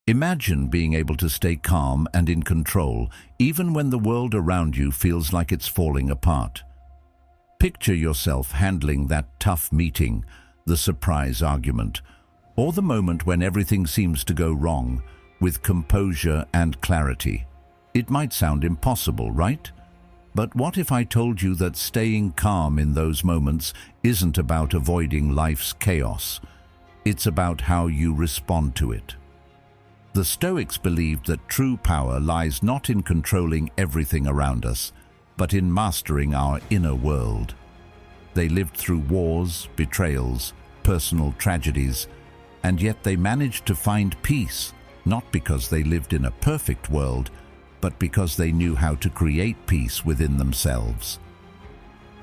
Imagine being able to stay calm and in control, even when the world around you feels like it's falling apart. Picture yourself handling that tough meeting, the surprise argument, or the moment when everything seems to go wrong, with composure and clarity. It might sound impossible, right? But what if I told you that staying calm in those moments isn't about avoiding life's chaos? It's about how you respond to it. The Stoics believed that true power lies not in controlling everything around us, but in mastering our inner world. They lived through wars, betrayals, personal tragedies, and yet they managed to find peace, not because they lived in a perfect world, but because they knew how to create peace within themselves.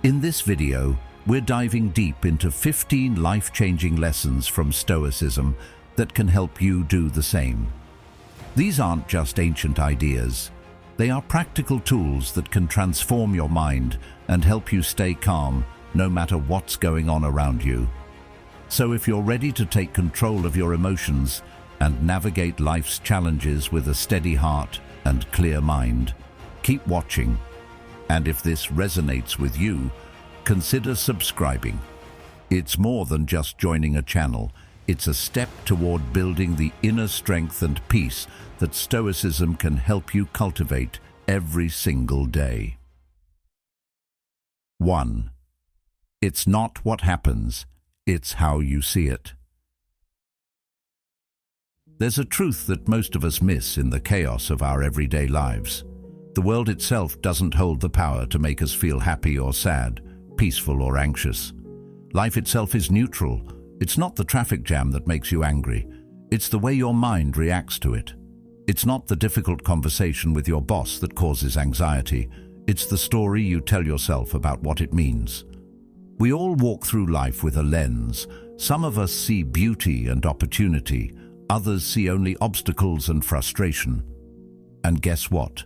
In this video, we're diving deep into 15 life-changing lessons from Stoicism that can help you do the same. These aren't just ancient ideas. They are practical tools that can transform your mind and help you stay calm no matter what's going on around you. So if you're ready to take control of your emotions and navigate life's challenges with a steady heart and clear mind, keep watching. And if this resonates with you, consider subscribing. It's more than just joining a channel. It's a step toward building the inner strength and peace that Stoicism can help you cultivate every single day. 1. It's not what happens, it's how you see it. There's a truth that most of us miss in the chaos of our everyday lives. The world itself doesn't hold the power to make us feel happy or sad, peaceful or anxious. Life itself is neutral. It's not the traffic jam that makes you angry. It's the way your mind reacts to it. It's not the difficult conversation with your boss that causes anxiety. It's the story you tell yourself about what it means. We all walk through life with a lens. Some of us see beauty and opportunity. Others see only obstacles and frustration. And guess what?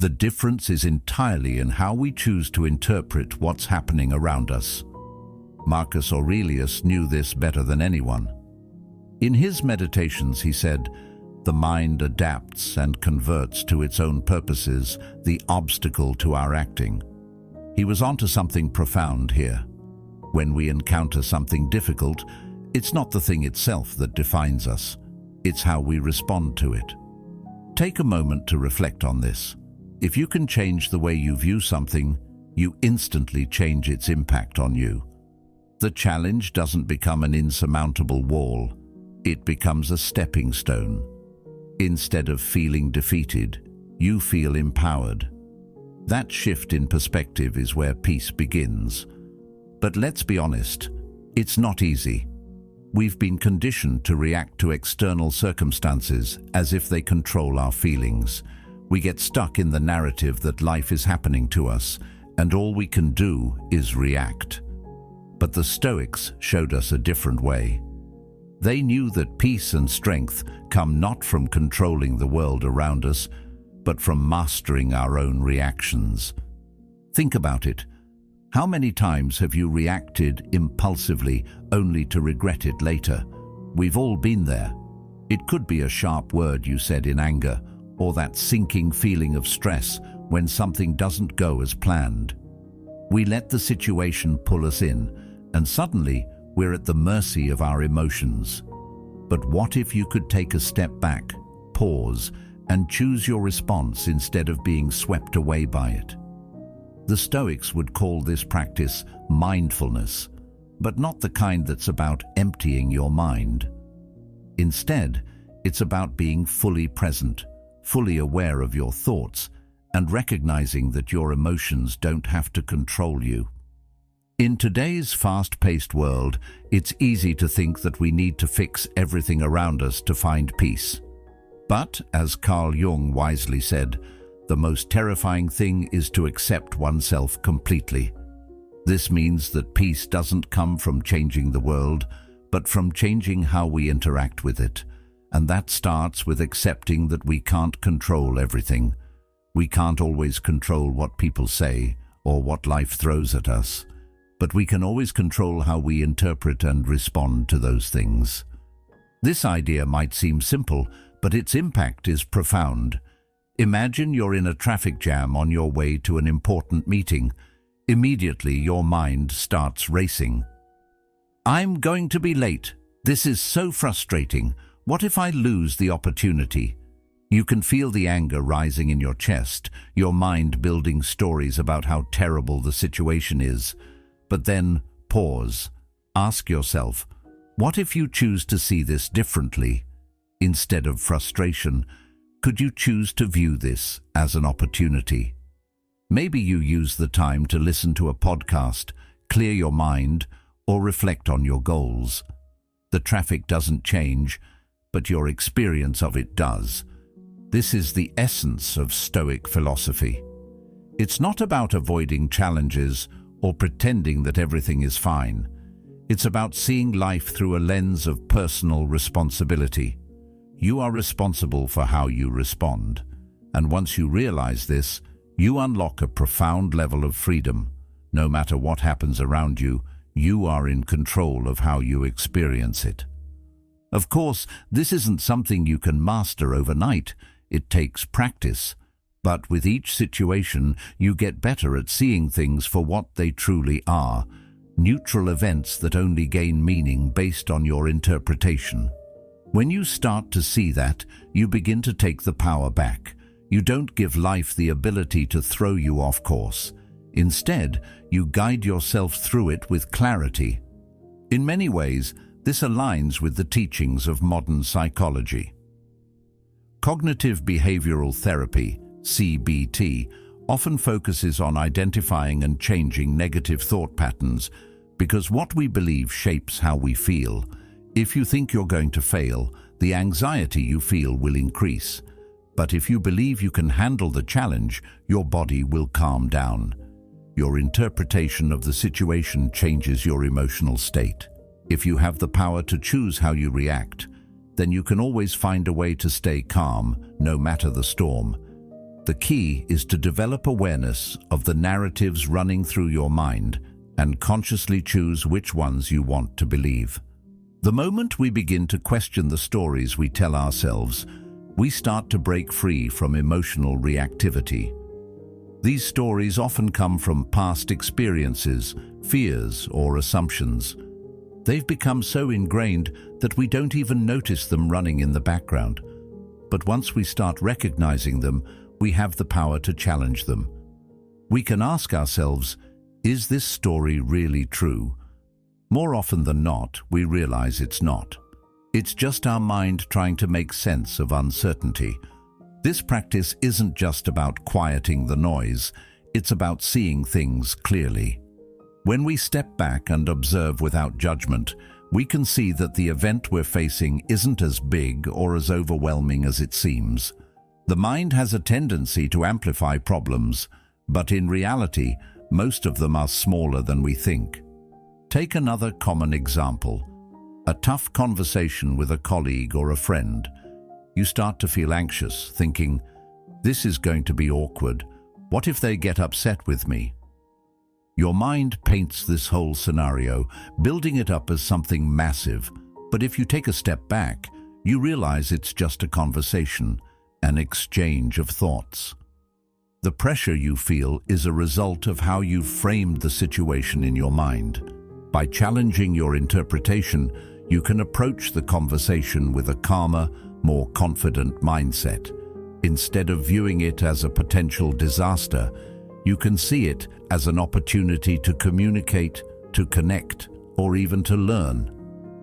The difference is entirely in how we choose to interpret what's happening around us. Marcus Aurelius knew this better than anyone. In his meditations, he said, "The mind adapts and converts to its own purposes the obstacle to our acting." He was onto something profound here. When we encounter something difficult, it's not the thing itself that defines us. It's how we respond to it. Take a moment to reflect on this. If you can change the way you view something, you instantly change its impact on you. The challenge doesn't become an insurmountable wall. It becomes a stepping stone. Instead of feeling defeated, you feel empowered. That shift in perspective is where peace begins. But let's be honest, it's not easy. We've been conditioned to react to external circumstances as if they control our feelings. We get stuck in the narrative that life is happening to us, and all we can do is react. But the Stoics showed us a different way. They knew that peace and strength come not from controlling the world around us, but from mastering our own reactions. Think about it. How many times have you reacted impulsively only to regret it later? We've all been there. It could be a sharp word you said in anger, or that sinking feeling of stress when something doesn't go as planned. We let the situation pull us in, and suddenly we're at the mercy of our emotions. But what if you could take a step back, pause, and choose your response instead of being swept away by it? The Stoics would call this practice mindfulness, but not the kind that's about emptying your mind. Instead, it's about being fully present, fully aware of your thoughts, and recognizing that your emotions don't have to control you. In today's fast-paced world, it's easy to think that we need to fix everything around us to find peace. But, as Carl Jung wisely said, the most terrifying thing is to accept oneself completely. This means that peace doesn't come from changing the world, but from changing how we interact with it. And that starts with accepting that we can't control everything. We can't always control what people say or what life throws at us, but we can always control how we interpret and respond to those things. This idea might seem simple, but its impact is profound. Imagine you're in a traffic jam on your way to an important meeting. Immediately, your mind starts racing. I'm going to be late. This is so frustrating. What if I lose the opportunity? You can feel the anger rising in your chest, your mind building stories about how terrible the situation is. But then, pause. Ask yourself, what if you choose to see this differently? Instead of frustration, could you choose to view this as an opportunity? Maybe you use the time to listen to a podcast, clear your mind, or reflect on your goals. The traffic doesn't change, but your experience of it does. This is the essence of Stoic philosophy. It's not about avoiding challenges or pretending that everything is fine. It's about seeing life through a lens of personal responsibility. You are responsible for how you respond. And once you realize this, you unlock a profound level of freedom. No matter what happens around you, you are in control of how you experience it. Of course, this isn't something you can master overnight. It takes practice. But with each situation, you get better at seeing things for what they truly are, neutral events that only gain meaning based on your interpretation. When you start to see that, you begin to take the power back. You don't give life the ability to throw you off course. Instead, you guide yourself through it with clarity. In many ways, this aligns with the teachings of modern psychology. Cognitive behavioral therapy, CBT, often focuses on identifying and changing negative thought patterns because what we believe shapes how we feel. If you think you're going to fail, the anxiety you feel will increase. But if you believe you can handle the challenge, your body will calm down. Your interpretation of the situation changes your emotional state. If you have the power to choose how you react, then you can always find a way to stay calm, no matter the storm. The key is to develop awareness of the narratives running through your mind and consciously choose which ones you want to believe. The moment we begin to question the stories we tell ourselves, we start to break free from emotional reactivity. These stories often come from past experiences, fears, or assumptions. They've become so ingrained that we don't even notice them running in the background. But once we start recognizing them, we have the power to challenge them. We can ask ourselves, is this story really true? More often than not, we realize it's not. It's just our mind trying to make sense of uncertainty. This practice isn't just about quieting the noise, it's about seeing things clearly. When we step back and observe without judgment, we can see that the event we're facing isn't as big or as overwhelming as it seems. The mind has a tendency to amplify problems, but in reality, most of them are smaller than we think. Take another common example. A tough conversation with a colleague or a friend. You start to feel anxious, thinking, this is going to be awkward. What if they get upset with me? Your mind paints this whole scenario, building it up as something massive. But if you take a step back, you realize it's just a conversation, an exchange of thoughts. The pressure you feel is a result of how you've framed the situation in your mind. By challenging your interpretation, you can approach the conversation with a calmer, more confident mindset. Instead of viewing it as a potential disaster, you can see it as an opportunity to communicate, to connect, or even to learn.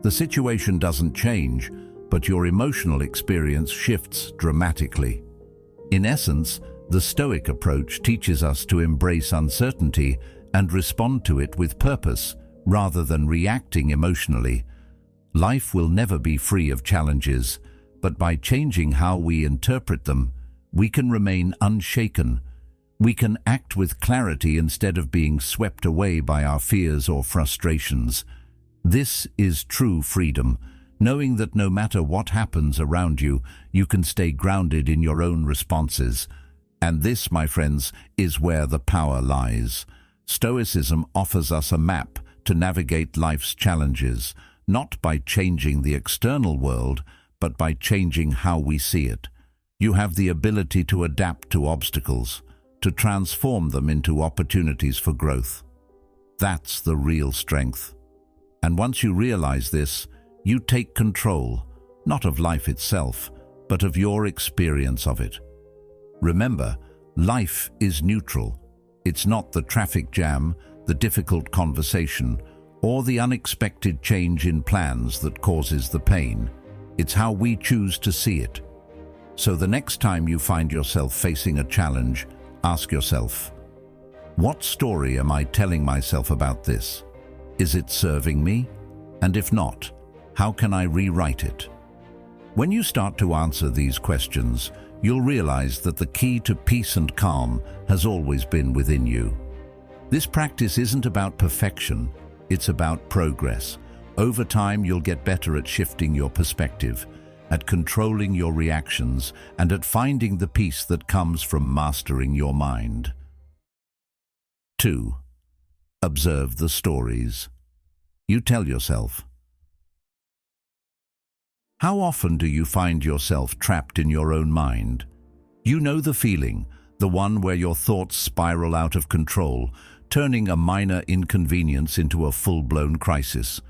The situation doesn't change, but your emotional experience shifts dramatically. In essence, the Stoic approach teaches us to embrace uncertainty and respond to it with purpose, rather than reacting emotionally. Life will never be free of challenges, but by changing how we interpret them, we can remain unshaken. We can act with clarity instead of being swept away by our fears or frustrations. This is true freedom, knowing that no matter what happens around you, you can stay grounded in your own responses. And this, my friends, is where the power lies. Stoicism offers us a map to navigate life's challenges, not by changing the external world, but by changing how we see it. You have the ability to adapt to obstacles, to transform them into opportunities for growth. That's the real strength. And once you realize this, you take control, not of life itself, but of your experience of it. Remember, life is neutral. It's not the traffic jam, the difficult conversation, or the unexpected change in plans that causes the pain. It's how we choose to see it. So the next time you find yourself facing a challenge, ask yourself, what story am I telling myself about this? Is it serving me? And if not, how can I rewrite it? When you start to answer these questions, you'll realize that the key to peace and calm has always been within you. This practice isn't about perfection, it's about progress. Over time, you'll get better at shifting your perspective, at controlling your reactions, and at finding the peace that comes from mastering your mind. 2. Observe the stories you tell yourself. How often do you find yourself trapped in your own mind? You know the feeling, the one where your thoughts spiral out of control, turning a minor inconvenience into a full-blown crisis.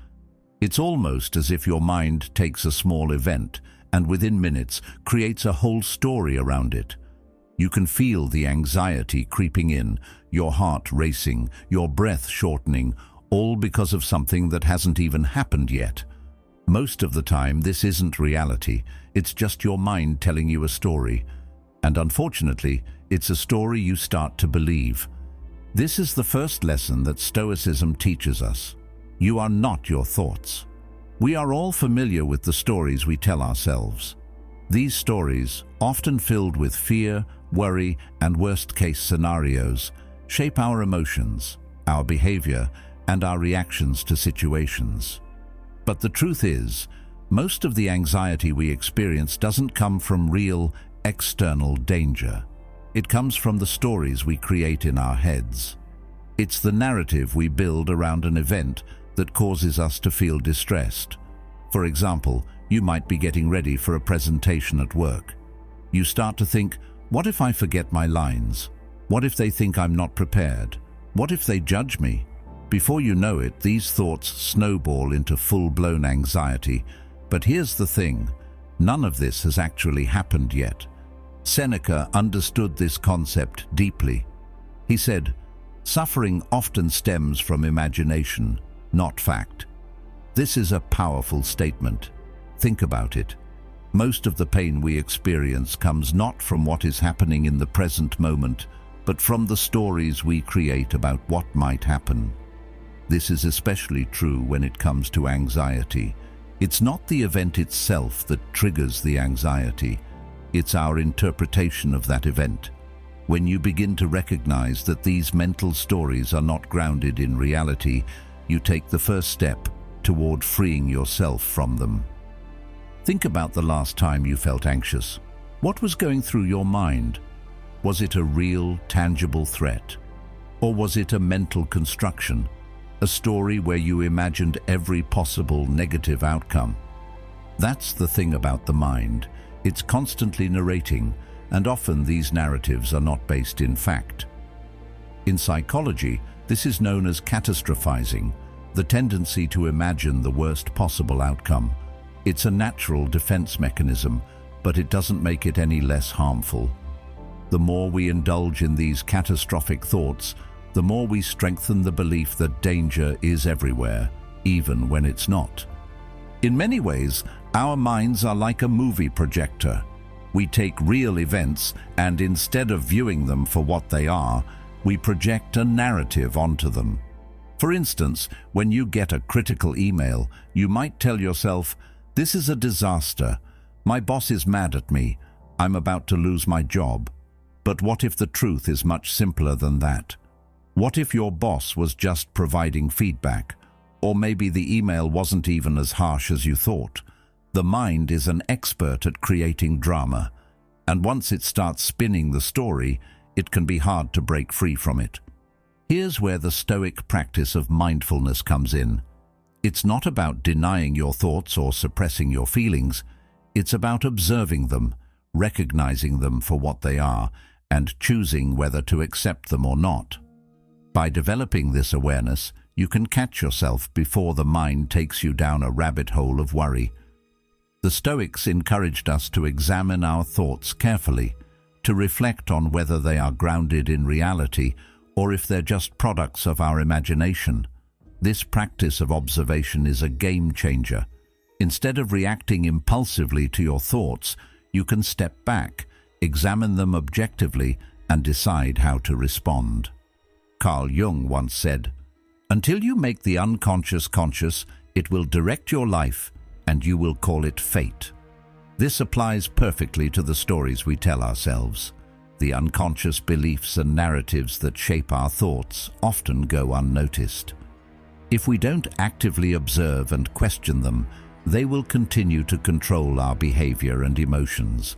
It's almost as if your mind takes a small event and within minutes creates a whole story around it. You can feel the anxiety creeping in, your heart racing, your breath shortening, all because of something that hasn't even happened yet. Most of the time, this isn't reality. It's just your mind telling you a story. And unfortunately, it's a story you start to believe. This is the first lesson that Stoicism teaches us. You are not your thoughts. We are all familiar with the stories we tell ourselves. These stories, often filled with fear, worry, and worst-case scenarios, shape our emotions, our behavior, and our reactions to situations. But the truth is, most of the anxiety we experience doesn't come from real, external danger. It comes from the stories we create in our heads. It's the narrative we build around an event that causes us to feel distressed. For example, you might be getting ready for a presentation at work. You start to think, what if I forget my lines? What if they think I'm not prepared? What if they judge me? Before you know it, these thoughts snowball into full-blown anxiety. But here's the thing, none of this has actually happened yet. Seneca understood this concept deeply. He said, "Suffering often stems from imagination, not fact." This is a powerful statement. Think about it. Most of the pain we experience comes not from what is happening in the present moment, but from the stories we create about what might happen. This is especially true when it comes to anxiety. It's not the event itself that triggers the anxiety. It's our interpretation of that event. When you begin to recognize that these mental stories are not grounded in reality, you take the first step toward freeing yourself from them. Think about the last time you felt anxious. What was going through your mind? Was it a real, tangible threat? Or was it a mental construction? A story where you imagined every possible negative outcome? That's the thing about the mind. It's constantly narrating, and often these narratives are not based in fact. In psychology, this is known as catastrophizing, the tendency to imagine the worst possible outcome. It's a natural defense mechanism, but it doesn't make it any less harmful. The more we indulge in these catastrophic thoughts, the more we strengthen the belief that danger is everywhere, even when it's not. In many ways, our minds are like a movie projector. We take real events and instead of viewing them for what they are, we project a narrative onto them. For instance, when you get a critical email, you might tell yourself, "This is a disaster. My boss is mad at me. I'm about to lose my job." But what if the truth is much simpler than that? What if your boss was just providing feedback? Or maybe the email wasn't even as harsh as you thought. The mind is an expert at creating drama, and once it starts spinning the story, it can be hard to break free from it. Here's where the Stoic practice of mindfulness comes in. It's not about denying your thoughts or suppressing your feelings. It's about observing them, recognizing them for what they are, and choosing whether to accept them or not. By developing this awareness, you can catch yourself before the mind takes you down a rabbit hole of worry. The Stoics encouraged us to examine our thoughts carefully, to reflect on whether they are grounded in reality or if they're just products of our imagination. This practice of observation is a game changer. Instead of reacting impulsively to your thoughts, you can step back, examine them objectively, and decide how to respond. Carl Jung once said, "Until you make the unconscious conscious, it will direct your life, and you will call it fate." This applies perfectly to the stories we tell ourselves. The unconscious beliefs and narratives that shape our thoughts often go unnoticed. If we don't actively observe and question them, they will continue to control our behavior and emotions.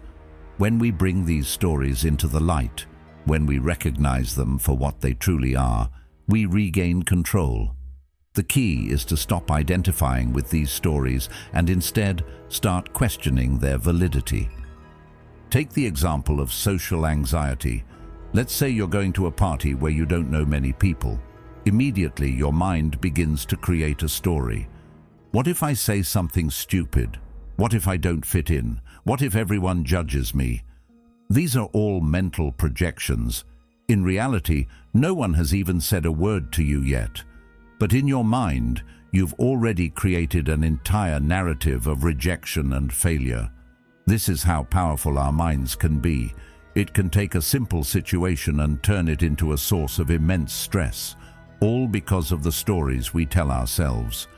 When we bring these stories into the light, when we recognize them for what they truly are, we regain control. The key is to stop identifying with these stories and instead start questioning their validity. Take the example of social anxiety. Let's say you're going to a party where you don't know many people. Immediately, your mind begins to create a story. What if I say something stupid? What if I don't fit in? What if everyone judges me? These are all mental projections. In reality, no one has even said a word to you yet. But in your mind, you've already created an entire narrative of rejection and failure. This is how powerful our minds can be. It can take a simple situation and turn it into a source of immense stress, all because of the stories we tell ourselves.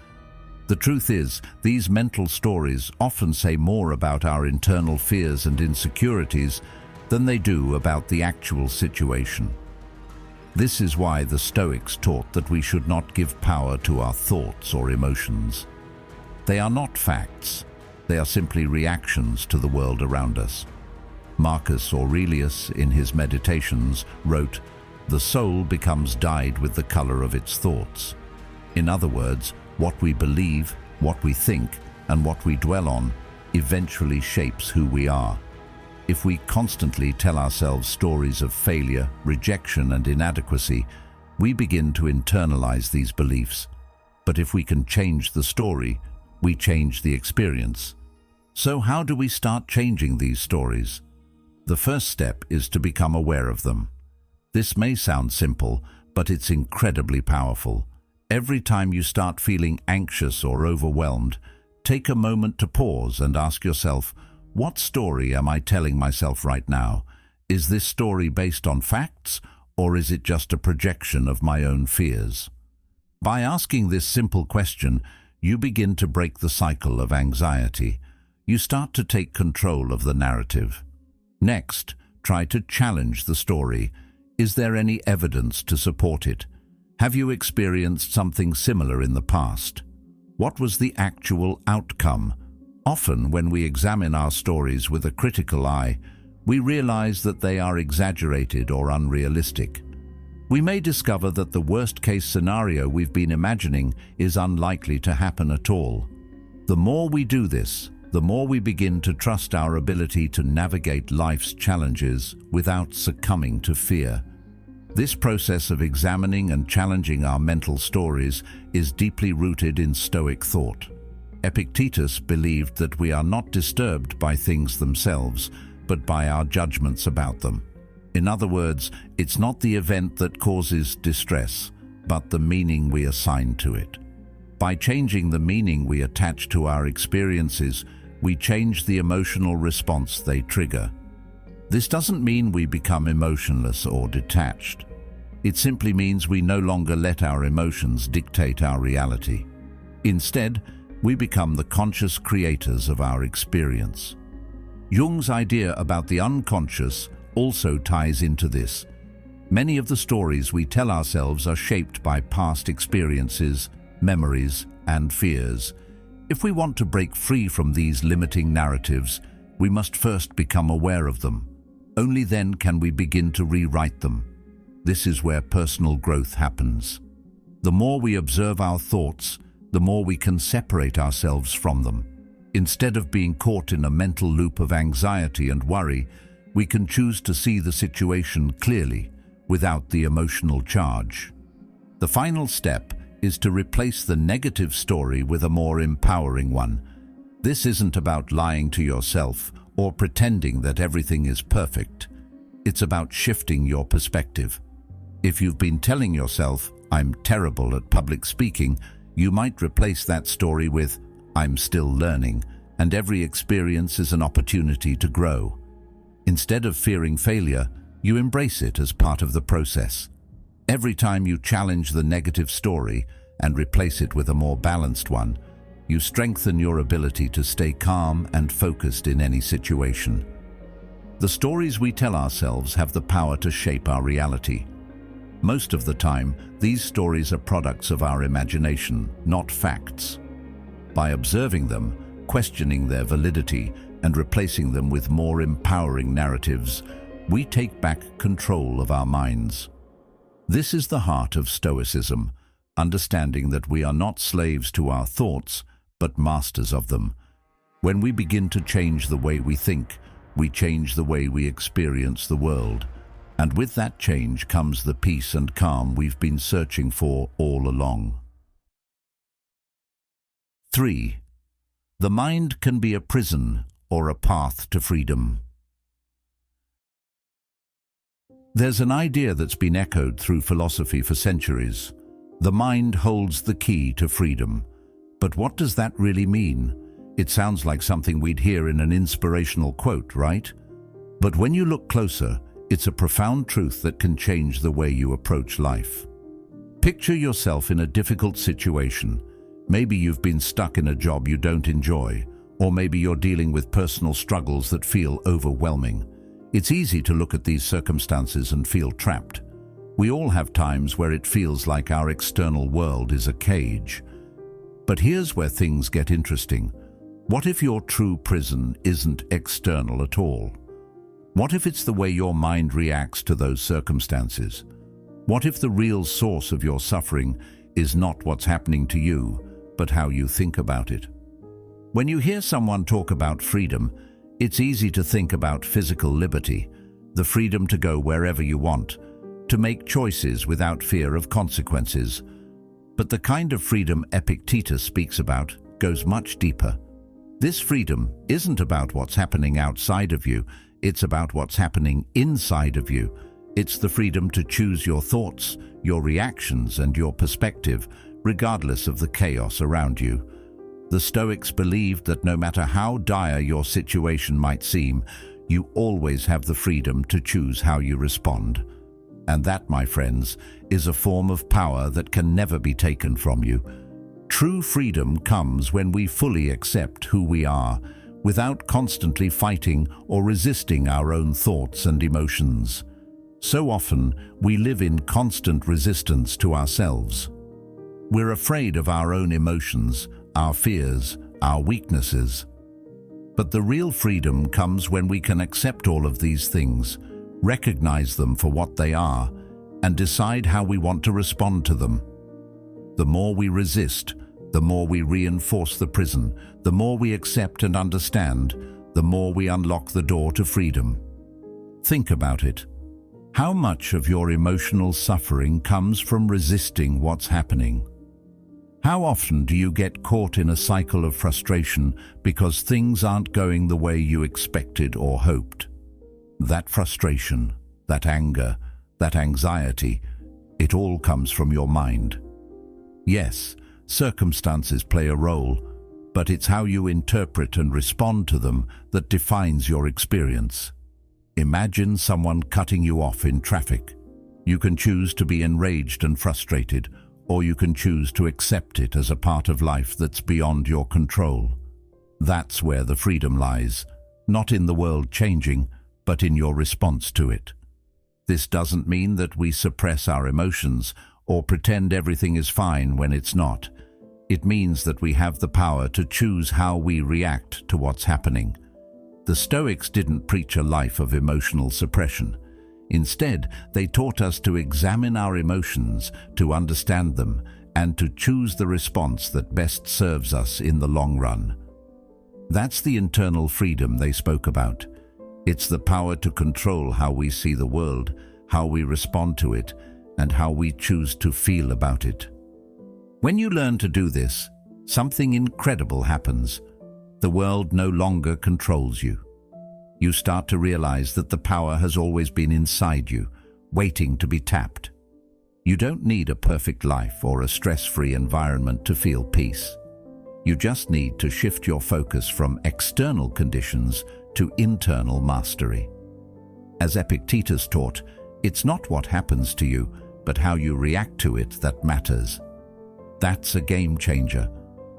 The truth is, these mental stories often say more about our internal fears and insecurities than they do about the actual situation. This is why the Stoics taught that we should not give power to our thoughts or emotions. They are not facts. They are simply reactions to the world around us. Marcus Aurelius, in his Meditations, wrote, "The soul becomes dyed with the color of its thoughts." In other words, what we believe, what we think, and what we dwell on eventually shapes who we are. If we constantly tell ourselves stories of failure, rejection, and inadequacy, we begin to internalize these beliefs. But if we can change the story, we change the experience. So how do we start changing these stories? The first step is to become aware of them. This may sound simple, but it's incredibly powerful. Every time you start feeling anxious or overwhelmed, take a moment to pause and ask yourself, what story am I telling myself right now? Is this story based on facts, or is it just a projection of my own fears? By asking this simple question, you begin to break the cycle of anxiety. You start to take control of the narrative. Next, try to challenge the story. Is there any evidence to support it? Have you experienced something similar in the past? What was the actual outcome? Often, when we examine our stories with a critical eye, we realize that they are exaggerated or unrealistic. We may discover that the worst-case scenario we've been imagining is unlikely to happen at all. The more we do this, the more we begin to trust our ability to navigate life's challenges without succumbing to fear. This process of examining and challenging our mental stories is deeply rooted in Stoic thought. Epictetus believed that we are not disturbed by things themselves, but by our judgments about them. In other words, it's not the event that causes distress, but the meaning we assign to it. By changing the meaning we attach to our experiences, we change the emotional response they trigger. This doesn't mean we become emotionless or detached. It simply means we no longer let our emotions dictate our reality. Instead, we become the conscious creators of our experience. Jung's idea about the unconscious also ties into this. Many of the stories we tell ourselves are shaped by past experiences, memories, and fears. If we want to break free from these limiting narratives, we must first become aware of them. Only then can we begin to rewrite them. This is where personal growth happens. The more we observe our thoughts, the more we can separate ourselves from them. Instead of being caught in a mental loop of anxiety and worry, we can choose to see the situation clearly, without the emotional charge. The final step is to replace the negative story with a more empowering one. This isn't about lying to yourself or pretending that everything is perfect. It's about shifting your perspective. If you've been telling yourself, "I'm terrible at public speaking," you might replace that story with, "I'm still learning, and every experience is an opportunity to grow." Instead of fearing failure, you embrace it as part of the process. Every time you challenge the negative story and replace it with a more balanced one, you strengthen your ability to stay calm and focused in any situation. The stories we tell ourselves have the power to shape our reality. Most of the time, these stories are products of our imagination, not facts. By observing them, questioning their validity, and replacing them with more empowering narratives, we take back control of our minds. This is the heart of Stoicism, understanding that we are not slaves to our thoughts, but masters of them. When we begin to change the way we think, we change the way we experience the world. And with that change comes the peace and calm we've been searching for all along. 3. The mind can be a prison or a path to freedom. There's an idea that's been echoed through philosophy for centuries. The mind holds the key to freedom. But what does that really mean? It sounds like something we'd hear in an inspirational quote, right? But when you look closer, it's a profound truth that can change the way you approach life. Picture yourself in a difficult situation. Maybe you've been stuck in a job you don't enjoy, or maybe you're dealing with personal struggles that feel overwhelming. It's easy to look at these circumstances and feel trapped. We all have times where it feels like our external world is a cage. But here's where things get interesting. What if your true prison isn't external at all? What if it's the way your mind reacts to those circumstances? What if the real source of your suffering is not what's happening to you, but how you think about it? When you hear someone talk about freedom, it's easy to think about physical liberty, the freedom to go wherever you want, to make choices without fear of consequences. But the kind of freedom Epictetus speaks about goes much deeper. This freedom isn't about what's happening outside of you, it's about what's happening inside of you. It's the freedom to choose your thoughts, your reactions, and your perspective, regardless of the chaos around you. The Stoics believed that no matter how dire your situation might seem, you always have the freedom to choose how you respond. And that, my friends, is a form of power that can never be taken from you. True freedom comes when we fully accept who we are, without constantly fighting or resisting our own thoughts and emotions. So often, we live in constant resistance to ourselves. We're afraid of our own emotions, our fears, our weaknesses. But the real freedom comes when we can accept all of these things, recognize them for what they are, and decide how we want to respond to them. The more we resist, the more we reinforce the prison, the more we accept and understand, the more we unlock the door to freedom. Think about it. How much of your emotional suffering comes from resisting what's happening? How often do you get caught in a cycle of frustration because things aren't going the way you expected or hoped? That frustration, that anger, that anxiety, it all comes from your mind. Yes, circumstances play a role, but it's how you interpret and respond to them that defines your experience. Imagine someone cutting you off in traffic. You can choose to be enraged and frustrated, or you can choose to accept it as a part of life that's beyond your control. That's where the freedom lies, not in the world changing, but in your response to it. This doesn't mean that we suppress our emotions or pretend everything is fine when it's not. It means that we have the power to choose how we react to what's happening. The Stoics didn't preach a life of emotional suppression. Instead, they taught us to examine our emotions, to understand them, and to choose the response that best serves us in the long run. That's the internal freedom they spoke about. It's the power to control how we see the world, how we respond to it, and how we choose to feel about it. When you learn to do this, something incredible happens. The world no longer controls you. You start to realize that the power has always been inside you, waiting to be tapped. You don't need a perfect life or a stress-free environment to feel peace. You just need to shift your focus from external conditions to internal mastery. As Epictetus taught, it's not what happens to you, but how you react to it that matters. That's a game changer.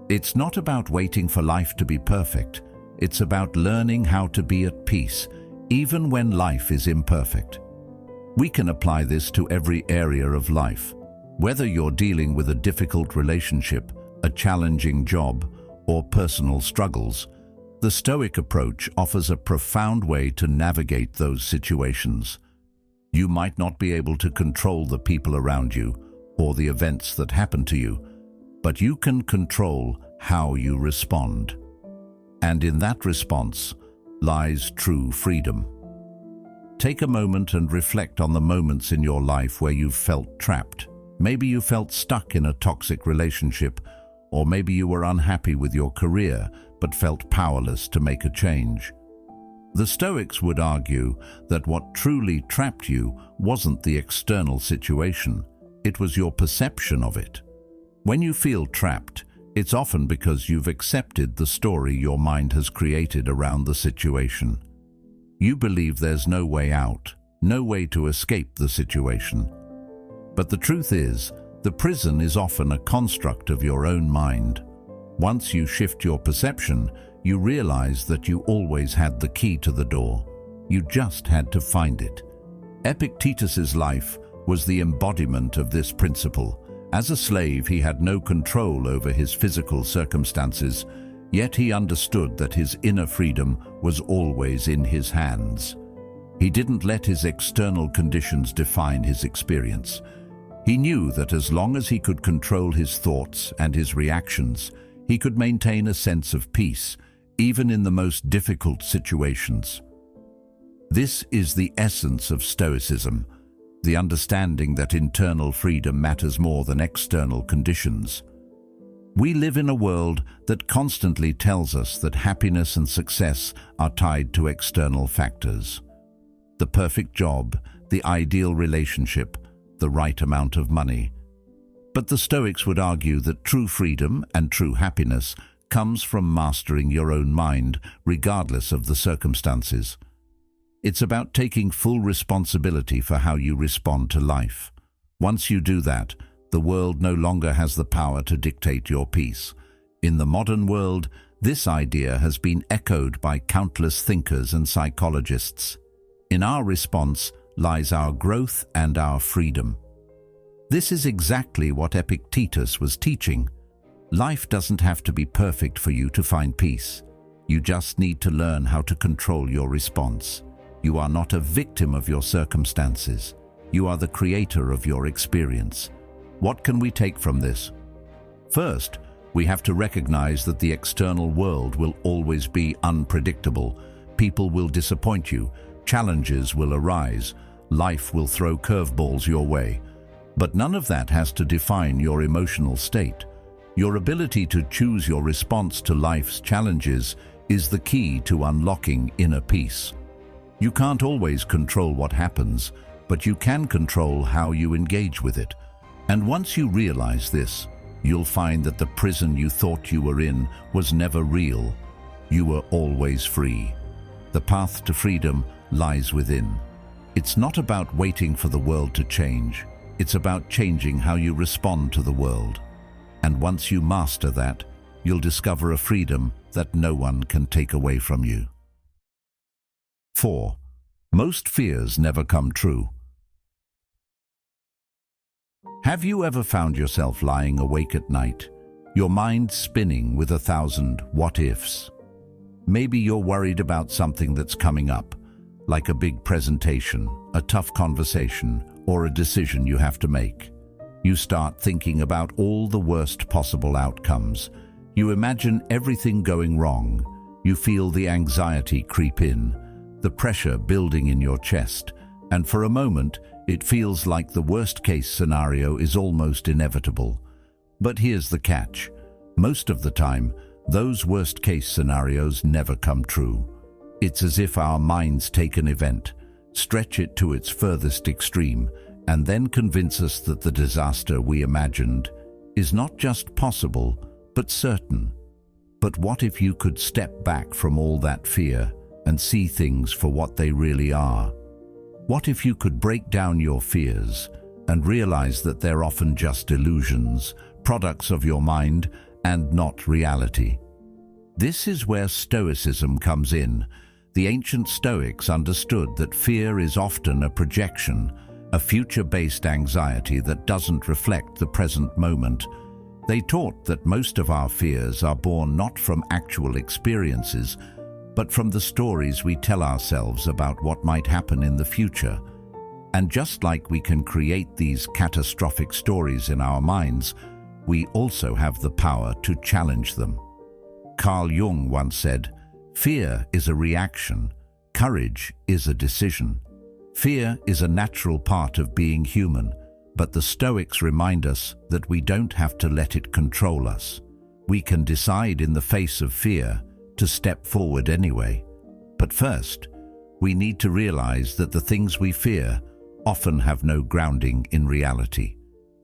It's not about waiting for life to be perfect. It's about learning how to be at peace, even when life is imperfect. We can apply this to every area of life. Whether you're dealing with a difficult relationship, a challenging job, or personal struggles, the Stoic approach offers a profound way to navigate those situations. You might not be able to control the people around you or the events that happen to you, but you can control how you respond. And in that response lies true freedom. Take a moment and reflect on the moments in your life where you've felt trapped. Maybe you felt stuck in a toxic relationship, or maybe you were unhappy with your career but felt powerless to make a change. The Stoics would argue that what truly trapped you wasn't the external situation, it was your perception of it. When you feel trapped, it's often because you've accepted the story your mind has created around the situation. You believe there's no way out, no way to escape the situation. But the truth is, the prison is often a construct of your own mind. Once you shift your perception, you realize that you always had the key to the door. You just had to find it. Epictetus's life was the embodiment of this principle. As a slave, he had no control over his physical circumstances, yet he understood that his inner freedom was always in his hands. He didn't let his external conditions define his experience. He knew that as long as he could control his thoughts and his reactions, he could maintain a sense of peace, even in the most difficult situations. This is the essence of Stoicism, the understanding that internal freedom matters more than external conditions. We live in a world that constantly tells us that happiness and success are tied to external factors. The perfect job, the ideal relationship, the right amount of money. But the Stoics would argue that true freedom and true happiness comes from mastering your own mind, regardless of the circumstances. It's about taking full responsibility for how you respond to life. Once you do that, the world no longer has the power to dictate your peace. In the modern world, this idea has been echoed by countless thinkers and psychologists. In our response lies our growth and our freedom. This is exactly what Epictetus was teaching. Life doesn't have to be perfect for you to find peace. You just need to learn how to control your response. You are not a victim of your circumstances. You are the creator of your experience. What can we take from this? First, we have to recognize that the external world will always be unpredictable. People will disappoint you. Challenges will arise. Life will throw curveballs your way. But none of that has to define your emotional state. Your ability to choose your response to life's challenges is the key to unlocking inner peace. You can't always control what happens, but you can control how you engage with it. And once you realize this, you'll find that the prison you thought you were in was never real. You were always free. The path to freedom lies within. It's not about waiting for the world to change. It's about changing how you respond to the world. And once you master that, you'll discover a freedom that no one can take away from you. 4. Most fears never come true. Have you ever found yourself lying awake at night, your mind spinning with 1,000 what-ifs? Maybe you're worried about something that's coming up, like a big presentation, a tough conversation, or a decision you have to make. You start thinking about all the worst possible outcomes. You imagine everything going wrong. You feel the anxiety creep in, the pressure building in your chest, and for a moment, it feels like the worst-case scenario is almost inevitable. But here's the catch. Most of the time, those worst-case scenarios never come true. It's as if our minds take an event, stretch it to its furthest extreme, and then convince us that the disaster we imagined is not just possible, but certain. But what if you could step back from all that fear and see things for what they really are? What if you could break down your fears and realize that they're often just illusions, products of your mind, and not reality? This is where Stoicism comes in. The ancient Stoics understood that fear is often a projection, a future-based anxiety that doesn't reflect the present moment. They taught that most of our fears are born not from actual experiences, but from the stories we tell ourselves about what might happen in the future. And just like we can create these catastrophic stories in our minds, we also have the power to challenge them. Carl Jung once said, "Fear is a reaction, courage is a decision." Fear is a natural part of being human, but the Stoics remind us that we don't have to let it control us. We can decide in the face of fear to step forward anyway. But first, we need to realize that the things we fear often have no grounding in reality.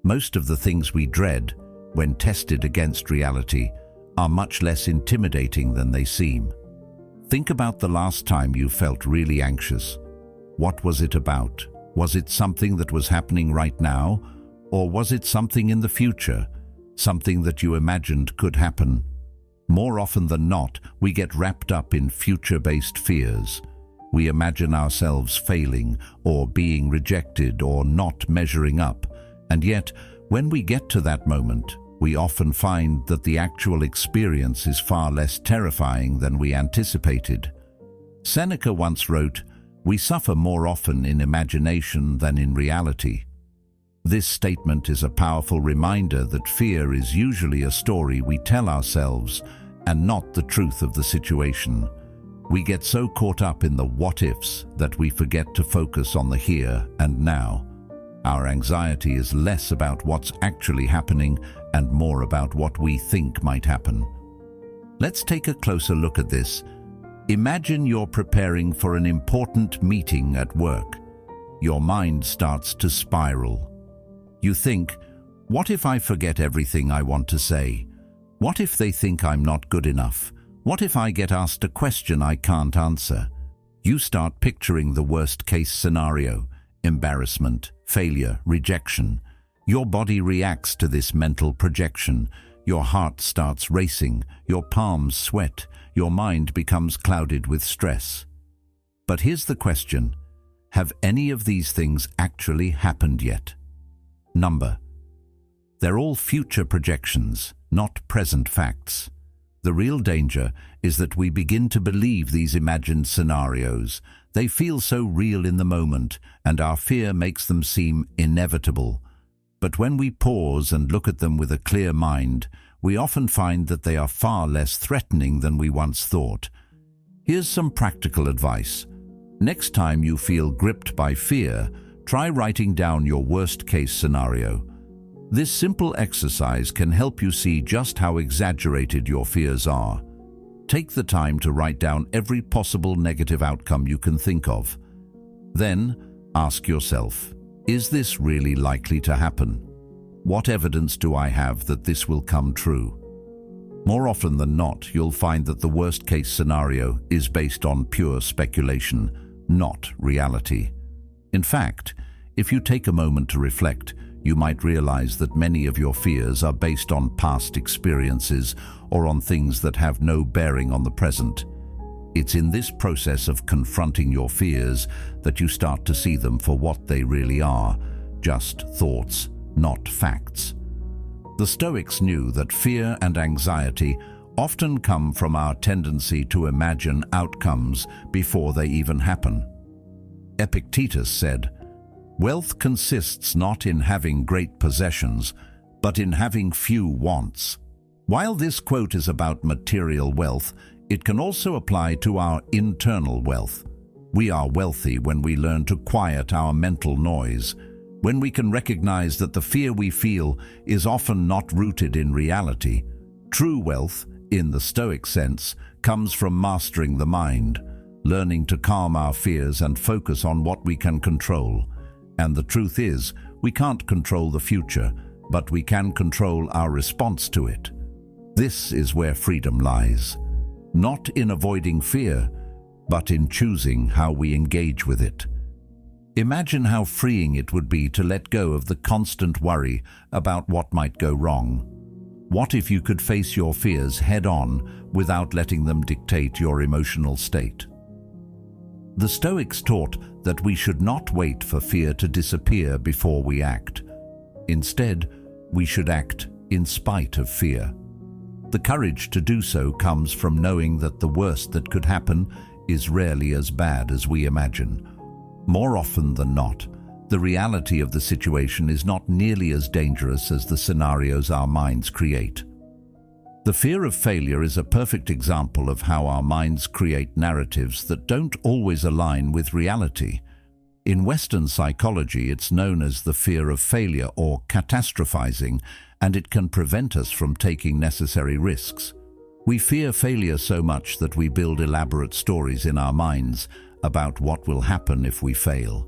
Most of the things we dread, when tested against reality, are much less intimidating than they seem. Think about the last time you felt really anxious. What was it about? Was it something that was happening right now? Or was it something in the future? Something that you imagined could happen? More often than not, we get wrapped up in future-based fears. We imagine ourselves failing, or being rejected, or not measuring up. And yet, when we get to that moment, we often find that the actual experience is far less terrifying than we anticipated. Seneca once wrote, "We suffer more often in imagination than in reality." This statement is a powerful reminder that fear is usually a story we tell ourselves and not the truth of the situation. We get so caught up in the what-ifs that we forget to focus on the here and now. Our anxiety is less about what's actually happening and more about what we think might happen. Let's take a closer look at this. Imagine you're preparing for an important meeting at work. Your mind starts to spiral. You think, what if I forget everything I want to say? What if they think I'm not good enough? What if I get asked a question I can't answer? You start picturing the worst-case scenario: embarrassment, failure, rejection. Your body reacts to this mental projection. Your heart starts racing, your palms sweat, your mind becomes clouded with stress. But here's the question: have any of these things actually happened yet? They're all future projections, not present facts. The real danger is that we begin to believe these imagined scenarios. They feel so real in the moment, and our fear makes them seem inevitable. But when we pause and look at them with a clear mind, we often find that they are far less threatening than we once thought. Here's some practical advice. Next time you feel gripped by fear, try writing down your worst-case scenario. This simple exercise can help you see just how exaggerated your fears are. Take the time to write down every possible negative outcome you can think of. Then, ask yourself, is this really likely to happen? What evidence do I have that this will come true? More often than not, you'll find that the worst-case scenario is based on pure speculation, not reality. In fact, if you take a moment to reflect, you might realize that many of your fears are based on past experiences or on things that have no bearing on the present. It's in this process of confronting your fears that you start to see them for what they really are, just thoughts, not facts. The Stoics knew that fear and anxiety often come from our tendency to imagine outcomes before they even happen. Epictetus said, "Wealth consists not in having great possessions, but in having few wants." While this quote is about material wealth, it can also apply to our internal wealth. We are wealthy when we learn to quiet our mental noise, when we can recognize that the fear we feel is often not rooted in reality. True wealth, in the Stoic sense, comes from mastering the mind, learning to calm our fears and focus on what we can control. And the truth is, we can't control the future, but we can control our response to it. This is where freedom lies, not in avoiding fear, but in choosing how we engage with it. Imagine how freeing it would be to let go of the constant worry about what might go wrong. What if you could face your fears head-on without letting them dictate your emotional state? The Stoics taught that we should not wait for fear to disappear before we act. Instead, we should act in spite of fear. The courage to do so comes from knowing that the worst that could happen is rarely as bad as we imagine. More often than not, the reality of the situation is not nearly as dangerous as the scenarios our minds create. The fear of failure is a perfect example of how our minds create narratives that don't always align with reality. In Western psychology, it's known as the fear of failure or catastrophizing, and it can prevent us from taking necessary risks. We fear failure so much that we build elaborate stories in our minds about what will happen if we fail.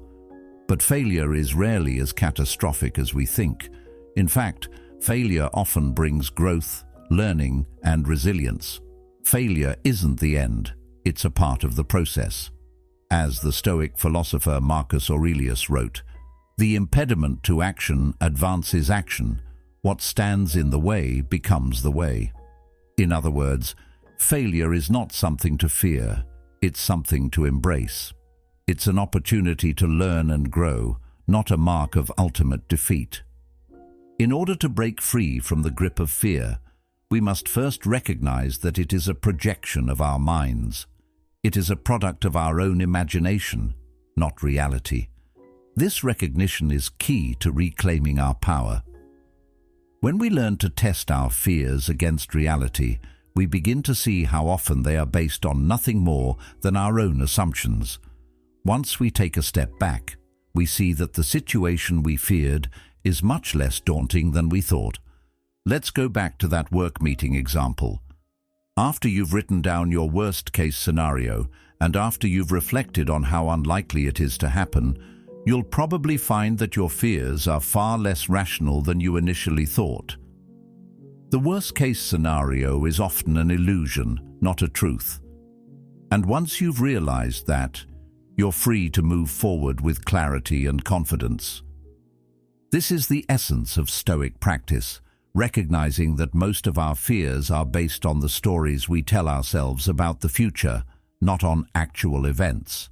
But failure is rarely as catastrophic as we think. In fact, failure often brings growth, learning, and resilience. Failure isn't the end, it's a part of the process. As the Stoic philosopher Marcus Aurelius wrote, "The impediment to action advances action. What stands in the way becomes the way." In other words, failure is not something to fear, it's something to embrace. It's an opportunity to learn and grow, not a mark of ultimate defeat. In order to break free from the grip of fear, we must first recognize that it is a projection of our minds. It is a product of our own imagination, not reality. This recognition is key to reclaiming our power. When we learn to test our fears against reality, we begin to see how often they are based on nothing more than our own assumptions. Once we take a step back, we see that the situation we feared is much less daunting than we thought. Let's go back to that work meeting example. After you've written down your worst-case scenario, and after you've reflected on how unlikely it is to happen, you'll probably find that your fears are far less rational than you initially thought. The worst-case scenario is often an illusion, not a truth. And once you've realized that, you're free to move forward with clarity and confidence. This is the essence of Stoic practice, recognizing that most of our fears are based on the stories we tell ourselves about the future, not on actual events.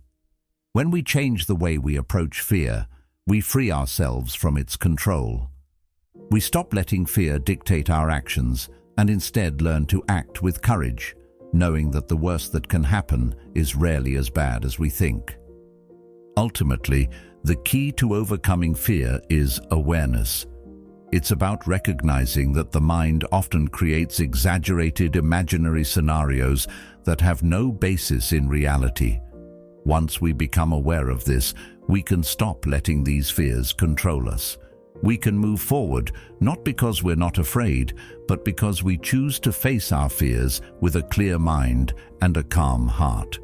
When we change the way we approach fear, we free ourselves from its control. We stop letting fear dictate our actions and instead learn to act with courage, knowing that the worst that can happen is rarely as bad as we think. Ultimately, the key to overcoming fear is awareness. It's about recognizing that the mind often creates exaggerated imaginary scenarios that have no basis in reality. Once we become aware of this, we can stop letting these fears control us. We can move forward, not because we're not afraid, but because we choose to face our fears with a clear mind and a calm heart.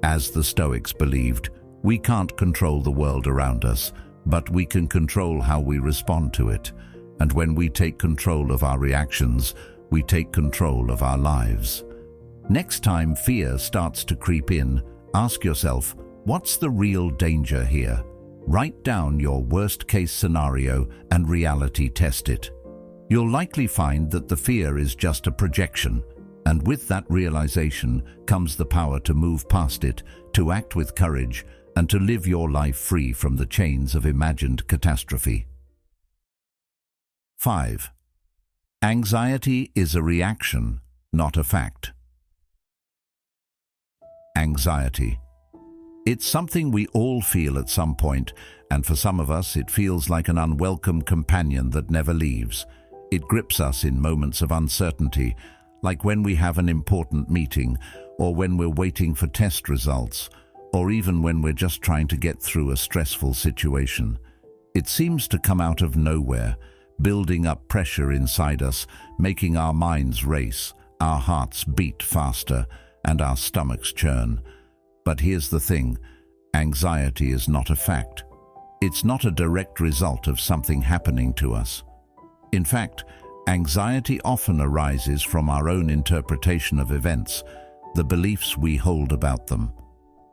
As the Stoics believed, we can't control the world around us, but we can control how we respond to it. And when we take control of our reactions, we take control of our lives. Next time fear starts to creep in, ask yourself, what's the real danger here? Write down your worst-case scenario and reality test it. You'll likely find that the fear is just a projection, and with that realization comes the power to move past it, to act with courage, and to live your life free from the chains of imagined catastrophe. 5. Anxiety is a reaction, not a fact. Anxiety. It's something we all feel at some point, and for some of us it feels like an unwelcome companion that never leaves. It grips us in moments of uncertainty, like when we have an important meeting, or when we're waiting for test results, or even when we're just trying to get through a stressful situation. It seems to come out of nowhere, building up pressure inside us, making our minds race, our hearts beat faster, and our stomachs churn. But here's the thing, anxiety is not a fact. It's not a direct result of something happening to us. In fact, anxiety often arises from our own interpretation of events, the beliefs we hold about them.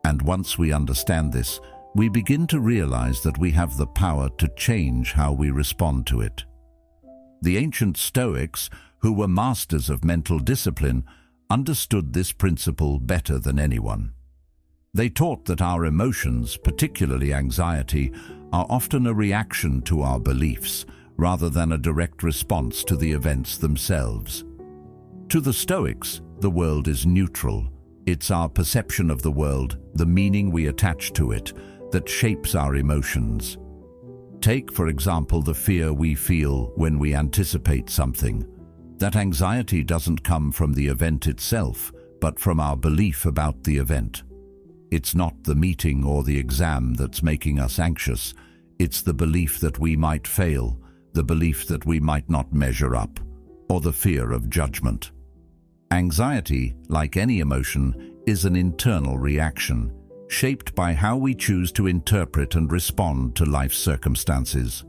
And once we understand this, we begin to realize that we have the power to change how we respond to it. The ancient Stoics, who were masters of mental discipline, understood this principle better than anyone. They taught that our emotions, particularly anxiety, are often a reaction to our beliefs, rather than a direct response to the events themselves. To the Stoics, the world is neutral. It's our perception of the world, the meaning we attach to it, that shapes our emotions. Take, for example, the fear we feel when we anticipate something. That anxiety doesn't come from the event itself, but from our belief about the event. It's not the meeting or the exam that's making us anxious. It's the belief that we might fail, the belief that we might not measure up, or the fear of judgment. Anxiety, like any emotion, is an internal reaction, shaped by how we choose to interpret and respond to life's circumstances.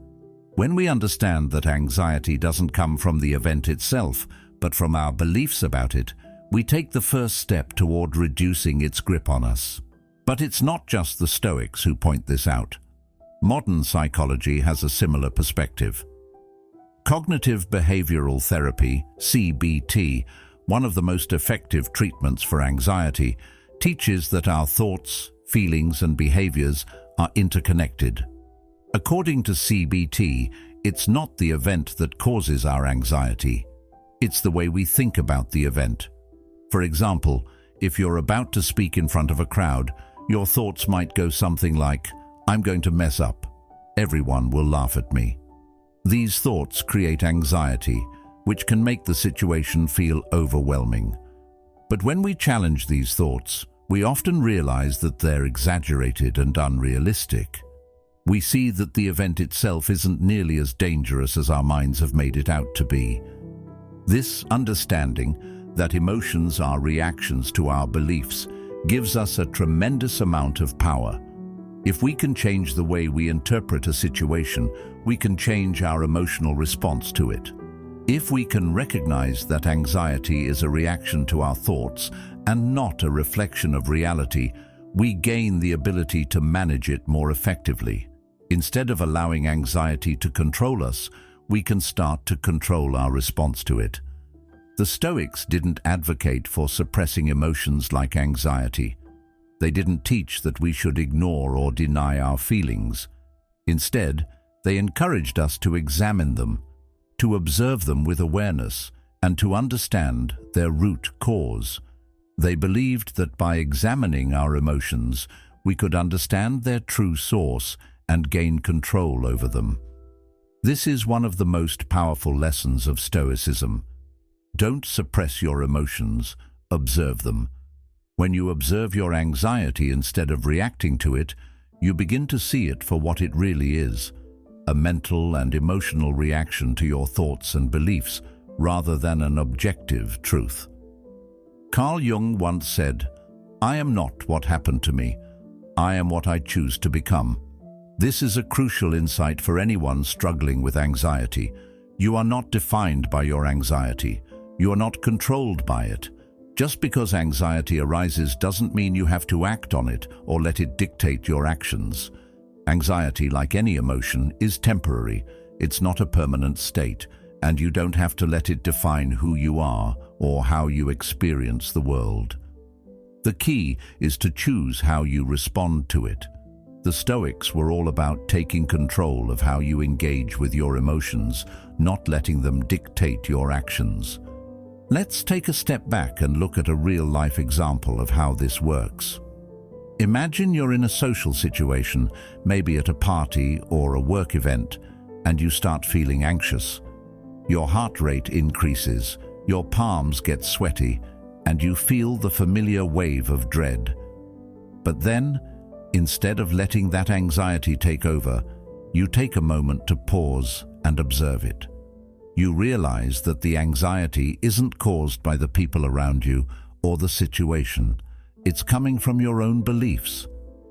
When we understand that anxiety doesn't come from the event itself, but from our beliefs about it, we take the first step toward reducing its grip on us. But it's not just the Stoics who point this out. Modern psychology has a similar perspective. Cognitive behavioral therapy, CBT, one of the most effective treatments for anxiety, teaches that our thoughts, feelings, and behaviors are interconnected. According to CBT, it's not the event that causes our anxiety. It's the way we think about the event. For example, if you're about to speak in front of a crowd, your thoughts might go something like, "I'm going to mess up. Everyone will laugh at me." These thoughts create anxiety, which can make the situation feel overwhelming. But when we challenge these thoughts, we often realize that they're exaggerated and unrealistic. We see that the event itself isn't nearly as dangerous as our minds have made it out to be. This understanding that emotions are reactions to our beliefs gives us a tremendous amount of power. If we can change the way we interpret a situation, we can change our emotional response to it. If we can recognize that anxiety is a reaction to our thoughts and not a reflection of reality, we gain the ability to manage it more effectively. Instead of allowing anxiety to control us, we can start to control our response to it. The Stoics didn't advocate for suppressing emotions like anxiety. They didn't teach that we should ignore or deny our feelings. Instead, they encouraged us to examine them, to observe them with awareness, and to understand their root cause. They believed that by examining our emotions, we could understand their true source and gain control over them. This is one of the most powerful lessons of Stoicism. Don't suppress your emotions, observe them. When you observe your anxiety instead of reacting to it, you begin to see it for what it really is, a mental and emotional reaction to your thoughts and beliefs, rather than an objective truth. Carl Jung once said, "I am not what happened to me. I am what I choose to become." This is a crucial insight for anyone struggling with anxiety. You are not defined by your anxiety. You are not controlled by it. Just because anxiety arises doesn't mean you have to act on it or let it dictate your actions. Anxiety, like any emotion, is temporary. It's not a permanent state, and you don't have to let it define who you are or how you experience the world. The key is to choose how you respond to it. The Stoics were all about taking control of how you engage with your emotions, not letting them dictate your actions. Let's take a step back and look at a real-life example of how this works. Imagine you're in a social situation, maybe at a party or a work event, and you start feeling anxious. Your heart rate increases, Your palms get sweaty, and you feel the familiar wave of dread. But then, instead of letting that anxiety take over, you take a moment to pause and observe it. You realize that the anxiety isn't caused by the people around you or the situation. It's coming from your own beliefs.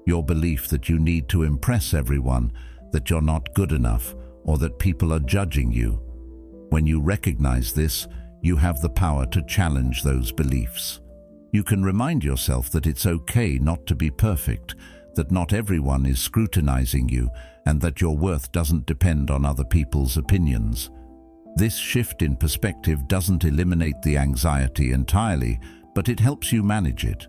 Your belief that you need to impress everyone, that you're not good enough, or that people are judging you. When you recognize this, you have the power to challenge those beliefs. You can remind yourself that it's okay not to be perfect, that not everyone is scrutinizing you, and that your worth doesn't depend on other people's opinions. This shift in perspective doesn't eliminate the anxiety entirely, but it helps you manage it.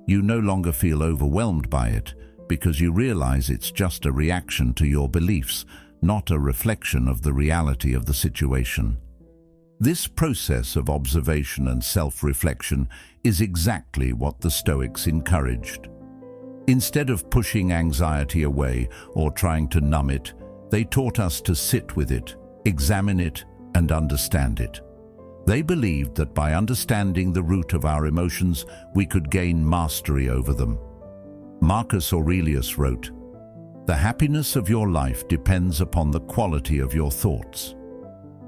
You no longer feel overwhelmed by it because you realize it's just a reaction to your beliefs, not a reflection of the reality of the situation. This process of observation and self-reflection is exactly what the Stoics encouraged. Instead of pushing anxiety away or trying to numb it, they taught us to sit with it, examine it, and understand it. They believed that by understanding the root of our emotions, we could gain mastery over them. Marcus Aurelius wrote, "The happiness of your life depends upon the quality of your thoughts."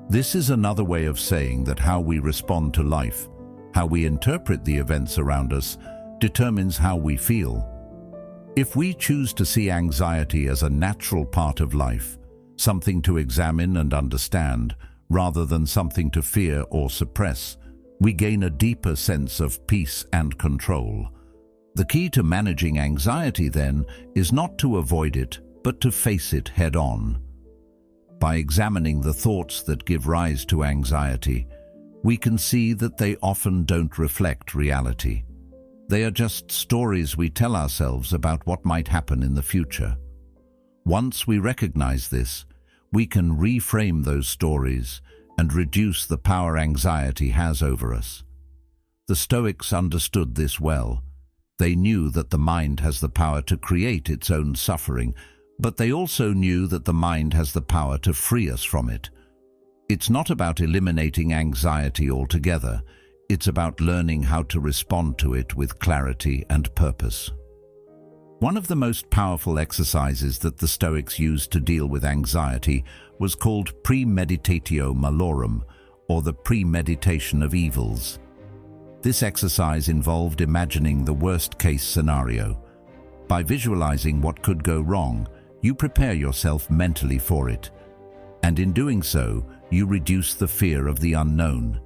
This is another way of saying that how we respond to life, how we interpret the events around us, determines how we feel. If we choose to see anxiety as a natural part of life, something to examine and understand, rather than something to fear or suppress, we gain a deeper sense of peace and control. The key to managing anxiety, then, is not to avoid it, but to face it head-on. By examining the thoughts that give rise to anxiety, we can see that they often don't reflect reality. They are just stories we tell ourselves about what might happen in the future. Once we recognize this, we can reframe those stories and reduce the power anxiety has over us. The Stoics understood this well. They knew that the mind has the power to create its own suffering, but they also knew that the mind has the power to free us from it. It's not about eliminating anxiety altogether. It's about learning how to respond to it with clarity and purpose. One of the most powerful exercises that the Stoics used to deal with anxiety was called premeditatio malorum, or the premeditation of evils. This exercise involved imagining the worst-case scenario. By visualizing what could go wrong, you prepare yourself mentally for it. And in doing so, you reduce the fear of the unknown.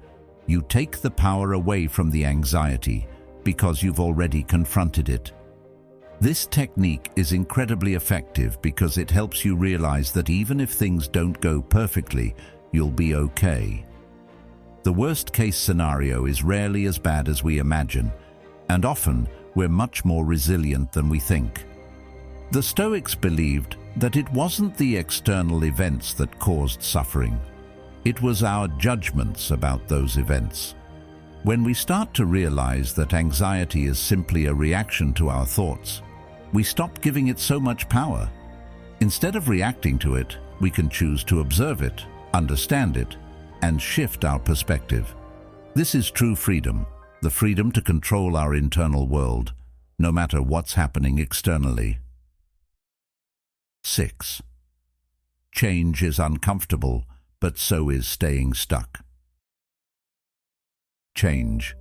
You take the power away from the anxiety because you've already confronted it. This technique is incredibly effective because it helps you realize that even if things don't go perfectly, you'll be okay. The worst-case scenario is rarely as bad as we imagine, and often we're much more resilient than we think. The Stoics believed that it wasn't the external events that caused suffering. It was our judgments about those events. When we start to realize that anxiety is simply a reaction to our thoughts, we stop giving it so much power. Instead of reacting to it, we can choose to observe it, understand it, and shift our perspective. This is true freedom, the freedom to control our internal world, no matter what's happening externally. 6. Change is uncomfortable, but so is staying stuck. Change.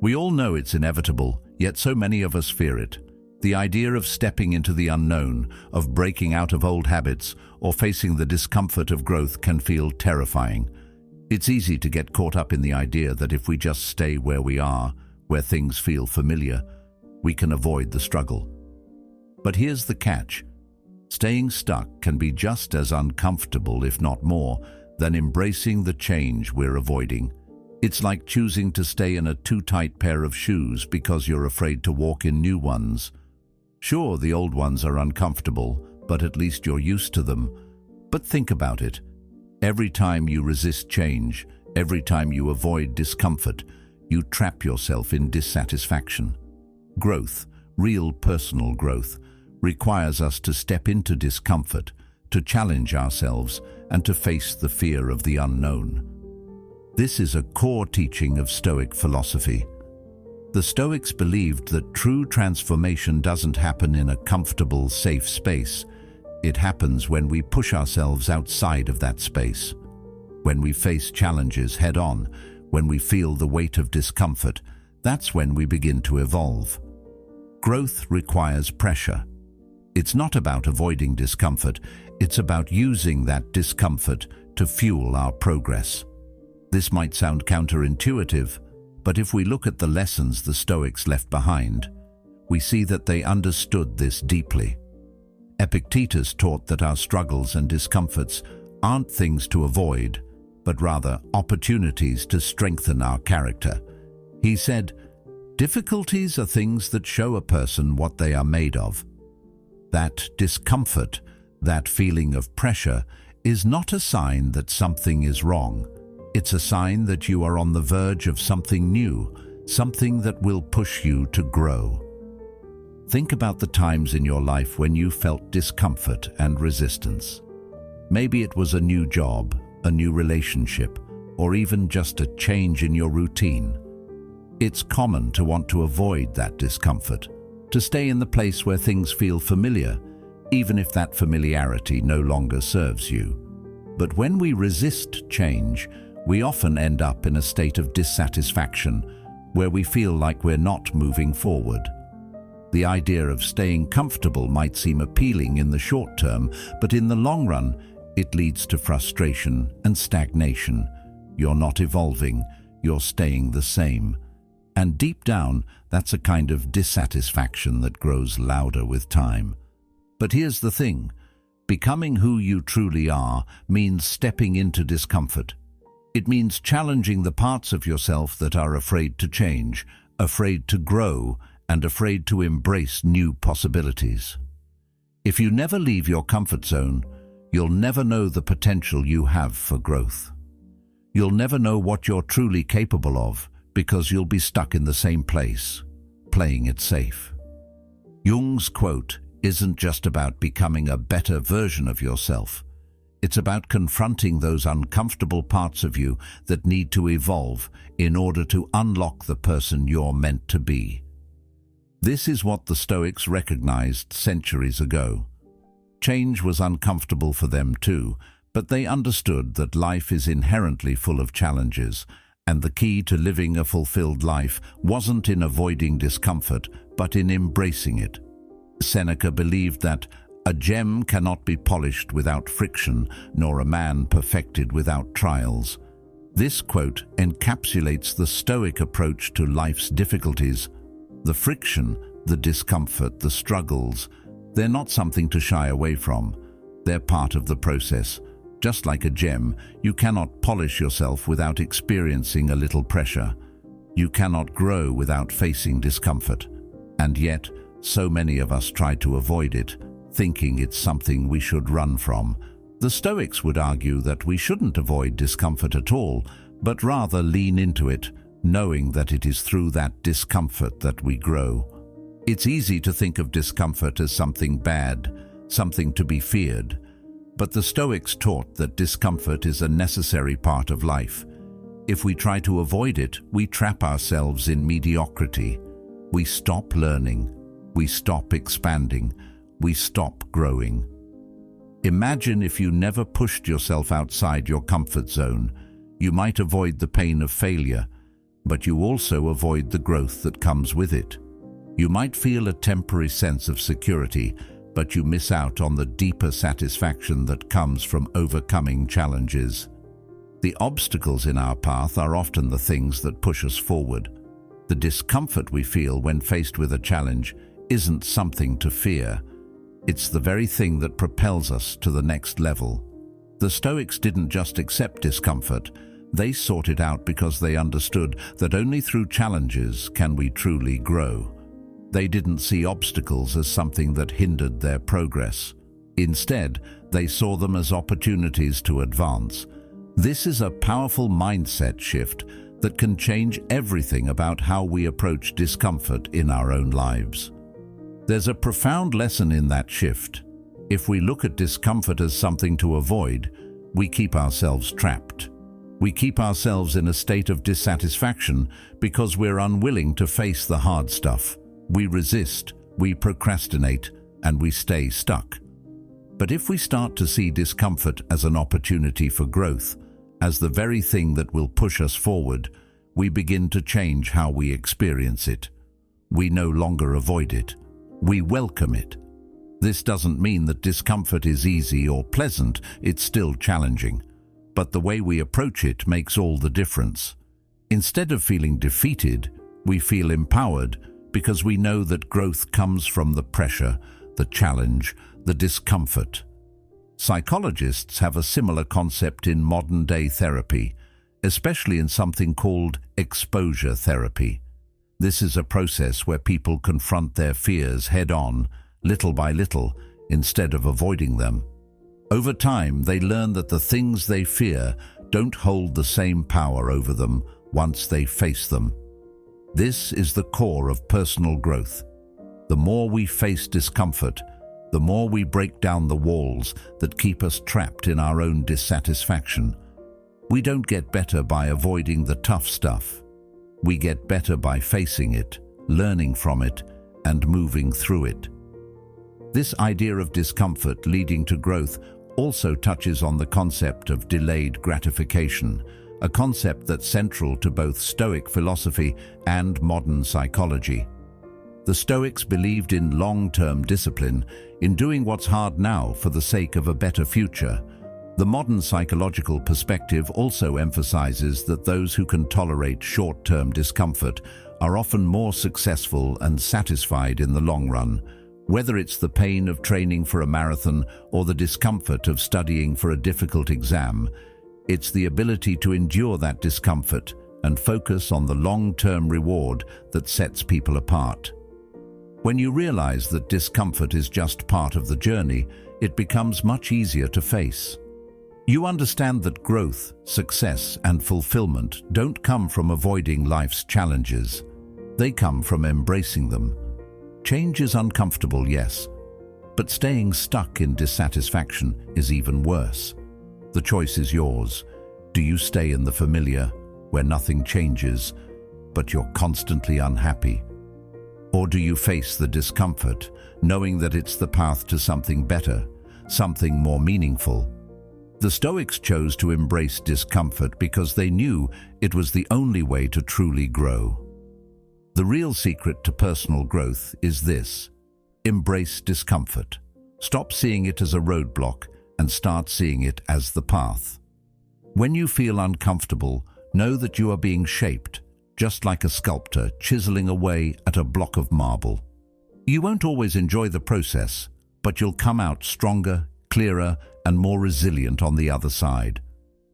We all know it's inevitable, yet so many of us fear it. The idea of stepping into the unknown, of breaking out of old habits, or facing the discomfort of growth can feel terrifying. It's easy to get caught up in the idea that if we just stay where we are, where things feel familiar, we can avoid the struggle. But here's the catch. Staying stuck can be just as uncomfortable, if not more, than embracing the change we're avoiding. It's like choosing to stay in a too tight pair of shoes because you're afraid to walk in new ones. Sure, the old ones are uncomfortable, but at least you're used to them. But think about it. Every time you resist change, every time you avoid discomfort, you trap yourself in dissatisfaction. Growth, real personal growth, requires us to step into discomfort, to challenge ourselves, and to face the fear of the unknown. This is a core teaching of Stoic philosophy. The Stoics believed that true transformation doesn't happen in a comfortable, safe space. It happens when we push ourselves outside of that space. When we face challenges head-on, when we feel the weight of discomfort, that's when we begin to evolve. Growth requires pressure. It's not about avoiding discomfort, it's about using that discomfort to fuel our progress. This might sound counterintuitive, but if we look at the lessons the Stoics left behind, we see that they understood this deeply. Epictetus taught that our struggles and discomforts aren't things to avoid, but rather opportunities to strengthen our character. He said, "Difficulties are things that show a person what they are made of." That discomfort, that feeling of pressure, is not a sign that something is wrong. It's a sign that you are on the verge of something new, something that will push you to grow. Think about the times in your life when you felt discomfort and resistance. Maybe it was a new job, a new relationship, or even just a change in your routine. It's common to want to avoid that discomfort, to stay in the place where things feel familiar, even if that familiarity no longer serves you. But when we resist change, we often end up in a state of dissatisfaction, where we feel like we're not moving forward. The idea of staying comfortable might seem appealing in the short term, but in the long run, it leads to frustration and stagnation. You're not evolving, you're staying the same. And deep down, that's a kind of dissatisfaction that grows louder with time. But here's the thing, becoming who you truly are means stepping into discomfort. It means challenging the parts of yourself that are afraid to change, afraid to grow, and afraid to embrace new possibilities. If you never leave your comfort zone, you'll never know the potential you have for growth. You'll never know what you're truly capable of because you'll be stuck in the same place, playing it safe. Jung's quote isn't just about becoming a better version of yourself. It's about confronting those uncomfortable parts of you that need to evolve in order to unlock the person you're meant to be. This is what the Stoics recognized centuries ago. Change was uncomfortable for them too, but they understood that life is inherently full of challenges, and the key to living a fulfilled life wasn't in avoiding discomfort, but in embracing it. Seneca believed that a gem cannot be polished without friction, nor a man perfected without trials. This quote encapsulates the Stoic approach to life's difficulties. The friction, the discomfort, the struggles, they're not something to shy away from. They're part of the process. Just like a gem, you cannot polish yourself without experiencing a little pressure. You cannot grow without facing discomfort. And yet, so many of us try to avoid it, thinking it's something we should run from. The Stoics would argue that we shouldn't avoid discomfort at all, but rather lean into it, knowing that it is through that discomfort that we grow. It's easy to think of discomfort as something bad, something to be feared. But the Stoics taught that discomfort is a necessary part of life. If we try to avoid it, we trap ourselves in mediocrity. We stop learning. We stop expanding. We stop growing. Imagine if you never pushed yourself outside your comfort zone. You might avoid the pain of failure, but you also avoid the growth that comes with it. You might feel a temporary sense of security, but you miss out on the deeper satisfaction that comes from overcoming challenges. The obstacles in our path are often the things that push us forward. The discomfort we feel when faced with a challenge isn't something to fear. It's the very thing that propels us to the next level. The Stoics didn't just accept discomfort. They sought it out because they understood that only through challenges can we truly grow. They didn't see obstacles as something that hindered their progress. Instead, they saw them as opportunities to advance. This is a powerful mindset shift that can change everything about how we approach discomfort in our own lives. There's a profound lesson in that shift. If we look at discomfort as something to avoid, we keep ourselves trapped. We keep ourselves in a state of dissatisfaction because we're unwilling to face the hard stuff. We resist, we procrastinate, and we stay stuck. But if we start to see discomfort as an opportunity for growth, as the very thing that will push us forward, we begin to change how we experience it. We no longer avoid it. We welcome it. This doesn't mean that discomfort is easy or pleasant, it's still challenging. But the way we approach it makes all the difference. Instead of feeling defeated, we feel empowered because we know that growth comes from the pressure, the challenge, the discomfort. Psychologists have a similar concept in modern-day therapy, especially in something called exposure therapy. This is a process where people confront their fears head-on, little by little, instead of avoiding them. Over time, they learn that the things they fear don't hold the same power over them once they face them. This is the core of personal growth. The more we face discomfort, the more we break down the walls that keep us trapped in our own dissatisfaction. We don't get better by avoiding the tough stuff. We get better by facing it, learning from it, and moving through it. This idea of discomfort leading to growth also touches on the concept of delayed gratification, a concept that's central to both Stoic philosophy and modern psychology. The Stoics believed in long-term discipline, in doing what's hard now for the sake of a better future. The modern psychological perspective also emphasizes that those who can tolerate short-term discomfort are often more successful and satisfied in the long run. Whether it's the pain of training for a marathon or the discomfort of studying for a difficult exam, it's the ability to endure that discomfort and focus on the long-term reward that sets people apart. When you realize that discomfort is just part of the journey, it becomes much easier to face. You understand that growth, success, and fulfillment don't come from avoiding life's challenges. They come from embracing them. Change is uncomfortable, yes, but staying stuck in dissatisfaction is even worse. The choice is yours. Do you stay in the familiar, where nothing changes, but you're constantly unhappy? Or do you face the discomfort, knowing that it's the path to something better, something more meaningful? The Stoics chose to embrace discomfort because they knew it was the only way to truly grow. The real secret to personal growth is this: embrace discomfort. Stop seeing it as a roadblock and start seeing it as the path. When you feel uncomfortable, know that you are being shaped, just like a sculptor chiseling away at a block of marble. You won't always enjoy the process, but you'll come out stronger, clearer, and more resilient on the other side.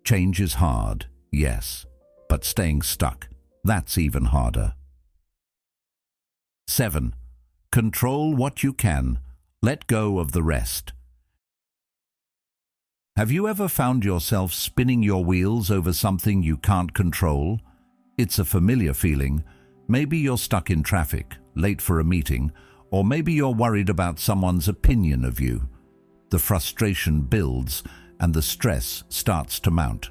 Change is hard, yes, but staying stuck, that's even harder. 7. Control what you can. Let go of the rest. Have you ever found yourself spinning your wheels over something you can't control? It's a familiar feeling. Maybe you're stuck in traffic, late for a meeting, or maybe you're worried about someone's opinion of you. The frustration builds and the stress starts to mount.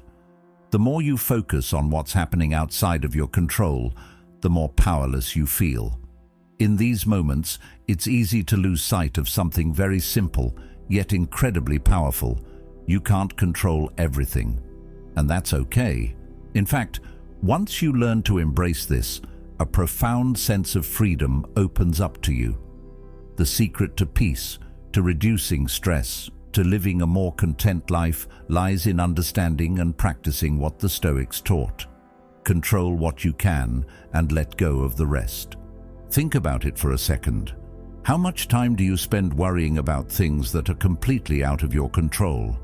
The more you focus on what's happening outside of your control, the more powerless you feel. In these moments, it's easy to lose sight of something very simple, yet incredibly powerful. You can't control everything, and that's okay. In fact, once you learn to embrace this, a profound sense of freedom opens up to you. The secret to peace, to reducing stress, to living a more content life lies in understanding and practicing what the Stoics taught. Control what you can and let go of the rest. Think about it for a second. How much time do you spend worrying about things that are completely out of your control?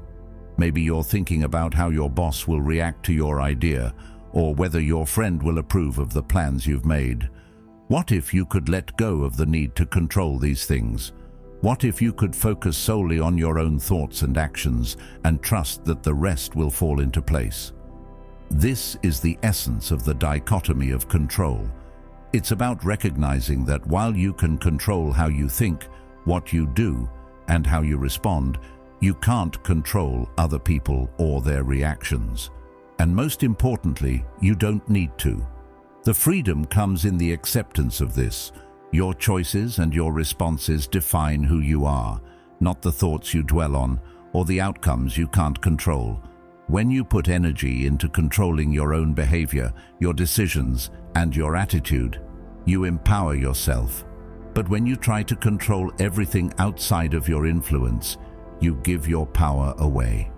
Maybe you're thinking about how your boss will react to your idea, or whether your friend will approve of the plans you've made. What if you could let go of the need to control these things? What if you could focus solely on your own thoughts and actions and trust that the rest will fall into place? This is the essence of the dichotomy of control. It's about recognizing that while you can control how you think, what you do, and how you respond, you can't control other people or their reactions. And most importantly, you don't need to. The freedom comes in the acceptance of this. Your choices and your responses define who you are, not the thoughts you dwell on or the outcomes you can't control. When you put energy into controlling your own behavior, your decisions, and your attitude, you empower yourself. But when you try to control everything outside of your influence, you give your power away.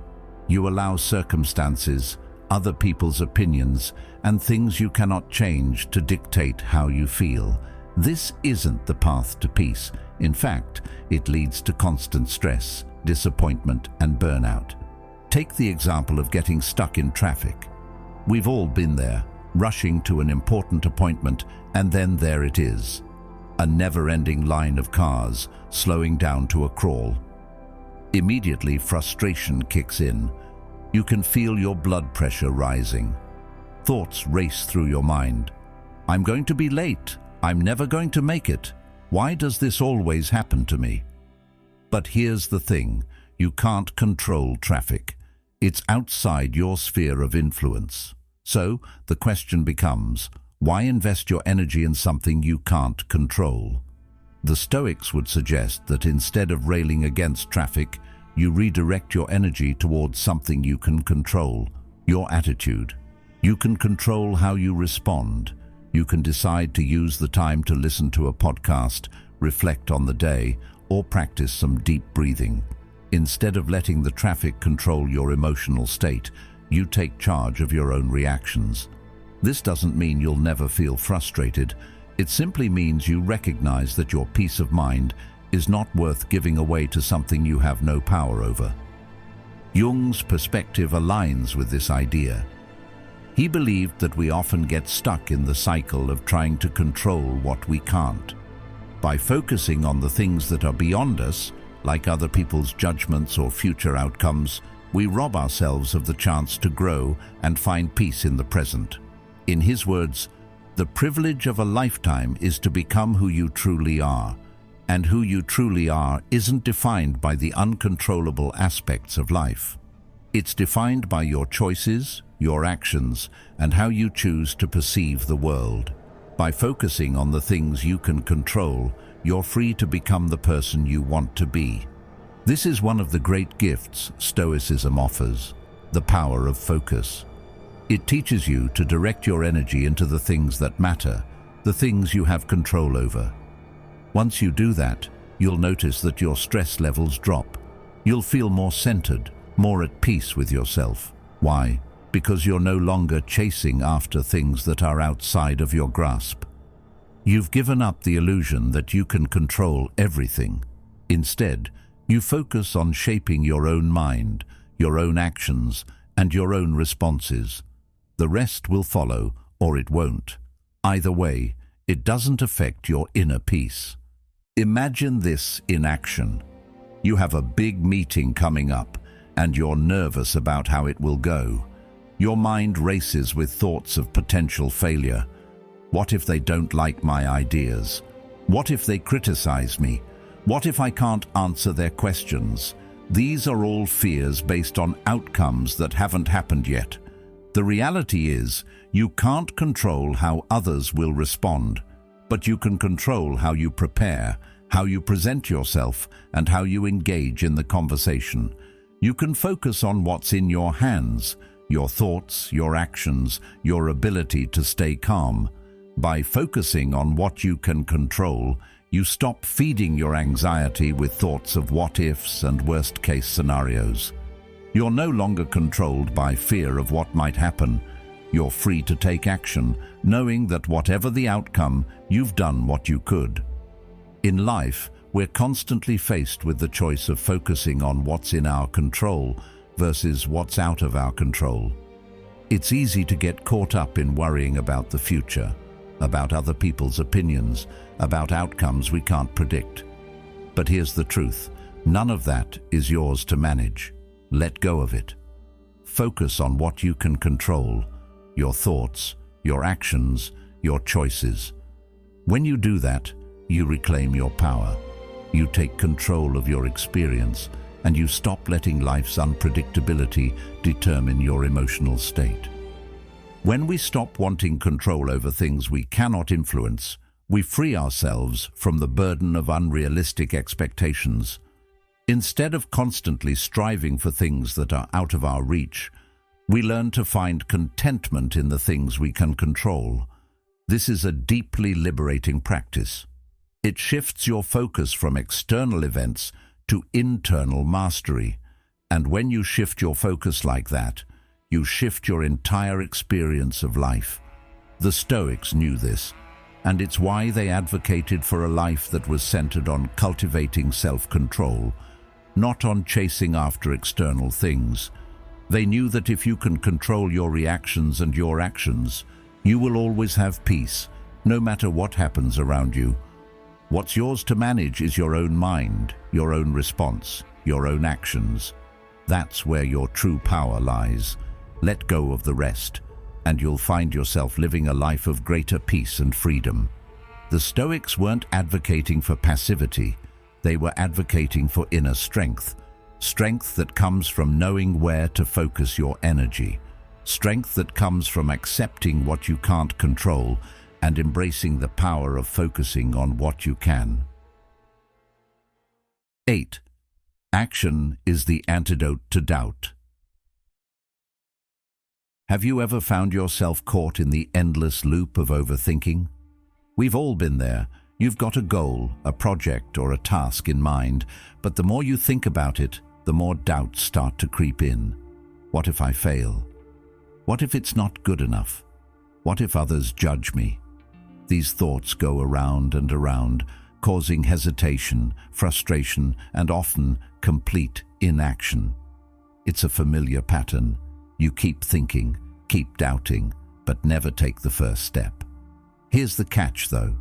You allow circumstances, other people's opinions, and things you cannot change to dictate how you feel. This isn't the path to peace. In fact, it leads to constant stress, disappointment, and burnout. Take the example of getting stuck in traffic. We've all been there, rushing to an important appointment, and then there it is. A never-ending line of cars, slowing down to a crawl. Immediately, frustration kicks in. You can feel your blood pressure rising. Thoughts race through your mind. I'm going to be late. I'm never going to make it. Why does this always happen to me? But here's the thing. You can't control traffic. It's outside your sphere of influence. So, the question becomes, why invest your energy in something you can't control? The Stoics would suggest that instead of railing against traffic, you redirect your energy towards something you can control, your attitude. You can control how you respond. You can decide to use the time to listen to a podcast, reflect on the day, or practice some deep breathing. Instead of letting the traffic control your emotional state, you take charge of your own reactions. This doesn't mean you'll never feel frustrated. It simply means you recognize that your peace of mind is not worth giving away to something you have no power over. Jung's perspective aligns with this idea. He believed that we often get stuck in the cycle of trying to control what we can't. By focusing on the things that are beyond us, like other people's judgments or future outcomes, we rob ourselves of the chance to grow and find peace in the present. In his words, the privilege of a lifetime is to become who you truly are, and who you truly are isn't defined by the uncontrollable aspects of life. It's defined by your choices, your actions, and how you choose to perceive the world. By focusing on the things you can control, you're free to become the person you want to be. This is one of the great gifts Stoicism offers, the power of focus. It teaches you to direct your energy into the things that matter, the things you have control over. Once you do that, you'll notice that your stress levels drop. You'll feel more centered, more at peace with yourself. Why? Because you're no longer chasing after things that are outside of your grasp. You've given up the illusion that you can control everything. Instead, you focus on shaping your own mind, your own actions, and your own responses. The rest will follow, or it won't. Either way, it doesn't affect your inner peace. Imagine this in action. You have a big meeting coming up, and you're nervous about how it will go. Your mind races with thoughts of potential failure. What if they don't like my ideas? What if they criticize me? What if I can't answer their questions? These are all fears based on outcomes that haven't happened yet. The reality is, you can't control how others will respond, but you can control how you prepare, how you present yourself, and how you engage in the conversation. You can focus on what's in your hands, your thoughts, your actions, your ability to stay calm. By focusing on what you can control, you stop feeding your anxiety with thoughts of what-ifs and worst-case scenarios. You're no longer controlled by fear of what might happen. You're free to take action, knowing that whatever the outcome, you've done what you could. In life, we're constantly faced with the choice of focusing on what's in our control versus what's out of our control. It's easy to get caught up in worrying about the future, about other people's opinions, about outcomes we can't predict. But here's the truth. None of that is yours to manage. Let go of it. Focus on what you can control, your thoughts, your actions, your choices. When you do that, you reclaim your power. You take control of your experience, and you stop letting life's unpredictability determine your emotional state. When we stop wanting control over things we cannot influence, we free ourselves from the burden of unrealistic expectations. Instead of constantly striving for things that are out of our reach, we learn to find contentment in the things we can control. This is a deeply liberating practice. It shifts your focus from external events to internal mastery. And when you shift your focus like that, you shift your entire experience of life. The Stoics knew this, and it's why they advocated for a life that was centered on cultivating self-control, not on chasing after external things. They knew that if you can control your reactions and your actions, you will always have peace, no matter what happens around you. What's yours to manage is your own mind, your own response, your own actions. That's where your true power lies. Let go of the rest, and you'll find yourself living a life of greater peace and freedom. The Stoics weren't advocating for passivity. They were advocating for inner strength, strength that comes from knowing where to focus your energy, strength that comes from accepting what you can't control and embracing the power of focusing on what you can. 8. Action is the antidote to doubt. Have you ever found yourself caught in the endless loop of overthinking? We've all been there. You've got a goal, a project, or a task in mind, but the more you think about it, the more doubts start to creep in. What if I fail? What if it's not good enough? What if others judge me? These thoughts go around and around, causing hesitation, frustration, and often complete inaction. It's a familiar pattern. You keep thinking, keep doubting, but never take the first step. Here's the catch, though.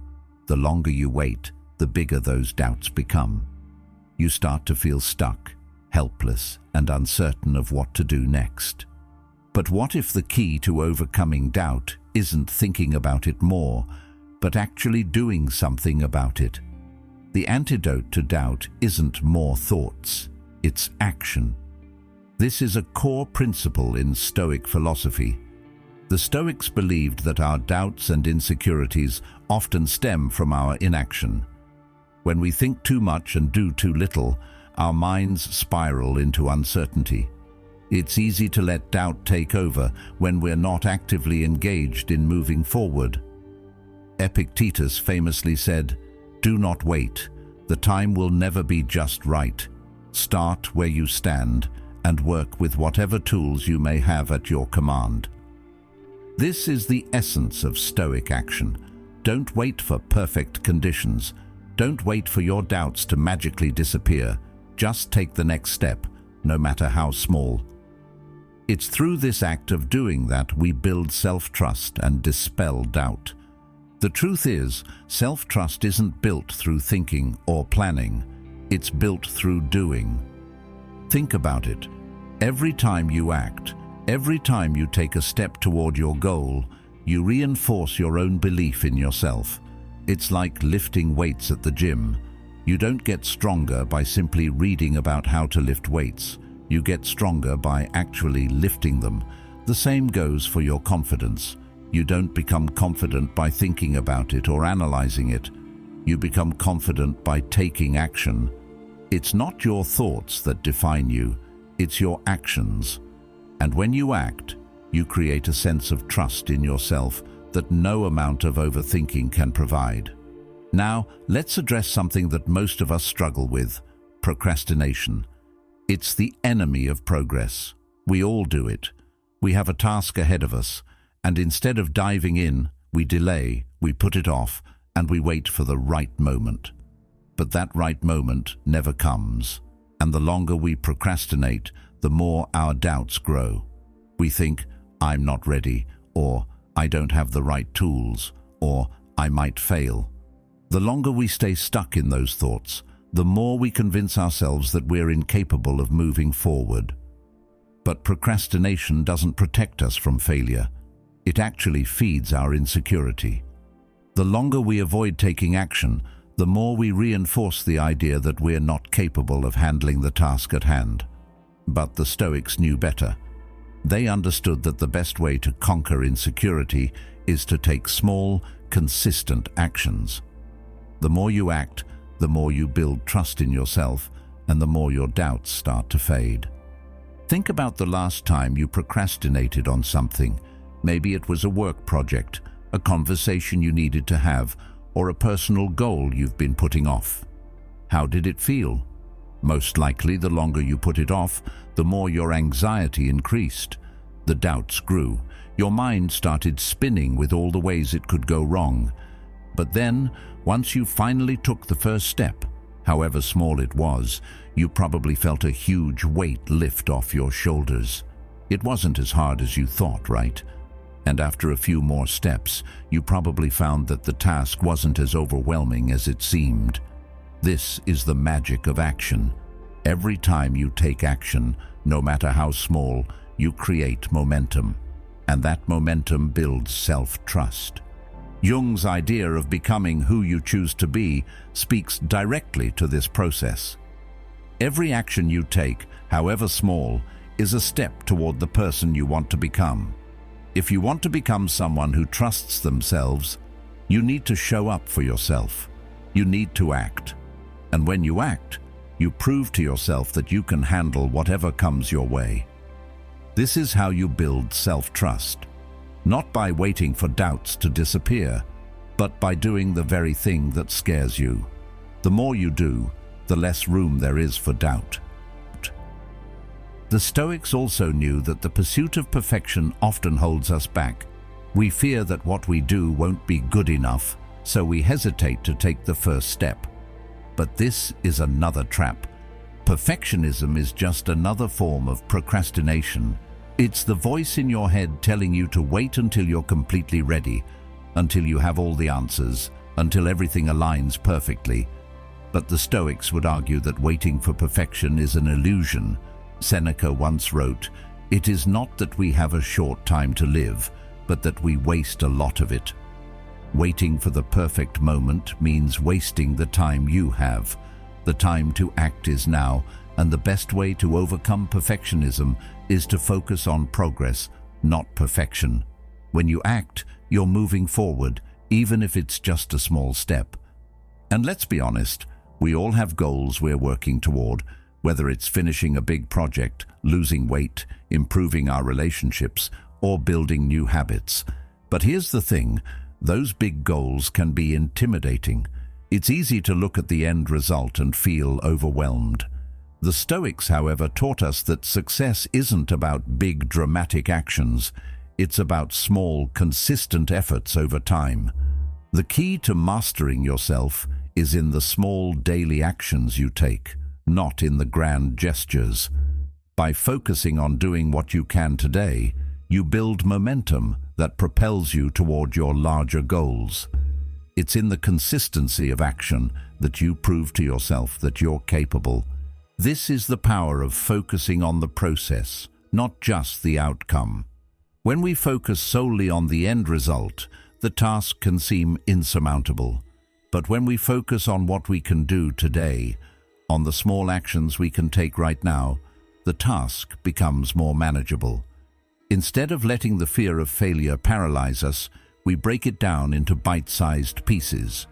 The longer you wait, the bigger those doubts become. You start to feel stuck, helpless, and uncertain of what to do next. But what if the key to overcoming doubt isn't thinking about it more, but actually doing something about it? The antidote to doubt isn't more thoughts, it's action. This is a core principle in Stoic philosophy. The Stoics believed that our doubts and insecurities often stem from our inaction. When we think too much and do too little, our minds spiral into uncertainty. It's easy to let doubt take over when we're not actively engaged in moving forward. Epictetus famously said, "Do not wait. The time will never be just right. Start where you stand and work with whatever tools you may have at your command." This is the essence of Stoic action. Don't wait for perfect conditions. Don't wait for your doubts to magically disappear. Just take the next step, no matter how small. It's through this act of doing that we build self-trust and dispel doubt. The truth is, self-trust isn't built through thinking or planning. It's built through doing. Think about it. Every time you act, every time you take a step toward your goal, you reinforce your own belief in yourself. It's like lifting weights at the gym. You don't get stronger by simply reading about how to lift weights. You get stronger by actually lifting them. The same goes for your confidence. You don't become confident by thinking about it or analyzing it. You become confident by taking action. It's not your thoughts that define you, it's your actions. And when you act, you create a sense of trust in yourself that no amount of overthinking can provide. Now, let's address something that most of us struggle with: procrastination. It's the enemy of progress. We all do it. We have a task ahead of us, and instead of diving in, we delay, we put it off, and we wait for the right moment. But that right moment never comes, and the longer we procrastinate, the more our doubts grow. We think, "I'm not ready," or "I don't have the right tools," or "I might fail." The longer we stay stuck in those thoughts, the more we convince ourselves that we're incapable of moving forward. But procrastination doesn't protect us from failure. It actually feeds our insecurity. The longer we avoid taking action, the more we reinforce the idea that we're not capable of handling the task at hand. But the Stoics knew better. They understood that the best way to conquer insecurity is to take small, consistent actions. The more you act, the more you build trust in yourself, and the more your doubts start to fade. Think about the last time you procrastinated on something. Maybe it was a work project, a conversation you needed to have, or a personal goal you've been putting off. How did it feel? Most likely, the longer you put it off, the more your anxiety increased. The doubts grew. Your mind started spinning with all the ways it could go wrong. But then, once you finally took the first step, however small it was, you probably felt a huge weight lift off your shoulders. It wasn't as hard as you thought, right? And after a few more steps, you probably found that the task wasn't as overwhelming as it seemed. This is the magic of action. Every time you take action, no matter how small, you create momentum. And that momentum builds self-trust. Jung's idea of becoming who you choose to be speaks directly to this process. Every action you take, however small, is a step toward the person you want to become. If you want to become someone who trusts themselves, you need to show up for yourself. You need to act. And when you act, you prove to yourself that you can handle whatever comes your way. This is how you build self-trust. Not by waiting for doubts to disappear, but by doing the very thing that scares you. The more you do, the less room there is for doubt. The Stoics also knew that the pursuit of perfection often holds us back. We fear that what we do won't be good enough, so we hesitate to take the first step. But this is another trap. Perfectionism is just another form of procrastination. It's the voice in your head telling you to wait until you're completely ready, until you have all the answers, until everything aligns perfectly. But the Stoics would argue that waiting for perfection is an illusion. Seneca once wrote, "It is not that we have a short time to live, but that we waste a lot of it." Waiting for the perfect moment means wasting the time you have. The time to act is now, and the best way to overcome perfectionism is to focus on progress, not perfection. When you act, you're moving forward, even if it's just a small step. And let's be honest, we all have goals we're working toward, whether it's finishing a big project, losing weight, improving our relationships, or building new habits. But here's the thing, those big goals can be intimidating. It's easy to look at the end result and feel overwhelmed. The Stoics, however, taught us that success isn't about big, dramatic actions. It's about small, consistent efforts over time. The key to mastering yourself is in the small daily actions you take, not in the grand gestures. By focusing on doing what you can today, you build momentum that propels you toward your larger goals. It's in the consistency of action that you prove to yourself that you're capable. This is the power of focusing on the process, not just the outcome. When we focus solely on the end result, the task can seem insurmountable. But when we focus on what we can do today, on the small actions we can take right now, the task becomes more manageable. Instead of letting the fear of failure paralyze us, we break it down into bite-sized pieces.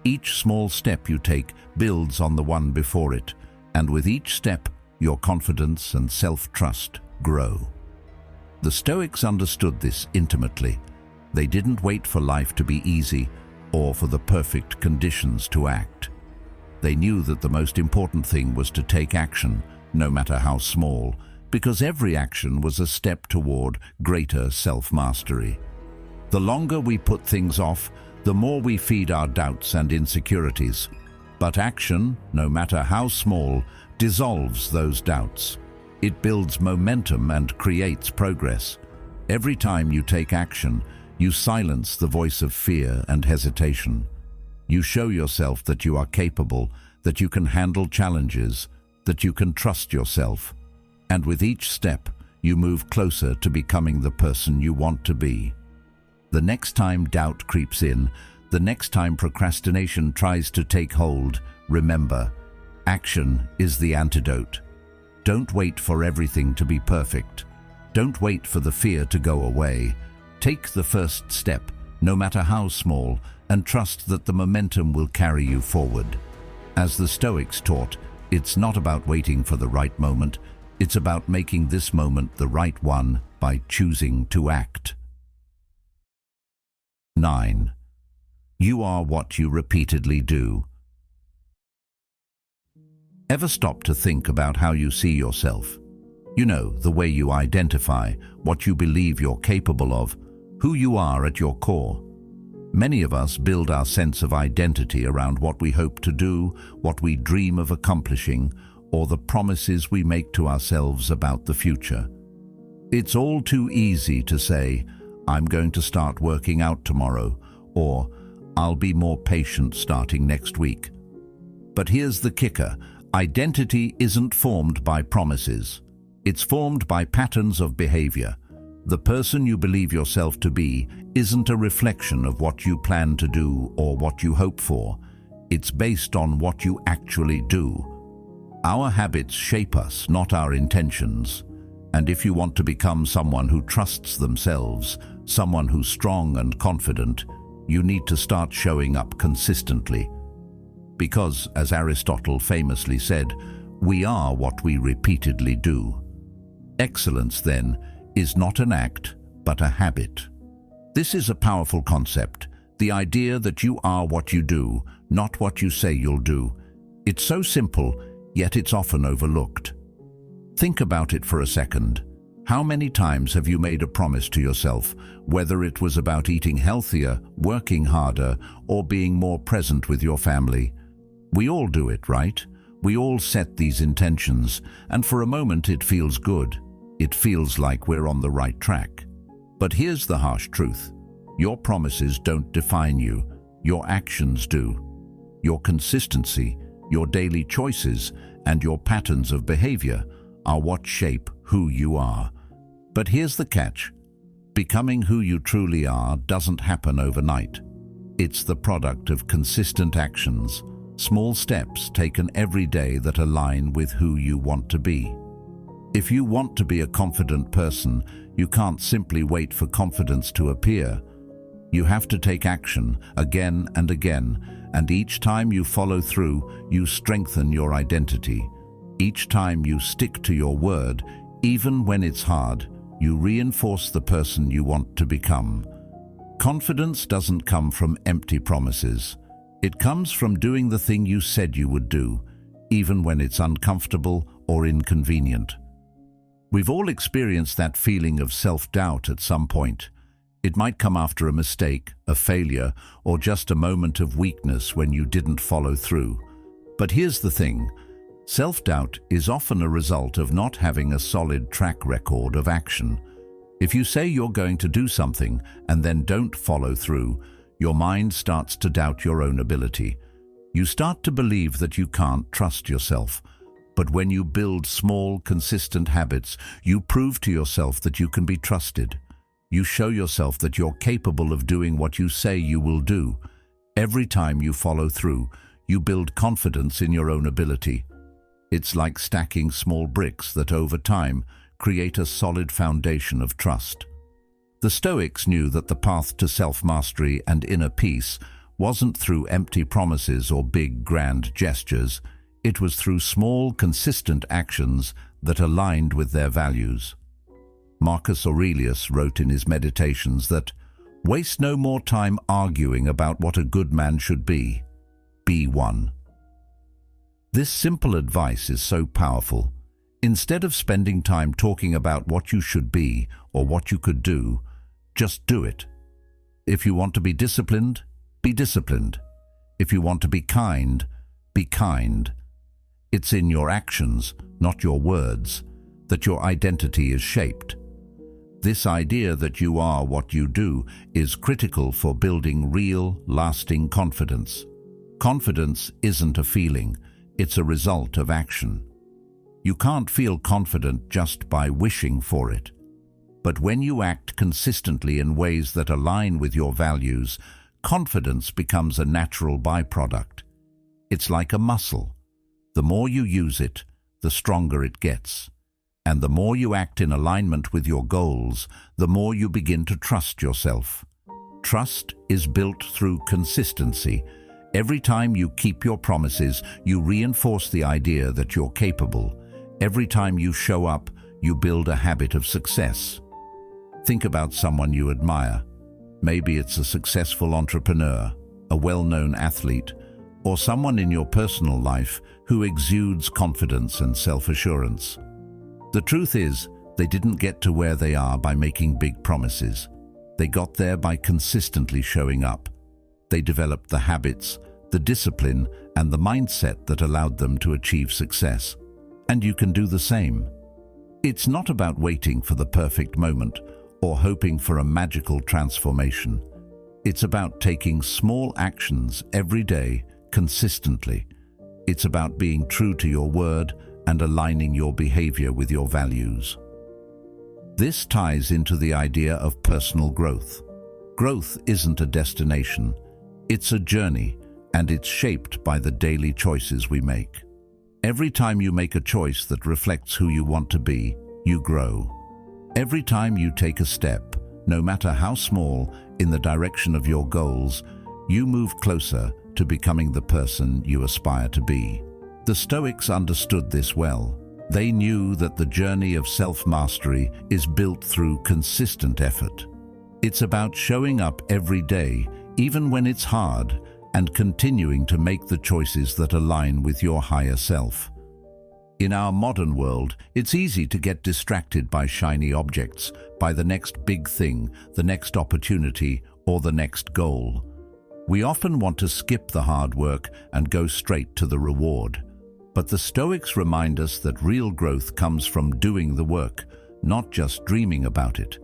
Each small step you take builds on the one before it, and with each step, your confidence and self-trust grow. The Stoics understood this intimately. They didn't wait for life to be easy or for the perfect conditions to act. They knew that the most important thing was to take action, no matter how small, because every action was a step toward greater self-mastery. The longer we put things off, the more we feed our doubts and insecurities. But action, no matter how small, dissolves those doubts. It builds momentum and creates progress. Every time you take action, you silence the voice of fear and hesitation. You show yourself that you are capable, that you can handle challenges, that you can trust yourself. And with each step, you move closer to becoming the person you want to be. The next time doubt creeps in, The next time procrastination tries to take hold, remember, action is the antidote. Don't wait for everything to be perfect. Don't wait for the fear to go away. Take the first step, no matter how small, and trust that the momentum will carry you forward. As the Stoics taught, it's not about waiting for the right moment, it's about making this moment the right one by choosing to act. 9. You are what you repeatedly do. Ever stop to think about how you see yourself? You know, the way you identify, what you believe you're capable of, who you are at your core. Many of us build our sense of identity around what we hope to do, what we dream of accomplishing, or the promises we make to ourselves about the future. It's all too easy to say, I'm going to start working out tomorrow, or I'll be more patient starting next week. But here's the kicker. Identity isn't formed by promises. It's formed by patterns of behavior. The person you believe yourself to be isn't a reflection of what you plan to do or what you hope for. It's based on what you actually do. Our habits shape us, not our intentions. And if you want to become someone who trusts themselves, someone who's strong and confident, you need to start showing up consistently. Because, as Aristotle famously said, we are what we repeatedly do. Excellence, then, is not an act, but a habit. This is a powerful concept, the idea that you are what you do, not what you say you'll do. It's so simple, yet it's often overlooked. Think about it for a second. How many times have you made a promise to yourself, whether it was about eating healthier, working harder, or being more present with your family? We all do it, right? We all set these intentions, and for a moment it feels good. It feels like we're on the right track. But here's the harsh truth. Your promises don't define you. Your actions do. Your consistency, your daily choices, and your patterns of behavior are what shape who you are. But here's the catch. Becoming who you truly are doesn't happen overnight. It's the product of consistent actions, small steps taken every day that align with who you want to be. If you want to be a confident person, you can't simply wait for confidence to appear. You have to take action again and again, and each time you follow through, you strengthen your identity. Each time you stick to your word, even when it's hard, you reinforce the person you want to become. Confidence doesn't come from empty promises. It comes from doing the thing you said you would do, even when it's uncomfortable or inconvenient. We've all experienced that feeling of self-doubt at some point. It might come after a mistake, a failure, or just a moment of weakness when you didn't follow through. But here's the thing. Self-doubt is often a result of not having a solid track record of action. If you say you're going to do something and then don't follow through, your mind starts to doubt your own ability. You start to believe that you can't trust yourself. But when you build small, consistent habits, you prove to yourself that you can be trusted. You show yourself that you're capable of doing what you say you will do. Every time you follow through, you build confidence in your own ability. It's like stacking small bricks that over time create a solid foundation of trust. The Stoics knew that the path to self-mastery and inner peace wasn't through empty promises or big, grand gestures. It was through small, consistent actions that aligned with their values. Marcus Aurelius wrote in his Meditations that, "Waste no more time arguing about what a good man should be. Be one." This simple advice is so powerful. Instead of spending time talking about what you should be or what you could do, just do it. If you want to be disciplined, be disciplined. If you want to be kind, be kind. It's in your actions, not your words, that your identity is shaped. This idea that you are what you do is critical for building real, lasting confidence. Confidence isn't a feeling, it's a result of action. You can't feel confident just by wishing for it. But when you act consistently in ways that align with your values, confidence becomes a natural byproduct. It's like a muscle. The more you use it, the stronger it gets. And the more you act in alignment with your goals, the more you begin to trust yourself. Trust is built through consistency. Every time you keep your promises, you reinforce the idea that you're capable. Every time you show up, you build a habit of success. Think about someone you admire. Maybe it's a successful entrepreneur, a well-known athlete, or someone in your personal life who exudes confidence and self-assurance. The truth is, they didn't get to where they are by making big promises. They got there by consistently showing up. They developed the habits, the discipline, and the mindset that allowed them to achieve success. And you can do the same. It's not about waiting for the perfect moment or hoping for a magical transformation. It's about taking small actions every day, consistently. It's about being true to your word and aligning your behavior with your values. This ties into the idea of personal growth. Growth isn't a destination, it's a journey, and it's shaped by the daily choices we make. Every time you make a choice that reflects who you want to be, you grow. Every time you take a step, no matter how small, in the direction of your goals, you move closer to becoming the person you aspire to be. The Stoics understood this well. They knew that the journey of self-mastery is built through consistent effort. It's about showing up every day, even when it's hard, and continuing to make the choices that align with your higher self. In our modern world, it's easy to get distracted by shiny objects, by the next big thing, the next opportunity, or the next goal. We often want to skip the hard work and go straight to the reward. But the Stoics remind us that real growth comes from doing the work, not just dreaming about it.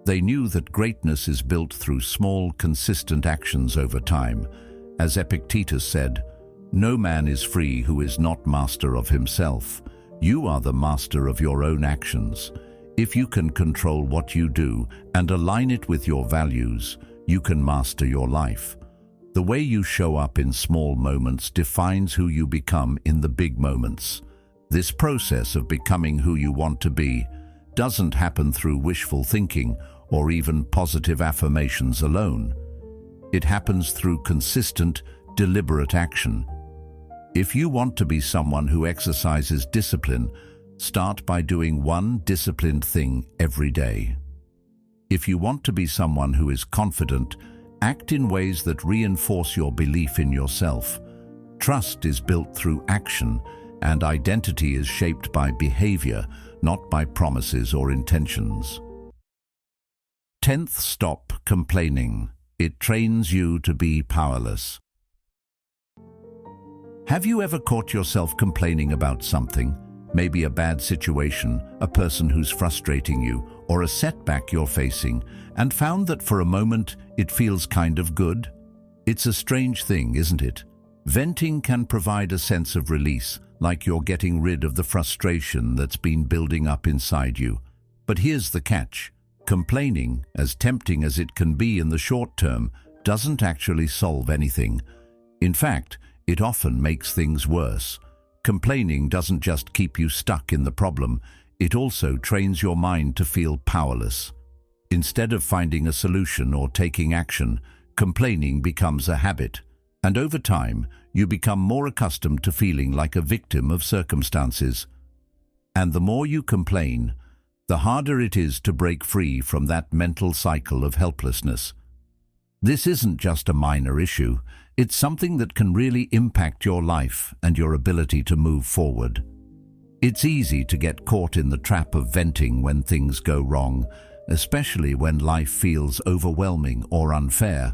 They knew that greatness is built through small, consistent actions over time. As Epictetus said, "No man is free who is not master of himself. You are the master of your own actions. If you can control what you do and align it with your values, you can master your life." The way you show up in small moments defines who you become in the big moments. This process of becoming who you want to be doesn't happen through wishful thinking or even positive affirmations alone. It happens through consistent, deliberate action. If you want to be someone who exercises discipline, start by doing one disciplined thing every day. If you want to be someone who is confident, act in ways that reinforce your belief in yourself. Trust is built through action, and identity is shaped by behavior, not by promises or intentions. 10th, stop complaining. It trains you to be powerless. Have you ever caught yourself complaining about something? Maybe a bad situation, a person who's frustrating you, or a setback you're facing, and found that for a moment it feels kind of good? It's a strange thing, isn't it? Venting can provide a sense of release, like you're getting rid of the frustration that's been building up inside you. But here's the catch. Complaining, as tempting as it can be in the short term, doesn't actually solve anything. In fact, it often makes things worse. Complaining doesn't just keep you stuck in the problem, it also trains your mind to feel powerless. Instead of finding a solution or taking action, complaining becomes a habit. And over time, you become more accustomed to feeling like a victim of circumstances. And the more you complain, the harder it is to break free from that mental cycle of helplessness. This isn't just a minor issue, it's something that can really impact your life and your ability to move forward. It's easy to get caught in the trap of venting when things go wrong, especially when life feels overwhelming or unfair.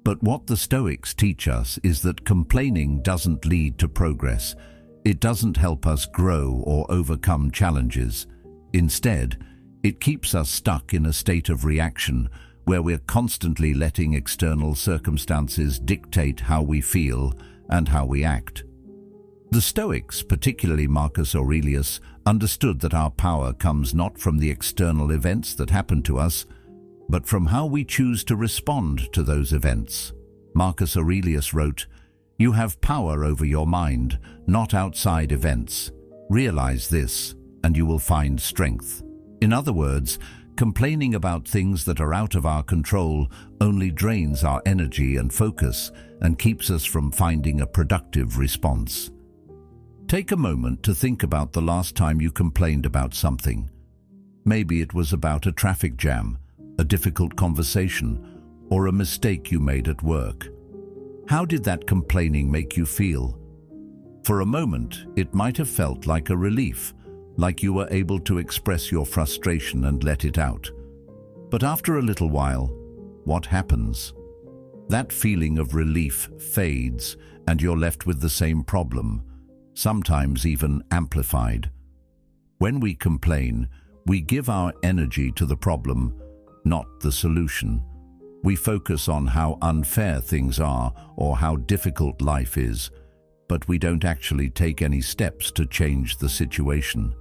But what the Stoics teach us is that complaining doesn't lead to progress. It doesn't help us grow or overcome challenges. Instead, it keeps us stuck in a state of reaction, where we're constantly letting external circumstances dictate how we feel and how we act. The Stoics, particularly Marcus Aurelius, understood that our power comes not from the external events that happen to us, but from how we choose to respond to those events. Marcus Aurelius wrote, "You have power over your mind, not outside events. Realize this, and you will find strength." In other words, complaining about things that are out of our control only drains our energy and focus and keeps us from finding a productive response. Take a moment to think about the last time you complained about something. Maybe it was about a traffic jam, a difficult conversation, or a mistake you made at work. How did that complaining make you feel? For a moment, it might have felt like a relief, like you were able to express your frustration and let it out. But after a little while, what happens? That feeling of relief fades, and you're left with the same problem, sometimes even amplified. When we complain, we give our energy to the problem, not the solution. We focus on how unfair things are or how difficult life is, but we don't actually take any steps to change the situation.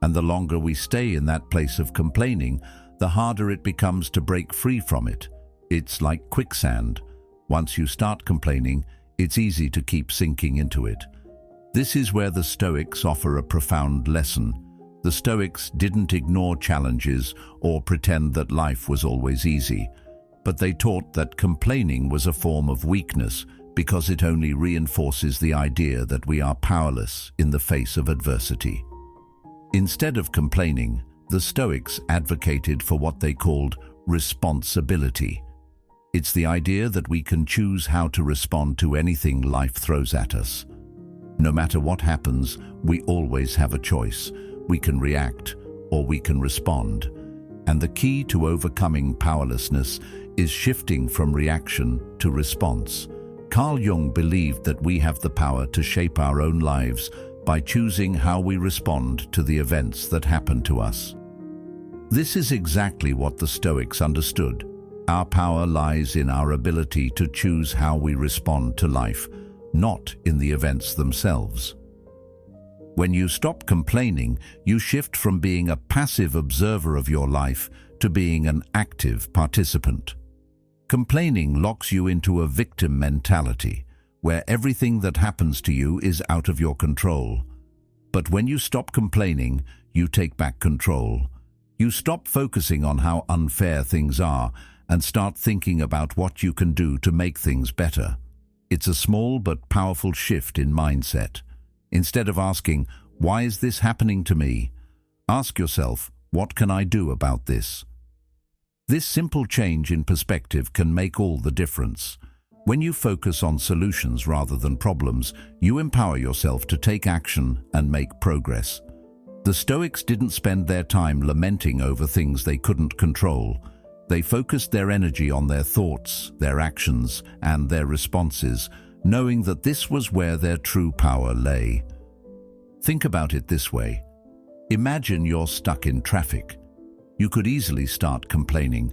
And the longer we stay in that place of complaining, the harder it becomes to break free from it. It's like quicksand. Once you start complaining, it's easy to keep sinking into it. This is where the Stoics offer a profound lesson. The Stoics didn't ignore challenges or pretend that life was always easy, but they taught that complaining was a form of weakness because it only reinforces the idea that we are powerless in the face of adversity. Instead of complaining, the Stoics advocated for what they called responsibility. It's the idea that we can choose how to respond to anything life throws at us. No matter what happens, we always have a choice. We can react or we can respond. And the key to overcoming powerlessness is shifting from reaction to response. Carl Jung believed that we have the power to shape our own lives by choosing how we respond to the events that happen to us. This is exactly what the Stoics understood. Our power lies in our ability to choose how we respond to life, not in the events themselves. When you stop complaining, you shift from being a passive observer of your life to being an active participant. Complaining locks you into a victim mentality, where everything that happens to you is out of your control. But when you stop complaining, you take back control. You stop focusing on how unfair things are and start thinking about what you can do to make things better. It's a small but powerful shift in mindset. Instead of asking, "Why is this happening to me?" ask yourself, "What can I do about this?" This simple change in perspective can make all the difference. When you focus on solutions rather than problems, you empower yourself to take action and make progress. The Stoics didn't spend their time lamenting over things they couldn't control. They focused their energy on their thoughts, their actions, and their responses, knowing that this was where their true power lay. Think about it this way. Imagine you're stuck in traffic. You could easily start complaining.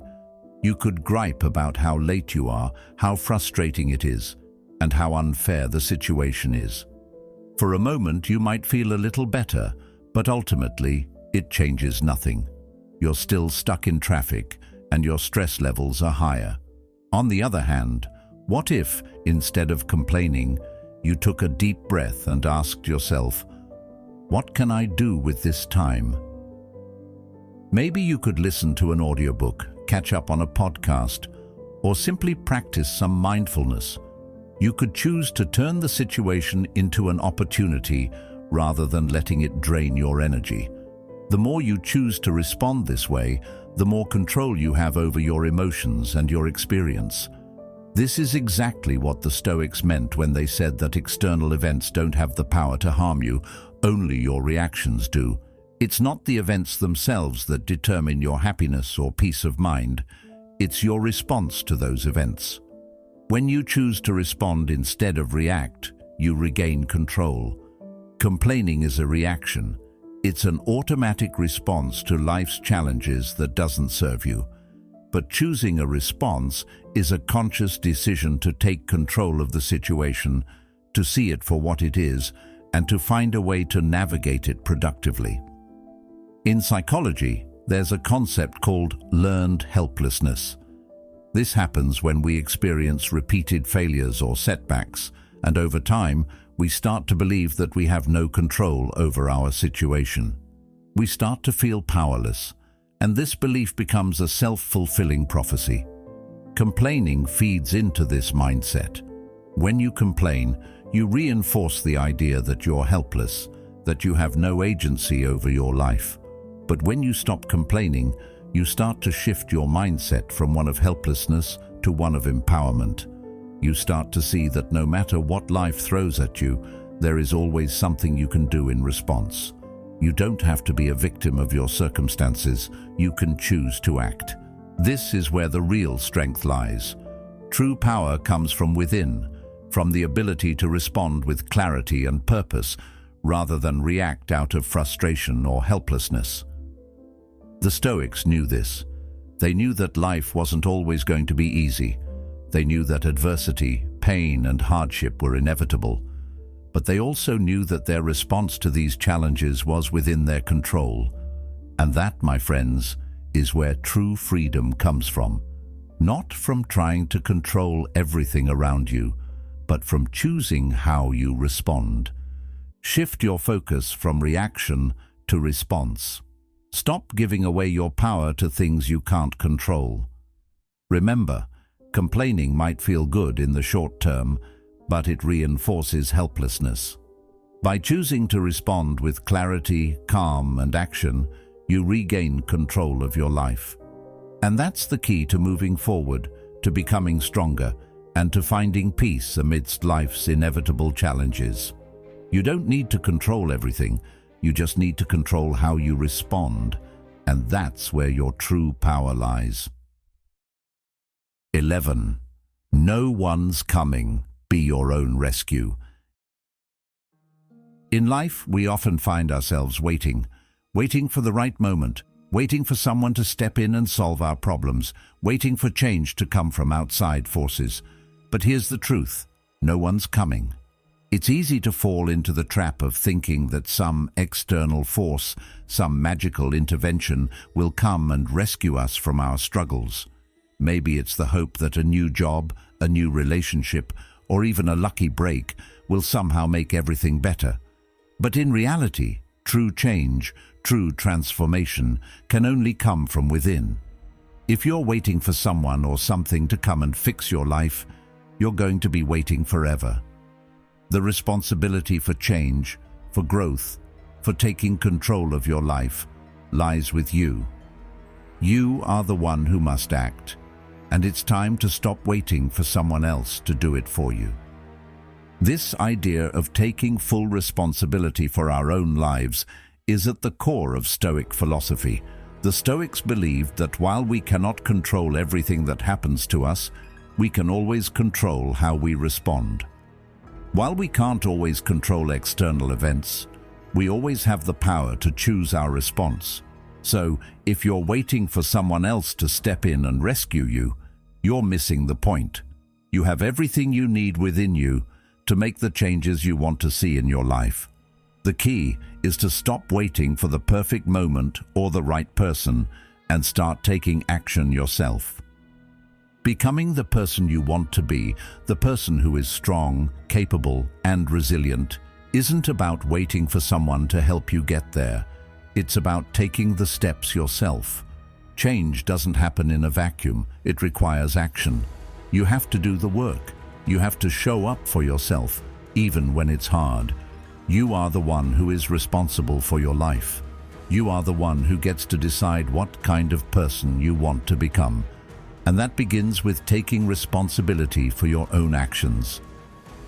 You could gripe about how late you are, how frustrating it is, and how unfair the situation is. For a moment, you might feel a little better, but ultimately, it changes nothing. You're still stuck in traffic, and your stress levels are higher. On the other hand, what if, instead of complaining, you took a deep breath and asked yourself, "What can I do with this time?" Maybe you could listen to an audiobook, catch up on a podcast, or simply practice some mindfulness. You could choose to turn the situation into an opportunity rather than letting it drain your energy. The more you choose to respond this way, the more control you have over your emotions and your experience. This is exactly what the Stoics meant when they said that external events don't have the power to harm you, only your reactions do. It's not the events themselves that determine your happiness or peace of mind. It's your response to those events. When you choose to respond instead of react, you regain control. Complaining is a reaction. It's an automatic response to life's challenges that doesn't serve you. But choosing a response is a conscious decision to take control of the situation, to see it for what it is, and to find a way to navigate it productively. In psychology, there's a concept called learned helplessness. This happens when we experience repeated failures or setbacks, and over time, we start to believe that we have no control over our situation. We start to feel powerless, and this belief becomes a self-fulfilling prophecy. Complaining feeds into this mindset. When you complain, you reinforce the idea that you're helpless, that you have no agency over your life. But when you stop complaining, you start to shift your mindset from one of helplessness to one of empowerment. You start to see that no matter what life throws at you, there is always something you can do in response. You don't have to be a victim of your circumstances. You can choose to act. This is where the real strength lies. True power comes from within, from the ability to respond with clarity and purpose, rather than react out of frustration or helplessness. The Stoics knew this. They knew that life wasn't always going to be easy. They knew that adversity, pain, and hardship were inevitable. But they also knew that their response to these challenges was within their control. And that, my friends, is where true freedom comes from. Not from trying to control everything around you, but from choosing how you respond. Shift your focus from reaction to response. Stop giving away your power to things you can't control. Remember, complaining might feel good in the short term, but it reinforces helplessness. By choosing to respond with clarity, calm, and action, you regain control of your life. And that's the key to moving forward, to becoming stronger, and to finding peace amidst life's inevitable challenges. You don't need to control everything. You just need to control how you respond, and that's where your true power lies. 11. No one's coming. Be your own rescue. In life, we often find ourselves waiting for the right moment, waiting for someone to step in and solve our problems, waiting for change to come from outside forces. But here's the truth: no one's coming. It's easy to fall into the trap of thinking that some external force, some magical intervention will come and rescue us from our struggles. Maybe it's the hope that a new job, a new relationship, or even a lucky break will somehow make everything better. But in reality, true change, true transformation can only come from within. If you're waiting for someone or something to come and fix your life, you're going to be waiting forever. The responsibility for change, for growth, for taking control of your life lies with you. You are the one who must act, and it's time to stop waiting for someone else to do it for you. This idea of taking full responsibility for our own lives is at the core of Stoic philosophy. The Stoics believed that while we cannot control everything that happens to us, we can always control how we respond. While we can't always control external events, we always have the power to choose our response. So, if you're waiting for someone else to step in and rescue you, you're missing the point. You have everything you need within you to make the changes you want to see in your life. The key is to stop waiting for the perfect moment or the right person and start taking action yourself. Becoming the person you want to be, the person who is strong, capable, and resilient, isn't about waiting for someone to help you get there. It's about taking the steps yourself. Change doesn't happen in a vacuum. It requires action. You have to do the work. You have to show up for yourself, even when it's hard. You are the one who is responsible for your life. You are the one who gets to decide what kind of person you want to become. And that begins with taking responsibility for your own actions.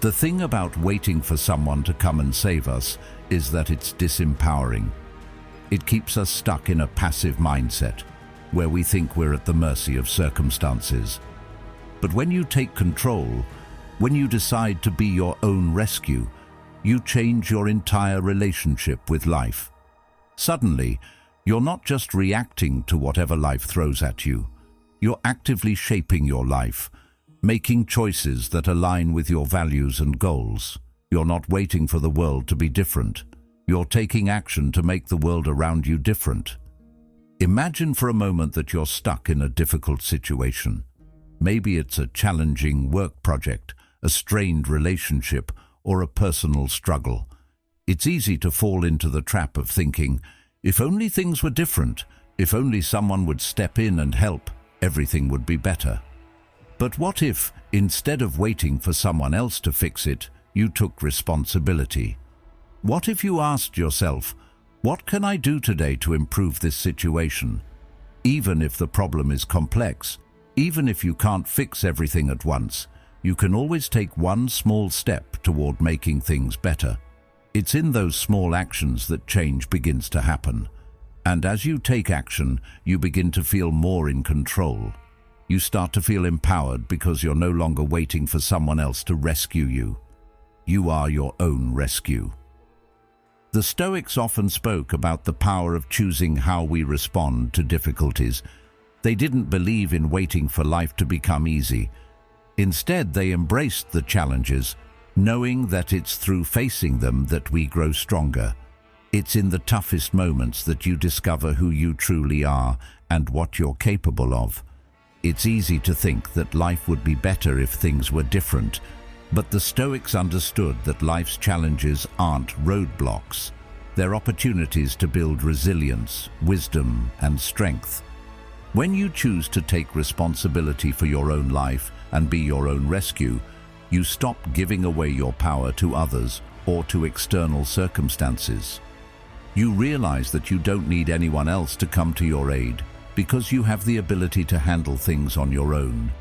The thing about waiting for someone to come and save us is that it's disempowering. It keeps us stuck in a passive mindset, where we think we're at the mercy of circumstances. But when you take control, when you decide to be your own rescue, you change your entire relationship with life. Suddenly, you're not just reacting to whatever life throws at you. You're actively shaping your life, making choices that align with your values and goals. You're not waiting for the world to be different. You're taking action to make the world around you different. Imagine for a moment that you're stuck in a difficult situation. Maybe it's a challenging work project, a strained relationship, or a personal struggle. It's easy to fall into the trap of thinking, if only things were different, if only someone would step in and help, everything would be better. But what if, instead of waiting for someone else to fix it, you took responsibility? What if you asked yourself, what can I do today to improve this situation? Even if the problem is complex, even if you can't fix everything at once, you can always take one small step toward making things better. It's in those small actions that change begins to happen. And as you take action, you begin to feel more in control. You start to feel empowered because you're no longer waiting for someone else to rescue you. You are your own rescue. The Stoics often spoke about the power of choosing how we respond to difficulties. They didn't believe in waiting for life to become easy. Instead, they embraced the challenges, knowing that it's through facing them that we grow stronger. It's in the toughest moments that you discover who you truly are and what you're capable of. It's easy to think that life would be better if things were different, but the Stoics understood that life's challenges aren't roadblocks. They're opportunities to build resilience, wisdom, and strength. When you choose to take responsibility for your own life and be your own rescue, you stop giving away your power to others or to external circumstances. You realize that you don't need anyone else to come to your aid because you have the ability to handle things on your own.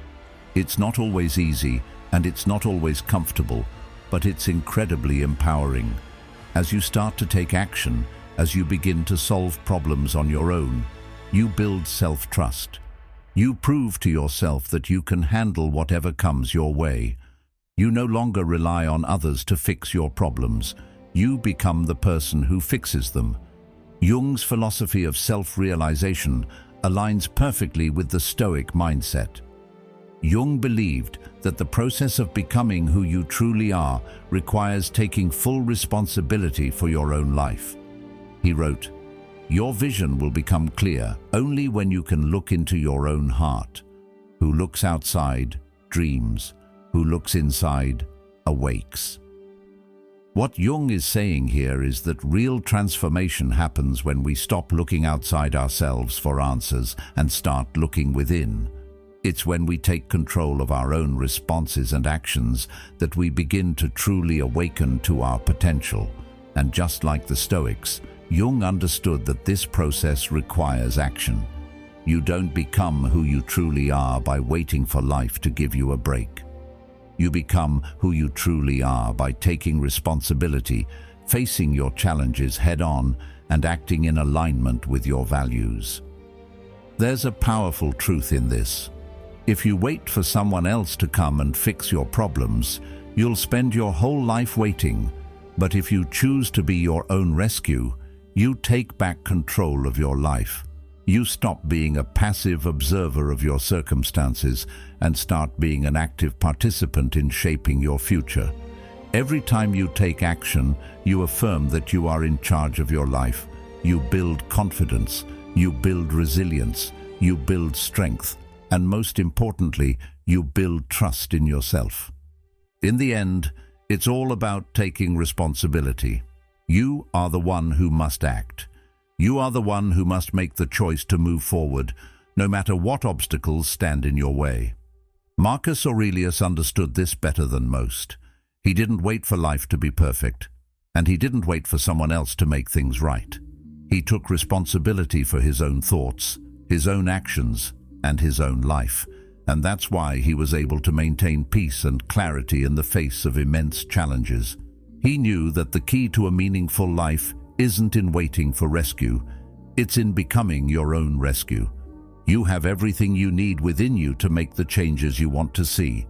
It's not always easy and it's not always comfortable, but it's incredibly empowering. As you start to take action, as you begin to solve problems on your own, you build self-trust. You prove to yourself that you can handle whatever comes your way. You no longer rely on others to fix your problems. You become the person who fixes them. Jung's philosophy of self-realization aligns perfectly with the Stoic mindset. Jung believed that the process of becoming who you truly are requires taking full responsibility for your own life. He wrote, "Your vision will become clear only when you can look into your own heart. Who looks outside, dreams. Who looks inside, awakes." What Jung is saying here is that real transformation happens when we stop looking outside ourselves for answers and start looking within. It's when we take control of our own responses and actions that we begin to truly awaken to our potential. And just like the Stoics, Jung understood that this process requires action. You don't become who you truly are by waiting for life to give you a break. You become who you truly are by taking responsibility, facing your challenges head-on, and acting in alignment with your values. There's a powerful truth in this. If you wait for someone else to come and fix your problems, you'll spend your whole life waiting. But if you choose to be your own rescue, you take back control of your life. You stop being a passive observer of your circumstances and start being an active participant in shaping your future. Every time you take action, you affirm that you are in charge of your life. You build confidence, you build resilience, you build strength, and most importantly, you build trust in yourself. In the end, it's all about taking responsibility. You are the one who must act. You are the one who must make the choice to move forward, no matter what obstacles stand in your way. Marcus Aurelius understood this better than most. He didn't wait for life to be perfect, and he didn't wait for someone else to make things right. He took responsibility for his own thoughts, his own actions, and his own life, and that's why he was able to maintain peace and clarity in the face of immense challenges. He knew that the key to a meaningful life isn't in waiting for rescue, it's in becoming your own rescue. You have everything you need within you to make the changes you want to see.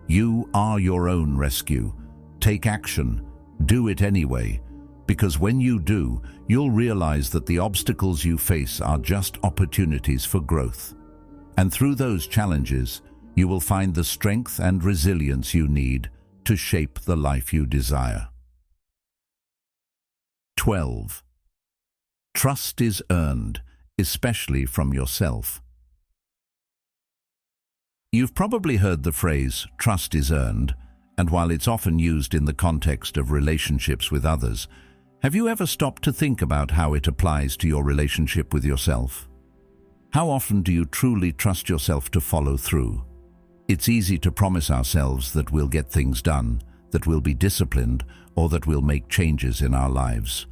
You are your own rescue. Take action. Do it anyway. Because when you do, you'll realize that the obstacles you face are just opportunities for growth. And through those challenges, you will find the strength and resilience you need to shape the life you desire. 12. Trust is earned, especially from yourself. You've probably heard the phrase, trust is earned, and while it's often used in the context of relationships with others, have you ever stopped to think about how it applies to your relationship with yourself? How often do you truly trust yourself to follow through? It's easy to promise ourselves that we'll get things done, that we'll be disciplined, or that we'll make changes in our lives.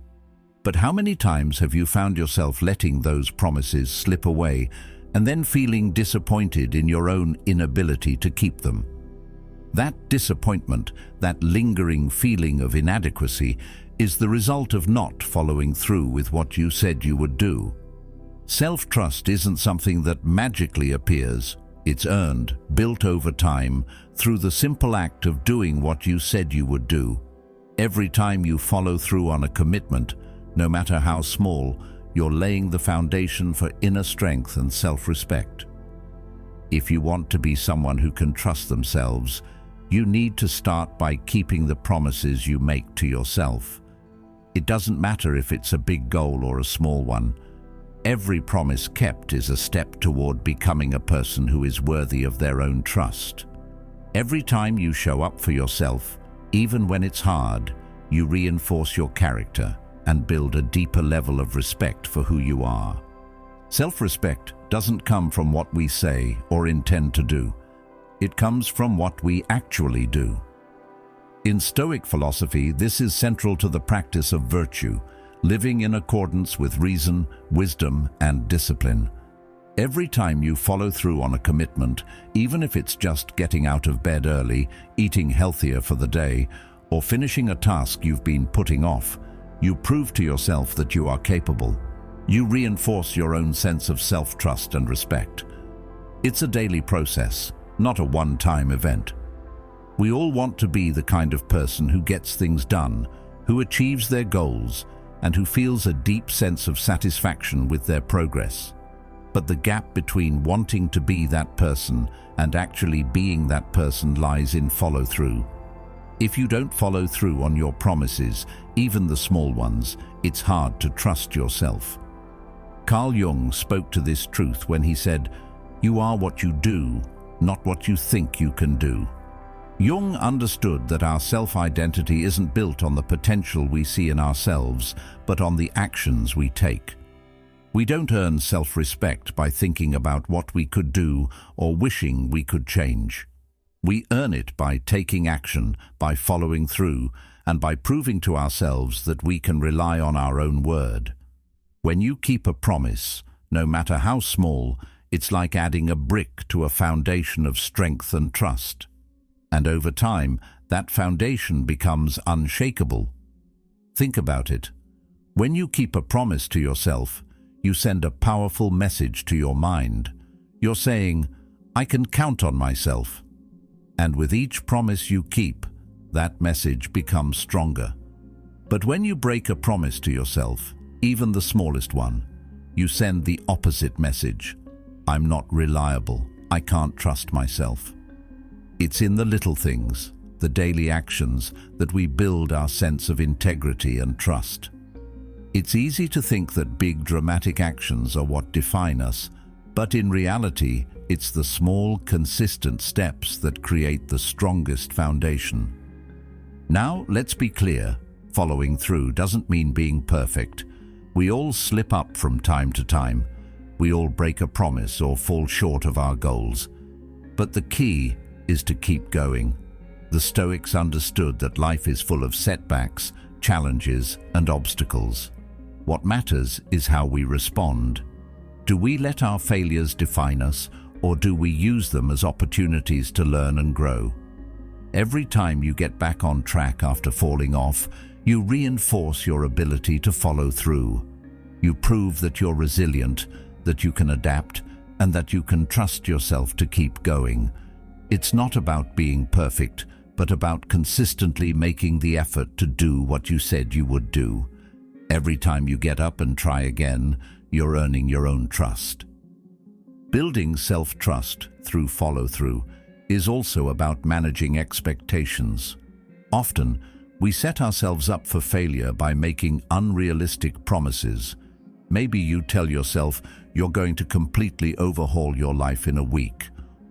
But how many times have you found yourself letting those promises slip away and then feeling disappointed in your own inability to keep them? That disappointment, that lingering feeling of inadequacy, is the result of not following through with what you said you would do. Self-trust isn't something that magically appears. It's earned, built over time, through the simple act of doing what you said you would do. Every time you follow through on a commitment, no matter how small, you're laying the foundation for inner strength and self-respect. If you want to be someone who can trust themselves, you need to start by keeping the promises you make to yourself. It doesn't matter if it's a big goal or a small one. Every promise kept is a step toward becoming a person who is worthy of their own trust. Every time you show up for yourself, even when it's hard, you reinforce your character and build a deeper level of respect for who you are. Self-respect doesn't come from what we say or intend to do. It comes from what we actually do. In Stoic philosophy, this is central to the practice of virtue, living in accordance with reason, wisdom, and discipline. Every time you follow through on a commitment, even if it's just getting out of bed early, eating healthier for the day, or finishing a task you've been putting off, you prove to yourself that you are capable. You reinforce your own sense of self-trust and respect. It's a daily process, not a one-time event. We all want to be the kind of person who gets things done, who achieves their goals, and who feels a deep sense of satisfaction with their progress. But the gap between wanting to be that person and actually being that person lies in follow-through. If you don't follow through on your promises, even the small ones, it's hard to trust yourself. Carl Jung spoke to this truth when he said, "You are what you do, not what you think you can do." Jung understood that our self-identity isn't built on the potential we see in ourselves, but on the actions we take. We don't earn self-respect by thinking about what we could do or wishing we could change. We earn it by taking action, by following through, and by proving to ourselves that we can rely on our own word. When you keep a promise, no matter how small, it's like adding a brick to a foundation of strength and trust. And over time, that foundation becomes unshakable. Think about it. When you keep a promise to yourself, you send a powerful message to your mind. You're saying, "I can count on myself." And with each promise you keep, that message becomes stronger. But when you break a promise to yourself, even the smallest one, you send the opposite message. "I'm not reliable. I can't trust myself." It's in the little things, the daily actions, that we build our sense of integrity and trust. It's easy to think that big dramatic actions are what define us, but in reality, it's the small, consistent steps that create the strongest foundation. Now, let's be clear, following through doesn't mean being perfect. We all slip up from time to time. We all break a promise or fall short of our goals. But the key is to keep going. The Stoics understood that life is full of setbacks, challenges, and obstacles. What matters is how we respond. Do we let our failures define us, or do we use them as opportunities to learn and grow? Every time you get back on track after falling off, you reinforce your ability to follow through. You prove that you're resilient, that you can adapt, and that you can trust yourself to keep going. It's not about being perfect, but about consistently making the effort to do what you said you would do. Every time you get up and try again, you're earning your own trust. Building self-trust through follow-through is also about managing expectations. Often, we set ourselves up for failure by making unrealistic promises. Maybe you tell yourself you're going to completely overhaul your life in a week,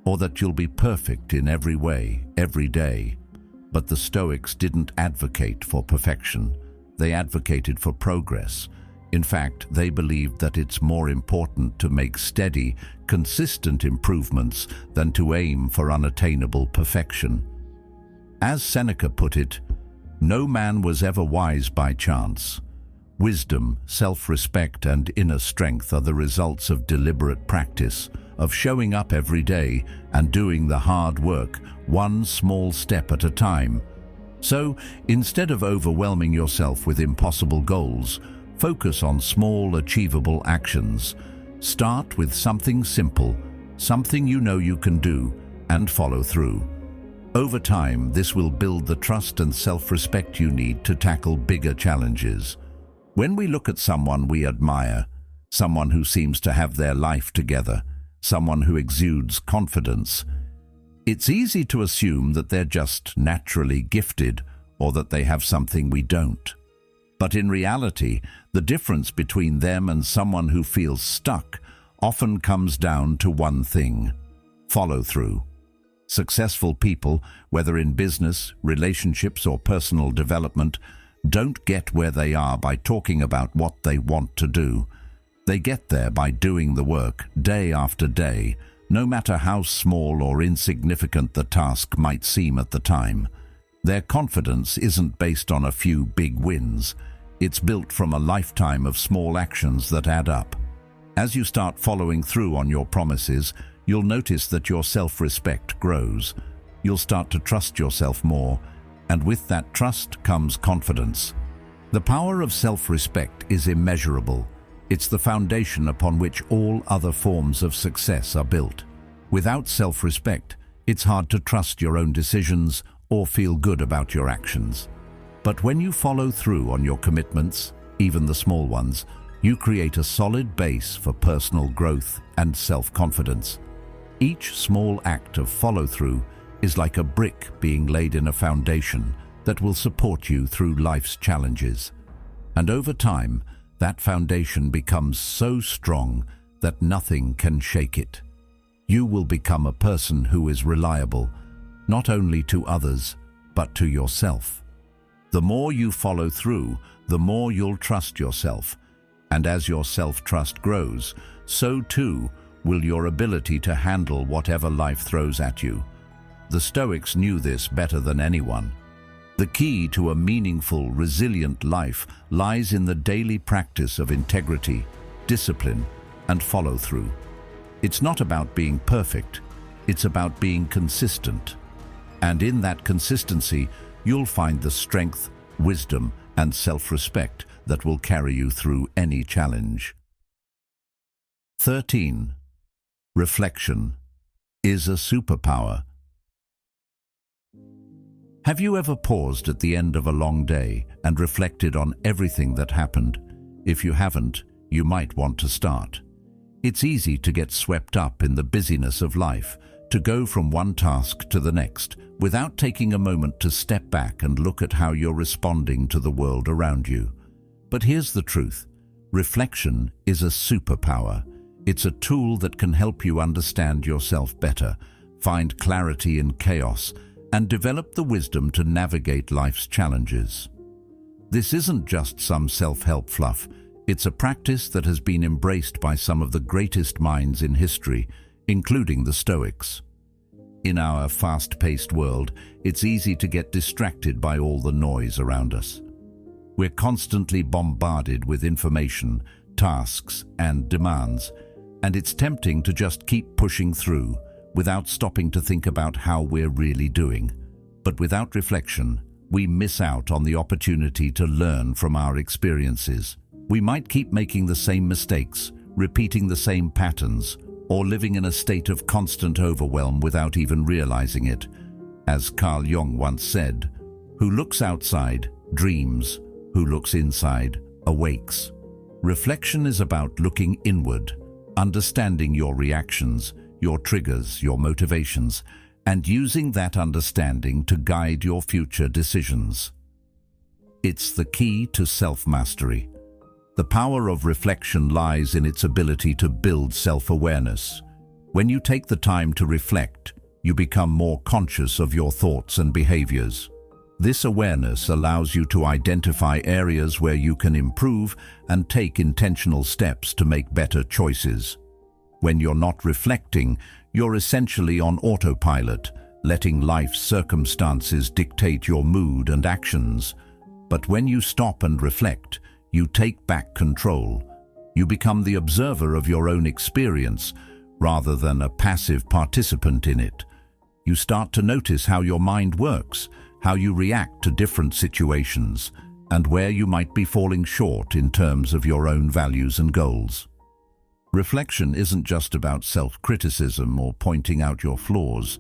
or that you'll be perfect in every way, every day. But the Stoics didn't advocate for perfection. They advocated for progress. In fact, they believed that it's more important to make steady, consistent improvements than to aim for unattainable perfection. As Seneca put it, "No man was ever wise by chance. Wisdom, self-respect, and inner strength are the results of deliberate practice, of showing up every day and doing the hard work, one small step at a time." So, instead of overwhelming yourself with impossible goals, focus on small, achievable actions. Start with something simple, something you know you can do, and follow through. Over time, this will build the trust and self-respect you need to tackle bigger challenges. When we look at someone we admire, someone who seems to have their life together, someone who exudes confidence, it's easy to assume that they're just naturally gifted or that they have something we don't. But in reality, the difference between them and someone who feels stuck often comes down to one thing: follow through. Successful people, whether in business, relationships, or personal development, don't get where they are by talking about what they want to do. They get there by doing the work, day after day, no matter how small or insignificant the task might seem at the time. Their confidence isn't based on a few big wins. It's built from a lifetime of small actions that add up. As you start following through on your promises, you'll notice that your self-respect grows. You'll start to trust yourself more, and with that trust comes confidence. The power of self-respect is immeasurable. It's the foundation upon which all other forms of success are built. Without self-respect, it's hard to trust your own decisions or feel good about your actions. But when you follow through on your commitments, even the small ones, you create a solid base for personal growth and self-confidence. Each small act of follow-through is like a brick being laid in a foundation that will support you through life's challenges. And over time, that foundation becomes so strong that nothing can shake it. You will become a person who is reliable, not only to others, but to yourself. The more you follow through, the more you'll trust yourself. And as your self-trust grows, so too will your ability to handle whatever life throws at you. The Stoics knew this better than anyone. The key to a meaningful, resilient life lies in the daily practice of integrity, discipline, and follow-through. It's not about being perfect, it's about being consistent. And in that consistency, you'll find the strength, wisdom, and self-respect that will carry you through any challenge. 13. Reflection is a superpower. Have you ever paused at the end of a long day and reflected on everything that happened? If you haven't, you might want to start. It's easy to get swept up in the busyness of life, to go from one task to the next, without taking a moment to step back and look at how you're responding to the world around you. But here's the truth. Reflection is a superpower. It's a tool that can help you understand yourself better, find clarity in chaos, and develop the wisdom to navigate life's challenges. This isn't just some self-help fluff. It's a practice that has been embraced by some of the greatest minds in history, including the Stoics. In our fast-paced world, it's easy to get distracted by all the noise around us. We're constantly bombarded with information, tasks, and demands, and it's tempting to just keep pushing through without stopping to think about how we're really doing. But without reflection, we miss out on the opportunity to learn from our experiences. We might keep making the same mistakes, repeating the same patterns, or living in a state of constant overwhelm without even realizing it. As Carl Jung once said, "Who looks outside, dreams. Who looks inside, awakes." Reflection is about looking inward, understanding your reactions, your triggers, your motivations, and using that understanding to guide your future decisions. It's the key to self-mastery. The power of reflection lies in its ability to build self-awareness. When you take the time to reflect, you become more conscious of your thoughts and behaviors. This awareness allows you to identify areas where you can improve and take intentional steps to make better choices. When you're not reflecting, you're essentially on autopilot, letting life's circumstances dictate your mood and actions. But when you stop and reflect, you take back control. You become the observer of your own experience, rather than a passive participant in it. You start to notice how your mind works, how you react to different situations, and where you might be falling short in terms of your own values and goals. Reflection isn't just about self-criticism or pointing out your flaws.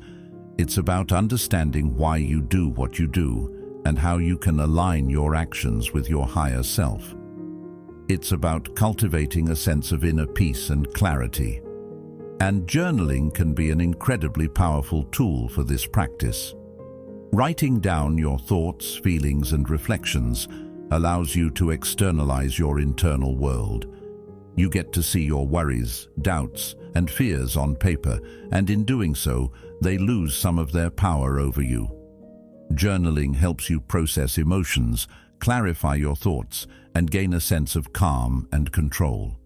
It's about understanding why you do what you do and how you can align your actions with your higher self. It's about cultivating a sense of inner peace and clarity. And journaling can be an incredibly powerful tool for this practice. Writing down your thoughts, feelings, and reflections allows you to externalize your internal world. You get to see your worries, doubts, and fears on paper, and in doing so, they lose some of their power over you. Journaling helps you process emotions, clarify your thoughts, and gain a sense of calm and control.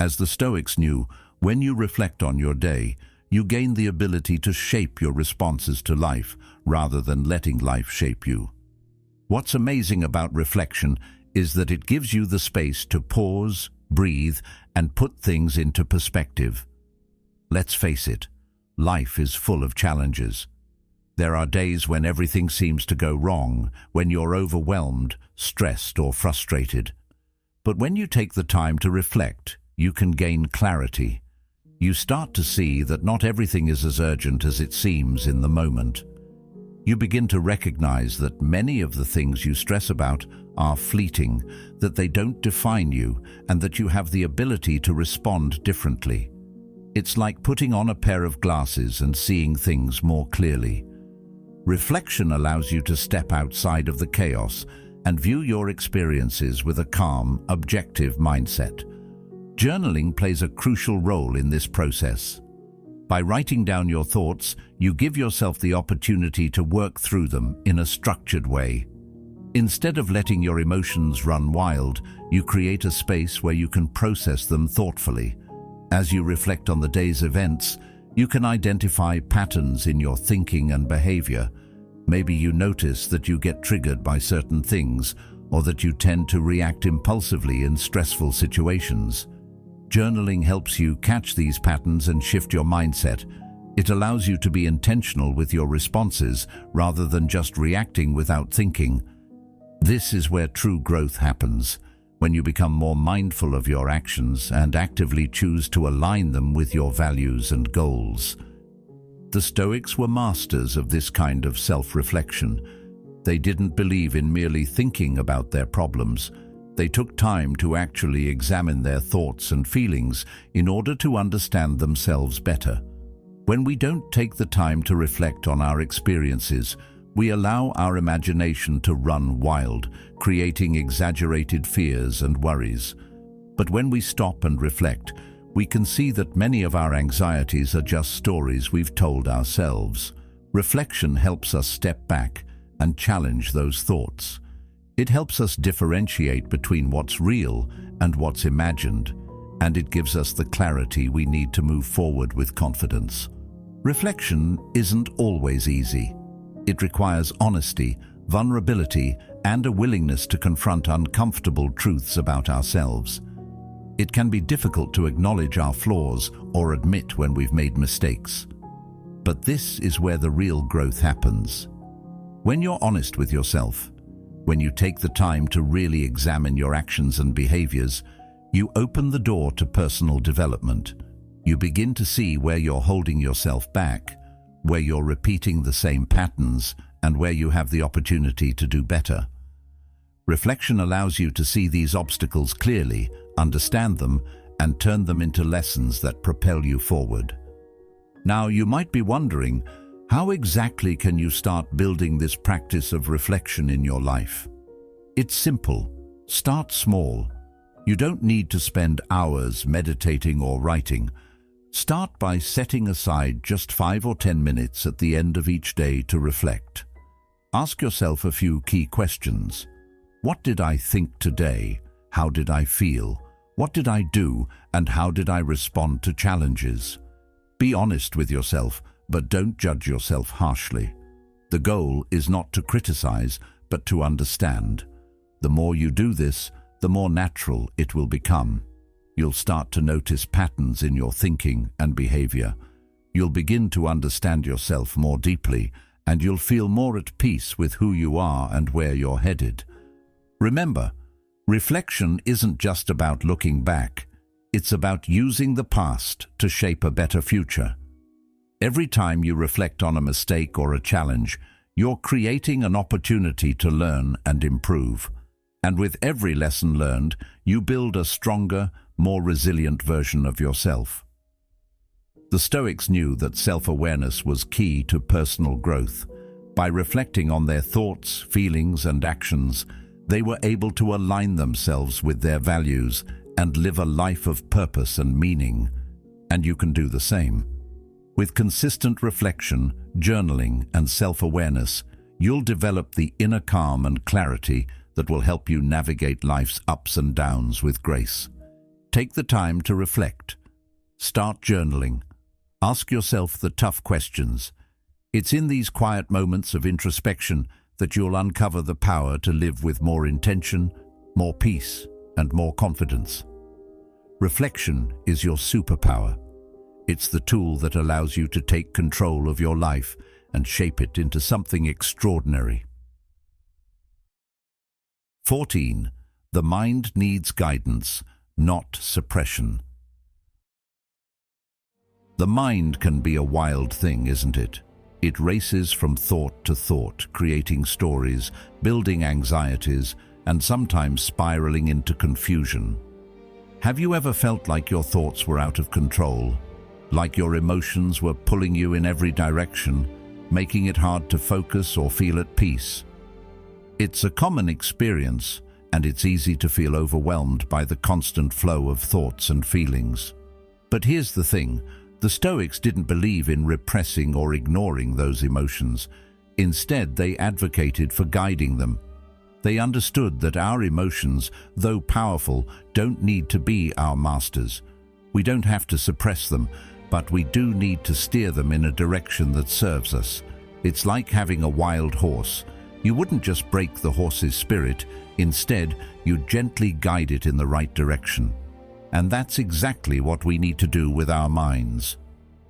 As the Stoics knew, when you reflect on your day, you gain the ability to shape your responses to life rather than letting life shape you. What's amazing about reflection is that it gives you the space to pause, breathe, and put things into perspective. Let's face it, life is full of challenges. There are days when everything seems to go wrong, when you're overwhelmed, stressed, or frustrated. But when you take the time to reflect, you can gain clarity. You start to see that not everything is as urgent as it seems in the moment. You begin to recognize that many of the things you stress about are fleeting, that they don't define you, and that you have the ability to respond differently. It's like putting on a pair of glasses and seeing things more clearly. Reflection allows you to step outside of the chaos and view your experiences with a calm, objective mindset. Journaling plays a crucial role in this process. By writing down your thoughts, you give yourself the opportunity to work through them in a structured way. Instead of letting your emotions run wild, you create a space where you can process them thoughtfully. As you reflect on the day's events, you can identify patterns in your thinking and behavior. Maybe you notice that you get triggered by certain things, or that you tend to react impulsively in stressful situations. Journaling helps you catch these patterns and shift your mindset. It allows you to be intentional with your responses rather than just reacting without thinking. This is where true growth happens, when you become more mindful of your actions and actively choose to align them with your values and goals. The Stoics were masters of this kind of self-reflection. They didn't believe in merely thinking about their problems. They took time to actually examine their thoughts and feelings in order to understand themselves better. When we don't take the time to reflect on our experiences, we allow our imagination to run wild, creating exaggerated fears and worries. But when we stop and reflect, we can see that many of our anxieties are just stories we've told ourselves. Reflection helps us step back and challenge those thoughts. It helps us differentiate between what's real and what's imagined, and it gives us the clarity we need to move forward with confidence. Reflection isn't always easy. It requires honesty, vulnerability, and a willingness to confront uncomfortable truths about ourselves. It can be difficult to acknowledge our flaws or admit when we've made mistakes. But this is where the real growth happens. When you're honest with yourself, when you take the time to really examine your actions and behaviors, you open the door to personal development. You begin to see where you're holding yourself back, where you're repeating the same patterns, and where you have the opportunity to do better. Reflection allows you to see these obstacles clearly, understand them, and turn them into lessons that propel you forward. Now, you might be wondering, how exactly can you start building this practice of reflection in your life? It's simple. Start small. You don't need to spend hours meditating or writing. Start by setting aside just 5 or 10 minutes at the end of each day to reflect. Ask yourself a few key questions. What did I think today? How did I feel? What did I do, and how did I respond to challenges? Be honest with yourself, but don't judge yourself harshly. The goal is not to criticize, but to understand. The more you do this, the more natural it will become. You'll start to notice patterns in your thinking and behavior. You'll begin to understand yourself more deeply, and you'll feel more at peace with who you are and where you're headed. Remember, reflection isn't just about looking back. It's about using the past to shape a better future. Every time you reflect on a mistake or a challenge, you're creating an opportunity to learn and improve. And with every lesson learned, you build a stronger, more resilient version of yourself. The Stoics knew that self-awareness was key to personal growth. By reflecting on their thoughts, feelings, and actions, they were able to align themselves with their values and live a life of purpose and meaning. And you can do the same. With consistent reflection, journaling, and self-awareness, you'll develop the inner calm and clarity that will help you navigate life's ups and downs with grace. Take the time to reflect. Start journaling. Ask yourself the tough questions. It's in these quiet moments of introspection that you'll uncover the power to live with more intention, more peace, and more confidence. Reflection is your superpower. It's the tool that allows you to take control of your life and shape it into something extraordinary. 14. The mind needs guidance, not suppression. The mind can be a wild thing, isn't it? It races from thought to thought, creating stories, building anxieties, and sometimes spiraling into confusion. Have you ever felt like your thoughts were out of control? Like your emotions were pulling you in every direction, making it hard to focus or feel at peace? It's a common experience, and it's easy to feel overwhelmed by the constant flow of thoughts and feelings. But here's the thing. The Stoics didn't believe in repressing or ignoring those emotions. Instead, they advocated for guiding them. They understood that our emotions, though powerful, don't need to be our masters. We don't have to suppress them, but we do need to steer them in a direction that serves us. It's like having a wild horse. You wouldn't just break the horse's spirit. Instead, you gently guide it in the right direction. And that's exactly what we need to do with our minds.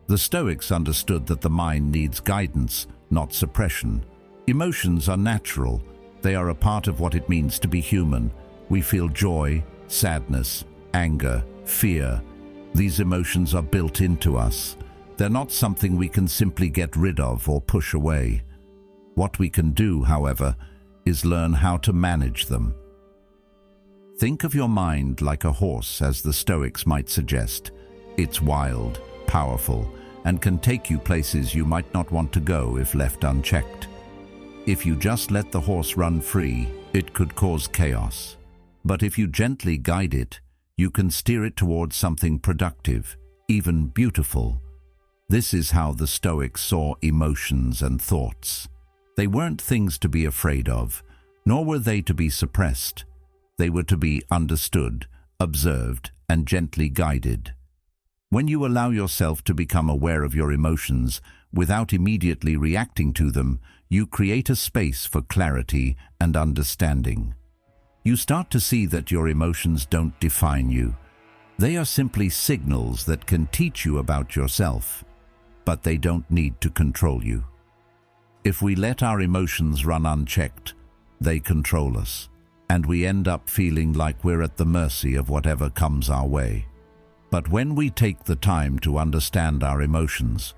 The Stoics understood that the mind needs guidance, not suppression. Emotions are natural. They are a part of what it means to be human. We feel joy, sadness, anger, fear. These emotions are built into us. They're not something we can simply get rid of or push away. What we can do, however, is learn how to manage them. Think of your mind like a horse, as the Stoics might suggest. It's wild, powerful, and can take you places you might not want to go if left unchecked. If you just let the horse run free, it could cause chaos. But if you gently guide it, you can steer it towards something productive, even beautiful. This is how the Stoics saw emotions and thoughts. They weren't things to be afraid of, nor were they to be suppressed. They were to be understood, observed, and gently guided. When you allow yourself to become aware of your emotions without immediately reacting to them, you create a space for clarity and understanding. You start to see that your emotions don't define you. They are simply signals that can teach you about yourself, but they don't need to control you. If we let our emotions run unchecked, they control us, and we end up feeling like we're at the mercy of whatever comes our way. But when we take the time to understand our emotions,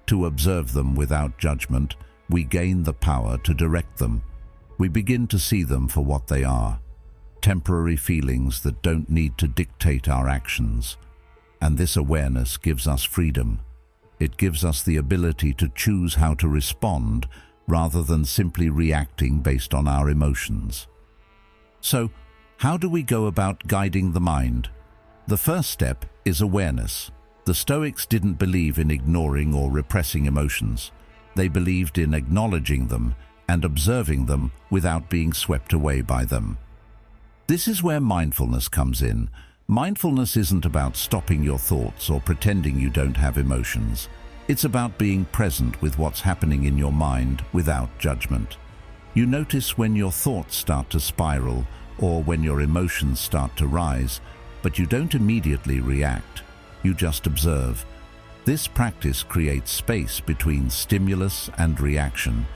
to observe them without judgment, we gain the power to direct them. We begin to see them for what they are, temporary feelings that don't need to dictate our actions. And this awareness gives us freedom. It gives us the ability to choose how to respond rather than simply reacting based on our emotions. So, how do we go about guiding the mind? The first step is awareness. The Stoics didn't believe in ignoring or repressing emotions. They believed in acknowledging them and observing them without being swept away by them. This is where mindfulness comes in. Mindfulness isn't about stopping your thoughts or pretending you don't have emotions. It's about being present with what's happening in your mind without judgment. You notice when your thoughts start to spiral or when your emotions start to rise, but you don't immediately react. You just observe. This practice creates space between stimulus and reaction.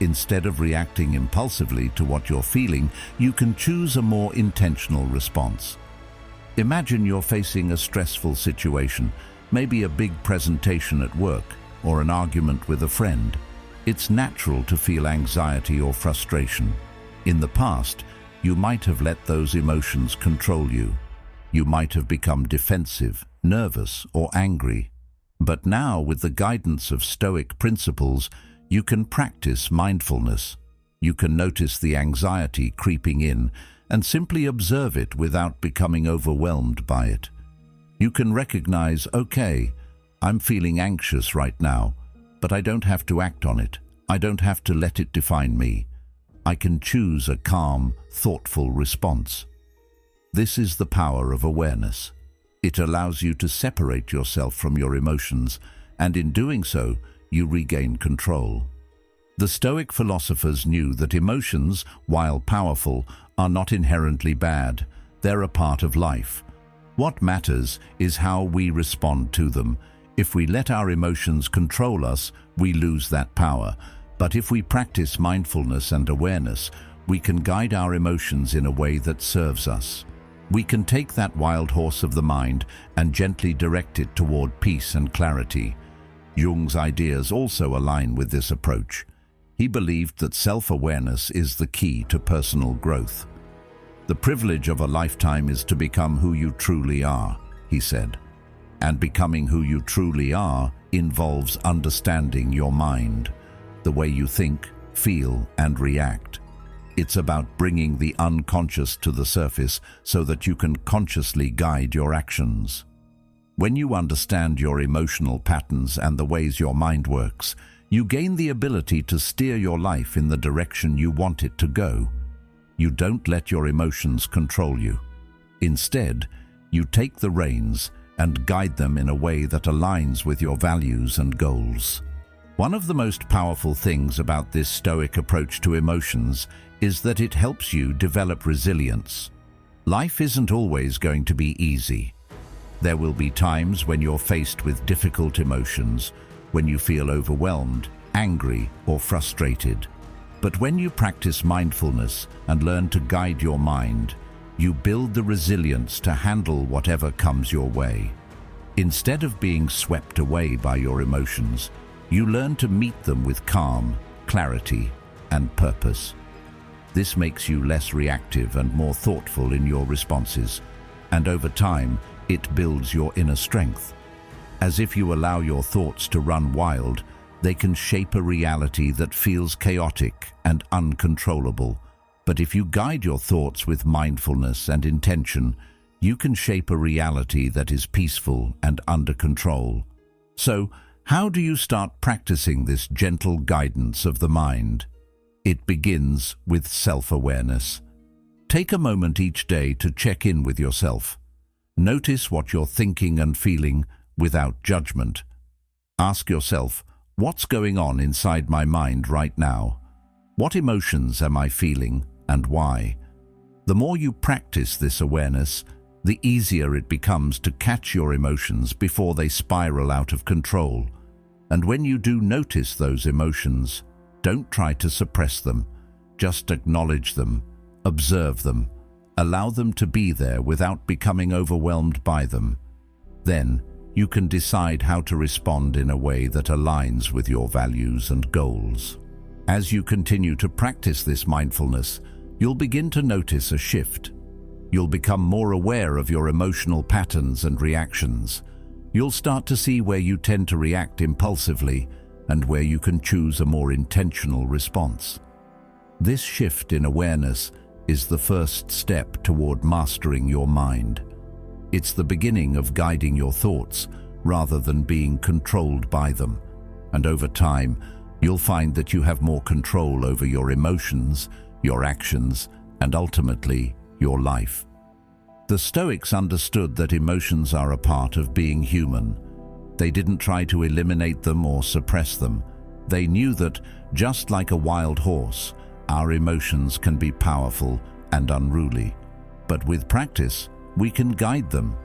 Instead of reacting impulsively to what you're feeling, you can choose a more intentional response. Imagine you're facing a stressful situation, maybe a big presentation at work or an argument with a friend. It's natural to feel anxiety or frustration. In the past, you might have let those emotions control you. You might have become defensive, nervous, or angry. But now, with the guidance of Stoic principles, you can practice mindfulness. You can notice the anxiety creeping in and simply observe it without becoming overwhelmed by it. You can recognize, okay, I'm feeling anxious right now, but I don't have to act on it. I don't have to let it define me. I can choose a calm, thoughtful response. This is the power of awareness. It allows you to separate yourself from your emotions, and in doing so, you regain control. The Stoic philosophers knew that emotions, while powerful, are not inherently bad. They're a part of life. What matters is how we respond to them. If we let our emotions control us, we lose that power. But if we practice mindfulness and awareness, we can guide our emotions in a way that serves us. We can take that wild horse of the mind and gently direct it toward peace and clarity. Jung's ideas also align with this approach. He believed that self-awareness is the key to personal growth. The privilege of a lifetime is to become who you truly are, he said. And becoming who you truly are involves understanding your mind, the way you think, feel, and react. It's about bringing the unconscious to the surface so that you can consciously guide your actions. When you understand your emotional patterns and the ways your mind works, you gain the ability to steer your life in the direction you want it to go. You don't let your emotions control you. Instead, you take the reins and guide them in a way that aligns with your values and goals. One of the most powerful things about this Stoic approach to emotions is that it helps you develop resilience. Life isn't always going to be easy. There will be times when you're faced with difficult emotions, when you feel overwhelmed, angry, or frustrated. But when you practice mindfulness and learn to guide your mind, you build the resilience to handle whatever comes your way. Instead of being swept away by your emotions, you learn to meet them with calm, clarity, and purpose. This makes you less reactive and more thoughtful in your responses, and over time, it builds your inner strength. As if you allow your thoughts to run wild, they can shape a reality that feels chaotic and uncontrollable. But if you guide your thoughts with mindfulness and intention, you can shape a reality that is peaceful and under control. So, how do you start practicing this gentle guidance of the mind? It begins with self-awareness. Take a moment each day to check in with yourself. Notice what you're thinking and feeling without judgment. Ask yourself, what's going on inside my mind right now? What emotions am I feeling and why? The more you practice this awareness, the easier it becomes to catch your emotions before they spiral out of control. And when you do notice those emotions, don't try to suppress them. Just acknowledge them, observe them, allow them to be there without becoming overwhelmed by them. Then, you can decide how to respond in a way that aligns with your values and goals. As you continue to practice this mindfulness, you'll begin to notice a shift. You'll become more aware of your emotional patterns and reactions. You'll start to see where you tend to react impulsively and where you can choose a more intentional response. This shift in awareness is the first step toward mastering your mind. It's the beginning of guiding your thoughts rather than being controlled by them. And over time, you'll find that you have more control over your emotions, your actions, and ultimately, your life. The Stoics understood that emotions are a part of being human. They didn't try to eliminate them or suppress them. They knew that, just like a wild horse, our emotions can be powerful and unruly. But with practice, we can guide them.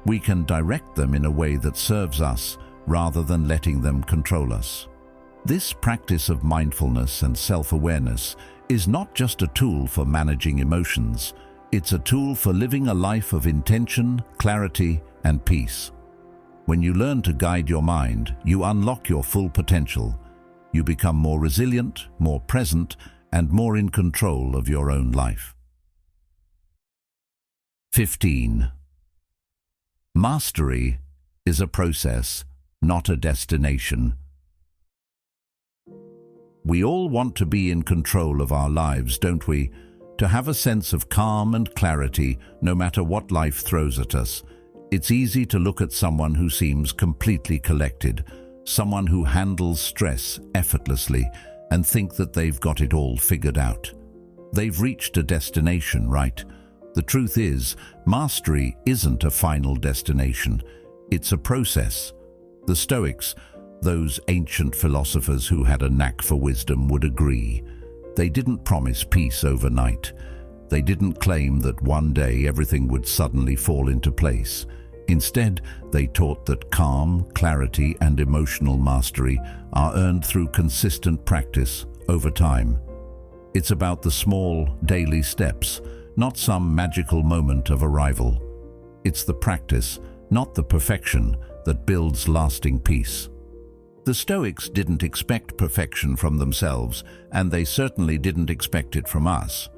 We can direct them in a way that serves us rather than letting them control us. This practice of mindfulness and self-awareness is not just a tool for managing emotions. It's a tool for living a life of intention, clarity, and peace. When you learn to guide your mind, you unlock your full potential. You become more resilient, more present, and more in control of your own life. 15. Mastery is a process, not a destination. We all want to be in control of our lives, don't we? To have a sense of calm and clarity no matter what life throws at us. It's easy to look at someone who seems completely collected, someone who handles stress effortlessly, and think that they've got it all figured out. They've reached a destination, right? The truth is, mastery isn't a final destination. It's a process. The Stoics, those ancient philosophers who had a knack for wisdom, would agree. They didn't promise peace overnight. They didn't claim that one day everything would suddenly fall into place. Instead, they taught that calm, clarity, and emotional mastery are earned through consistent practice over time. It's about the small, daily steps, not some magical moment of arrival. It's the practice, not the perfection, that builds lasting peace. The Stoics didn't expect perfection from themselves, and they certainly didn't expect it from us.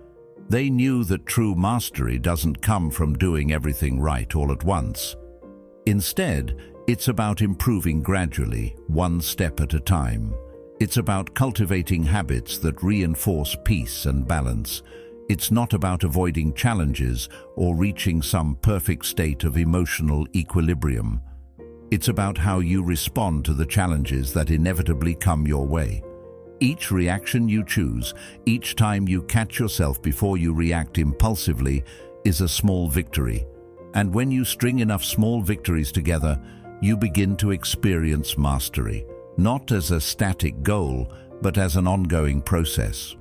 They knew that true mastery doesn't come from doing everything right all at once. Instead, it's about improving gradually, one step at a time. It's about cultivating habits that reinforce peace and balance. It's not about avoiding challenges or reaching some perfect state of emotional equilibrium. It's about how you respond to the challenges that inevitably come your way. Each reaction you choose, each time you catch yourself before you react impulsively, is a small victory. And when you string enough small victories together, you begin to experience mastery, not as a static goal, but as an ongoing process.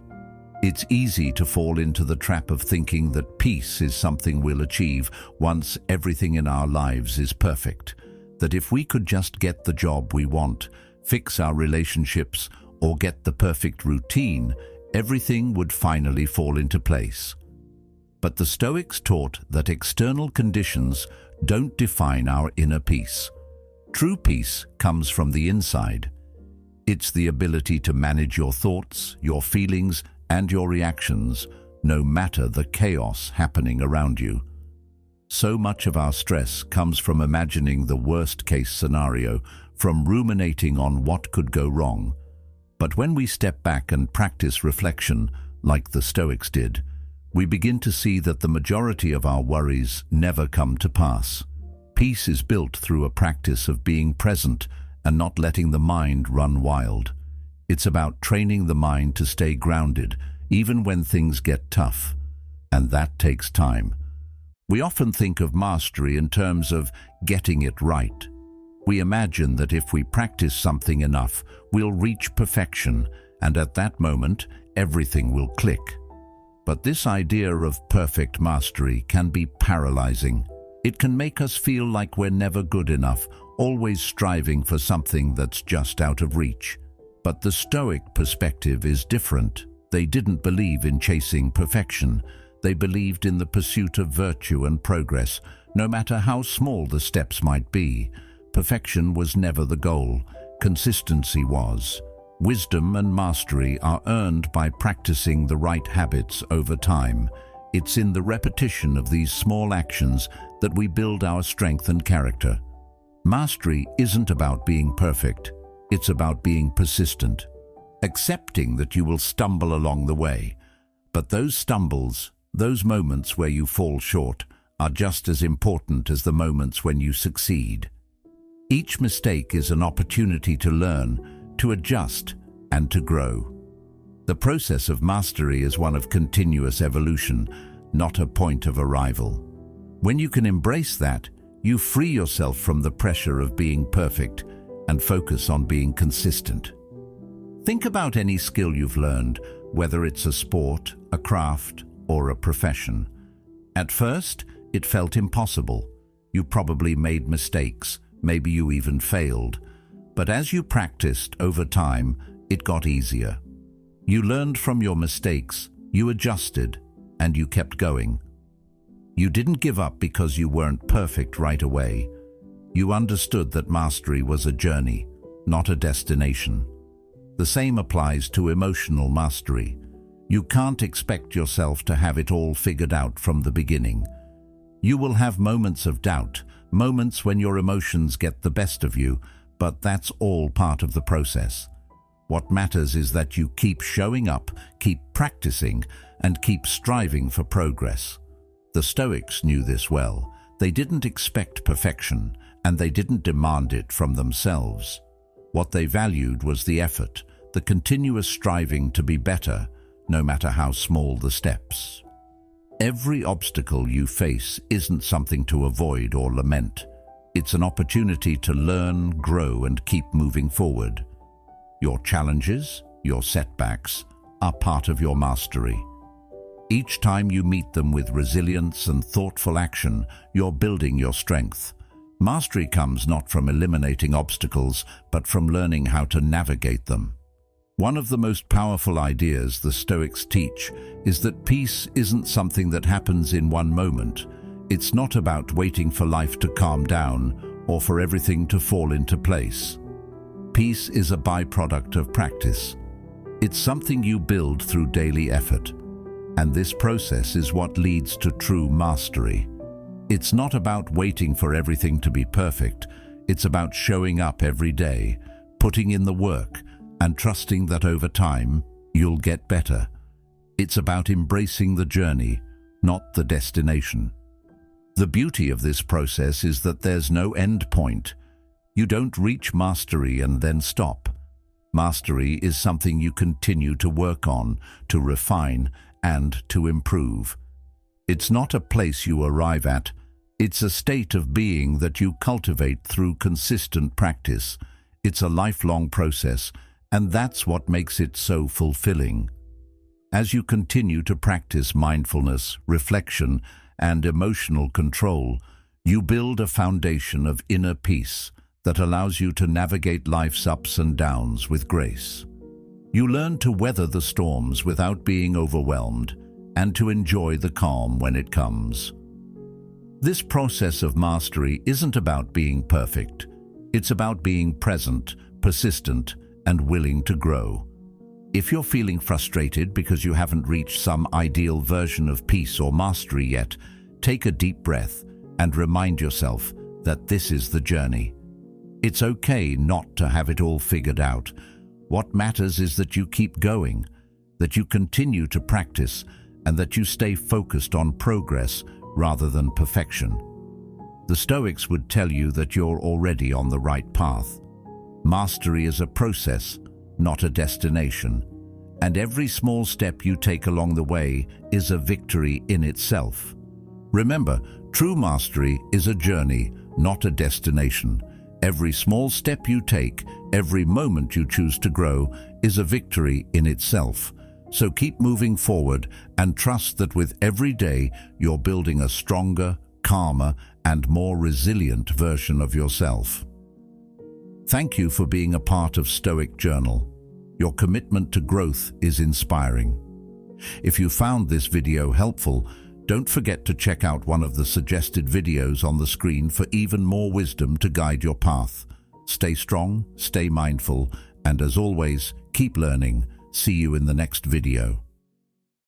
It's easy to fall into the trap of thinking that peace is something we'll achieve once everything in our lives is perfect. That if we could just get the job we want, fix our relationships, or get the perfect routine, everything would finally fall into place. But the Stoics taught that external conditions don't define our inner peace. True peace comes from the inside. It's the ability to manage your thoughts, your feelings, and your reactions, no matter the chaos happening around you. So much of our stress comes from imagining the worst-case scenario, from ruminating on what could go wrong. But when we step back and practice reflection, like the Stoics did, we begin to see that the majority of our worries never come to pass. Peace is built through a practice of being present and not letting the mind run wild. It's about training the mind to stay grounded, even when things get tough. And that takes time. We often think of mastery in terms of getting it right. We imagine that if we practice something enough, we'll reach perfection, and at that moment, everything will click. But this idea of perfect mastery can be paralyzing. It can make us feel like we're never good enough, always striving for something that's just out of reach. But the Stoic perspective is different. They didn't believe in chasing perfection. They believed in the pursuit of virtue and progress, no matter how small the steps might be. Perfection was never the goal. Consistency was. Wisdom and mastery are earned by practicing the right habits over time. It's in the repetition of these small actions that we build our strength and character. Mastery isn't about being perfect. It's about being persistent, accepting that you will stumble along the way. But those stumbles, those moments where you fall short, are just as important as the moments when you succeed. Each mistake is an opportunity to learn, to adjust, and to grow. The process of mastery is one of continuous evolution, not a point of arrival. When you can embrace that, you free yourself from the pressure of being perfect and focus on being consistent. Think about any skill you've learned, whether it's a sport, a craft, or a profession. At first, it felt impossible. You probably made mistakes, maybe you even failed. But as you practiced over time, it got easier. You learned from your mistakes, you adjusted, and you kept going. You didn't give up because you weren't perfect right away. You understood that mastery was a journey, not a destination. The same applies to emotional mastery. You can't expect yourself to have it all figured out from the beginning. You will have moments of doubt, moments when your emotions get the best of you, but that's all part of the process. What matters is that you keep showing up, keep practicing, and keep striving for progress. The Stoics knew this well. They didn't expect perfection, and they didn't demand it from themselves. What they valued was the effort, the continuous striving to be better, no matter how small the steps. Every obstacle you face isn't something to avoid or lament. It's an opportunity to learn, grow, and keep moving forward. Your challenges, your setbacks, are part of your mastery. Each time you meet them with resilience and thoughtful action, you're building your strength. Mastery comes not from eliminating obstacles, but from learning how to navigate them. One of the most powerful ideas the Stoics teach is that peace isn't something that happens in one moment. It's not about waiting for life to calm down or for everything to fall into place. Peace is a byproduct of practice. It's something you build through daily effort. And this process is what leads to true mastery. It's not about waiting for everything to be perfect. It's about showing up every day, putting in the work, and trusting that over time, you'll get better. It's about embracing the journey, not the destination. The beauty of this process is that there's no end point. You don't reach mastery and then stop. Mastery is something you continue to work on, to refine, and to improve. It's not a place you arrive at. It's a state of being that you cultivate through consistent practice. It's a lifelong process, and that's what makes it so fulfilling. As you continue to practice mindfulness, reflection, and emotional control, you build a foundation of inner peace that allows you to navigate life's ups and downs with grace. You learn to weather the storms without being overwhelmed and to enjoy the calm when it comes. This process of mastery isn't about being perfect. It's about being present, persistent, and willing to grow. If you're feeling frustrated because you haven't reached some ideal version of peace or mastery yet, take a deep breath and remind yourself that this is the journey. It's okay not to have it all figured out. What matters is that you keep going, that you continue to practice, and that you stay focused on progress rather than perfection. The Stoics would tell you that you're already on the right path. Mastery is a process, not a destination, and every small step you take along the way is a victory in itself. Remember, true mastery is a journey, not a destination. Every small step you take, every moment you choose to grow, is a victory in itself. So keep moving forward and trust that with every day you're building a stronger, calmer, and more resilient version of yourself. Thank you for being a part of Stoic Journal. Your commitment to growth is inspiring. If you found this video helpful, don't forget to check out one of the suggested videos on the screen for even more wisdom to guide your path. Stay strong, stay mindful, and as always, keep learning. See you in the next video.